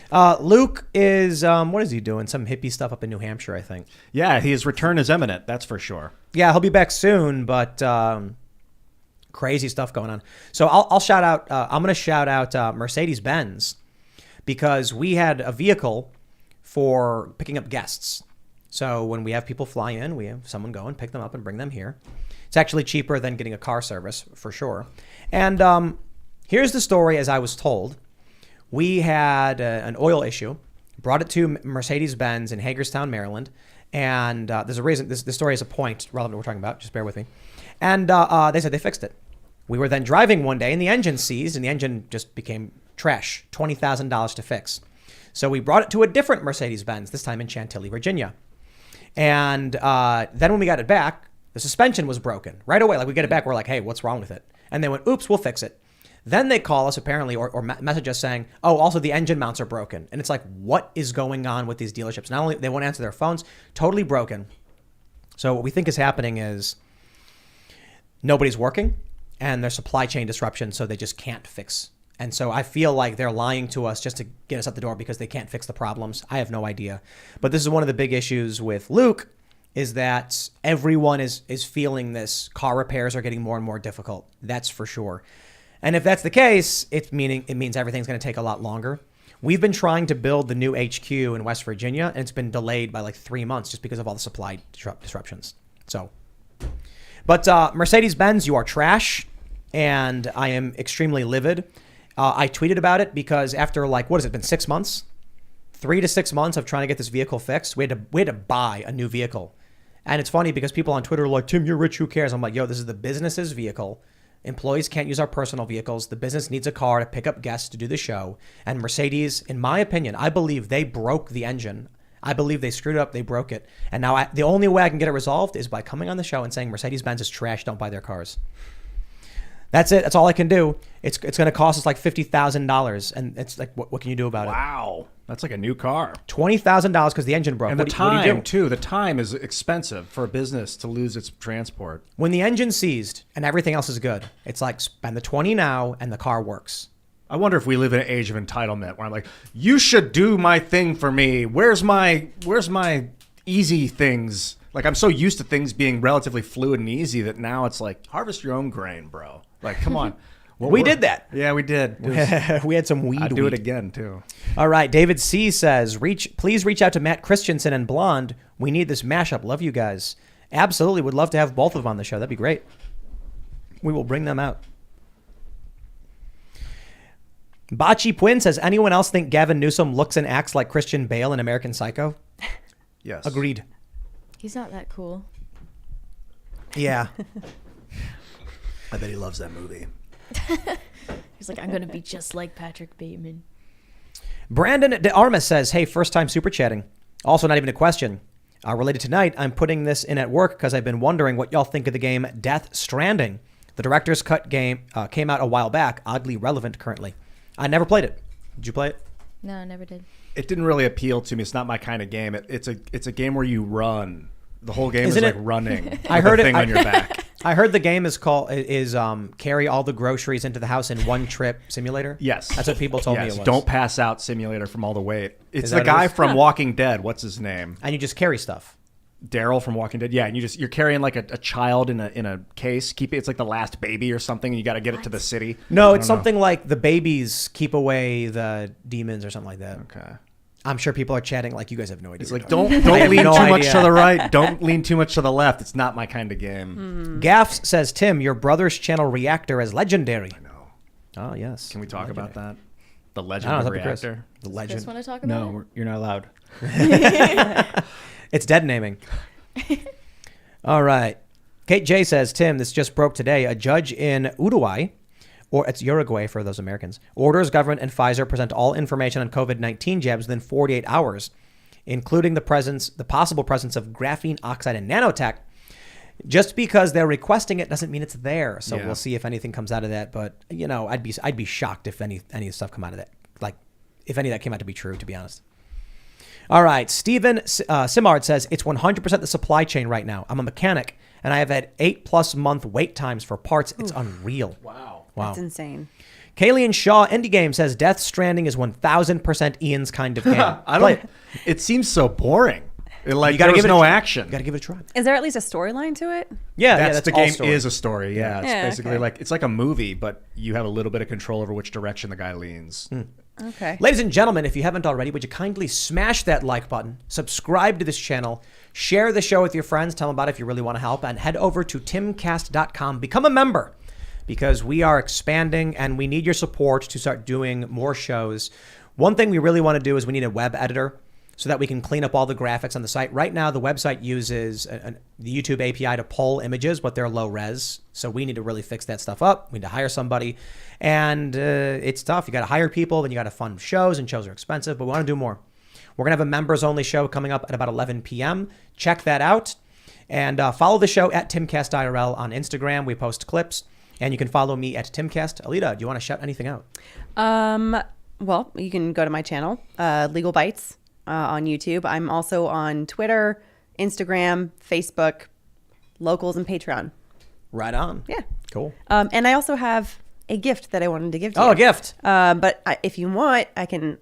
A: Luke is, what is he doing? Some hippie stuff up in New Hampshire, I think.
D: Yeah, his return is imminent. That's for sure.
A: Yeah, he'll be back soon, but crazy stuff going on. So I'll shout out, I'm going to shout out Mercedes-Benz, because we had a vehicle for picking up guests. So when we have people fly in, we have someone go and pick them up and bring them here. It's actually cheaper than getting a car service, for sure. And here's the story as I was told. We had an oil issue, brought it to Mercedes-Benz in Hagerstown, Maryland. And there's a reason, this story has a point relevant to what we're talking about. Just bear with me. And they said they fixed it. We were then driving one day and the engine seized and the engine just became trash, $20,000 to fix. So we brought it to a different Mercedes-Benz, this time in Chantilly, Virginia. And then when we got it back, the suspension was broken right away. Like we get it back, we're like, hey, what's wrong with it? And they went, oops, we'll fix it. Then they call us apparently or message us saying, oh, also the engine mounts are broken. And it's like, what is going on with these dealerships? Not only they won't answer their phones, totally broken. So what we think is happening is nobody's working and there's supply chain disruption, so they just can't fix. And so I feel like they're lying to us just to get us out the door because they can't fix the problems. I have no idea. But this is one of the big issues with Luke, is that everyone is feeling this. Car repairs are getting more and more difficult. That's for sure. And if that's the case, it means everything's going to take a lot longer. We've been trying to build the new HQ in West Virginia, and it's been delayed by like 3 months just because of all the supply disruptions. So, but Mercedes-Benz, you are trash, and I am extremely livid. I tweeted about it because after like, what has it been, 6 months? 3 to 6 months of trying to get this vehicle fixed, we had to buy a new vehicle. And it's funny because people on Twitter are like, Tim, you're rich, who cares? I'm like, yo, this is the business's vehicle. Employees can't use our personal vehicles. The business needs a car to pick up guests to do the show. And Mercedes, in my opinion, I believe they broke the engine. I believe they screwed up. They broke it. And now the only way I can get it resolved is by coming on the show and saying Mercedes-Benz is trash. Don't buy their cars. That's it. That's all I can do. It's going to cost us like $50,000. And it's like, what can you do about it?
D: Wow. That's like a new car.
A: $20,000 because the engine broke.
D: And the time, too. The time is expensive for a business to lose its transport.
A: When the engine's seized and everything else is good, it's like spend the 20 now and the car works.
D: I wonder if we live in an age of entitlement where I'm like, you should do my thing for me. Where's my easy things? Like, I'm so used to things being relatively fluid and easy that now it's like, harvest your own grain, bro. Like, come on.
A: Well, we did that.
D: Yeah, we did.
A: We had some weed.
D: I'd do it again, too.
A: All right. David C. says, please reach out to Matt Christensen and Blonde. We need this mashup. Love you guys. Absolutely. Would love to have both of them on the show. That'd be great. We will bring them out. Bocce Pwin says, anyone else think Gavin Newsom looks and acts like Christian Bale in American Psycho?
D: Yes.
A: Agreed.
C: He's not that cool.
A: Yeah.
D: I bet he loves that movie.
C: He's like, I'm going to be just like Patrick Bateman.
A: Brandon De Armas says, hey, first time super chatting. Also, not even a question. Related tonight, I'm putting this in at work because I've been wondering what y'all think of the game Death Stranding. The director's cut game came out a while back, oddly relevant currently. I never played it. Did you play it?
C: No, I never did.
D: it didn't really appeal to me. It's not my kind of game. It's a game where you run. The whole game
A: Isn't
D: is
A: it-
D: like running.
A: I
D: with
A: heard
D: a
A: it-
D: thing on your back.
A: I heard the game is carry all the groceries into the house in one trip simulator.
D: Yes.
A: That's what people told me it was.
D: Don't pass out simulator from all the weight. It's
A: Is
D: the
A: that
D: guy
A: it is?
D: from Walking Dead. What's his name?
A: And you just carry stuff.
D: Daryl from Walking Dead. Yeah, and you're carrying like a child in a case. It's like the last baby or something, and you got to get it to the city.
A: No, it's something like the babies keep away the demons or something like that.
D: Okay.
A: I'm sure people are chatting like you guys have no idea.
D: It's
A: what
D: like
A: you're talking
D: don't
A: have
D: lean
A: no
D: too much
A: idea.
D: to the right. Don't lean too much to the left. It's not my kind of game.
A: about. Gaffs says, Tim, your brother's channel reactor is legendary.
D: No.
A: Oh, yes.
D: Can we talk about that? The legend
A: I don't
D: of
A: know,
D: the
A: it's up to
D: reactor.
A: The
C: Chris
A: legend.
C: want to talk about it?
E: No, you're not allowed.
A: It's dead naming. All right. Kate J says, Tim, this just broke today. A judge in Uruguay, or it's Uruguay for those Americans, orders government and Pfizer present all information on COVID-19 jabs within 48 hours, including the possible presence of graphene oxide and nanotech. Just because they're requesting it doesn't mean it's there. So
D: Yeah.
A: we'll see if anything comes out of that. But I'd be shocked if any of the stuff come out of that. Like if any of that came out to be true, to be honest. All right. Steven Simard says, it's 100% the supply chain right now. I'm a mechanic, and I have had 8+ month wait times for parts. It's unreal. Wow.
B: That's insane.
A: Kalian Shaw Indie Game says, Death Stranding is 1000% Ian's kind of game. Play it.
D: It seems so boring. Like
A: You gotta
D: there was
A: give it
D: no
A: a,
D: action.
A: You got to give it a try.
B: Is there at least a storyline to it?
A: Yeah,
D: That's the
A: all
D: game
A: story.
D: is a story. Yeah, it's
B: Yeah,
D: basically
B: okay.
D: like it's like a movie, but you have a little bit of control over which direction the guy leans.
B: Okay.
A: Ladies and gentlemen, if you haven't already, would you kindly smash that like button, subscribe to this channel, share the show with your friends, tell them about it if you really want to help, and head over to timcast.com. Become a member because we are expanding and we need your support to start doing more shows. One thing we really want to do is we need a web editor so that we can clean up all the graphics on the site. Right now, the website uses the YouTube API to pull images, but they're low res. So we need to really fix that stuff up. We need to hire somebody. And it's tough. You got to hire people, then you got to fund shows, and shows are expensive, but we want to do more. We're going to have a members only show coming up at about 11 p.m. Check that out. And follow the show at Timcast IRL on Instagram. We post clips. And you can follow me at Timcast. Alyte, do you want to shout anything out?
B: Well, you can go to my channel, Legal Bytes, on YouTube. I'm also on Twitter, Instagram, Facebook, Locals, and Patreon.
A: Right on.
B: Yeah.
A: Cool.
B: And I also have a gift that I wanted to give to you.
A: Oh, a gift.
B: But if you want, I can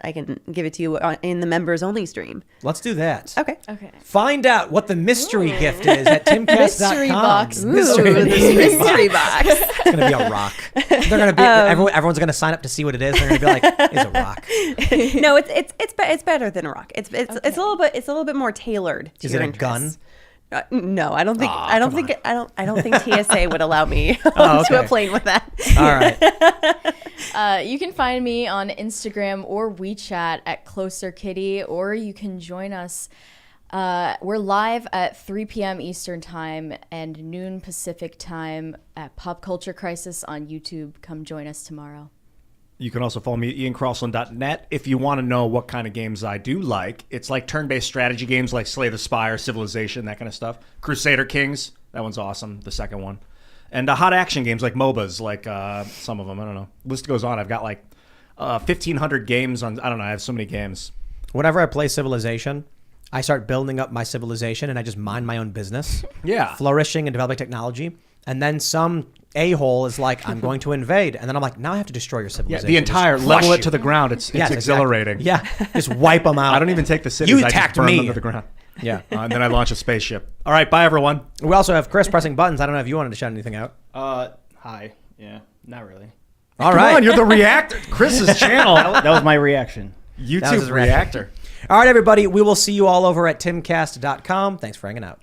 B: give it to you in the members only stream.
A: Let's do that.
B: Okay.
C: Okay.
A: Find out what the mystery gift is at timcast.com.
C: Mystery box.
A: Mystery,
B: Mystery box.
A: It's going to be a rock. They're going to be everyone's going to sign up to see what it is. They're going to be like, it's a rock.
B: No, it's better than a rock. It's a little bit more tailored to
A: Is
B: your
A: it a
B: interests.
A: gun?
B: No, I don't think
A: Aw,
B: I don't
A: come
B: think I don't think TSA would allow me
A: Oh,
B: to
A: okay.
B: a plane with that.
A: All right.
C: You can find me on Instagram or WeChat at Closer Kitty, or you can join us. We're live at 3 p.m. Eastern Time and noon Pacific Time at Pop Culture Crisis on YouTube. Come join us tomorrow.
D: You can also follow me at iancrossland.net if you want to know what kind of games I do like. It's like turn-based strategy games like Slay the Spire, Civilization, that kind of stuff. Crusader Kings, that one's awesome, the second one. And hot action games like MOBAs, like some of them, I don't know. List goes on. I've got like 1,500 games on, I don't know, I have so many games.
A: Whenever I play Civilization, I start building up my civilization and I just mind my own business.
D: Yeah.
A: Flourishing and developing technology. And then some a-hole is like, I'm going to invade. And then I'm like, now I have to destroy your
D: Yeah,
A: civilization.
D: the entire,
A: Just crush
D: level it
A: you.
D: to the ground. It's
A: Yes,
D: exhilarating.
A: Exactly. Yeah, just wipe them out.
D: I don't even take the cities.
A: You
D: I just
A: attacked
D: burn
A: me.
D: them to the ground.
A: Yeah.
D: And then I launch a spaceship. All right, bye, everyone.
A: We also have Chris pressing buttons. I don't know if you wanted to shout anything out.
E: Hi. Yeah, not really.
A: All
D: Come
A: right.
D: on, you're the reactor. Chris's channel.
E: That was my reaction.
A: That was
D: YouTube
A: his reaction.
D: reactor.
A: All right, everybody. We will see you all over at timcast.com. Thanks for hanging out.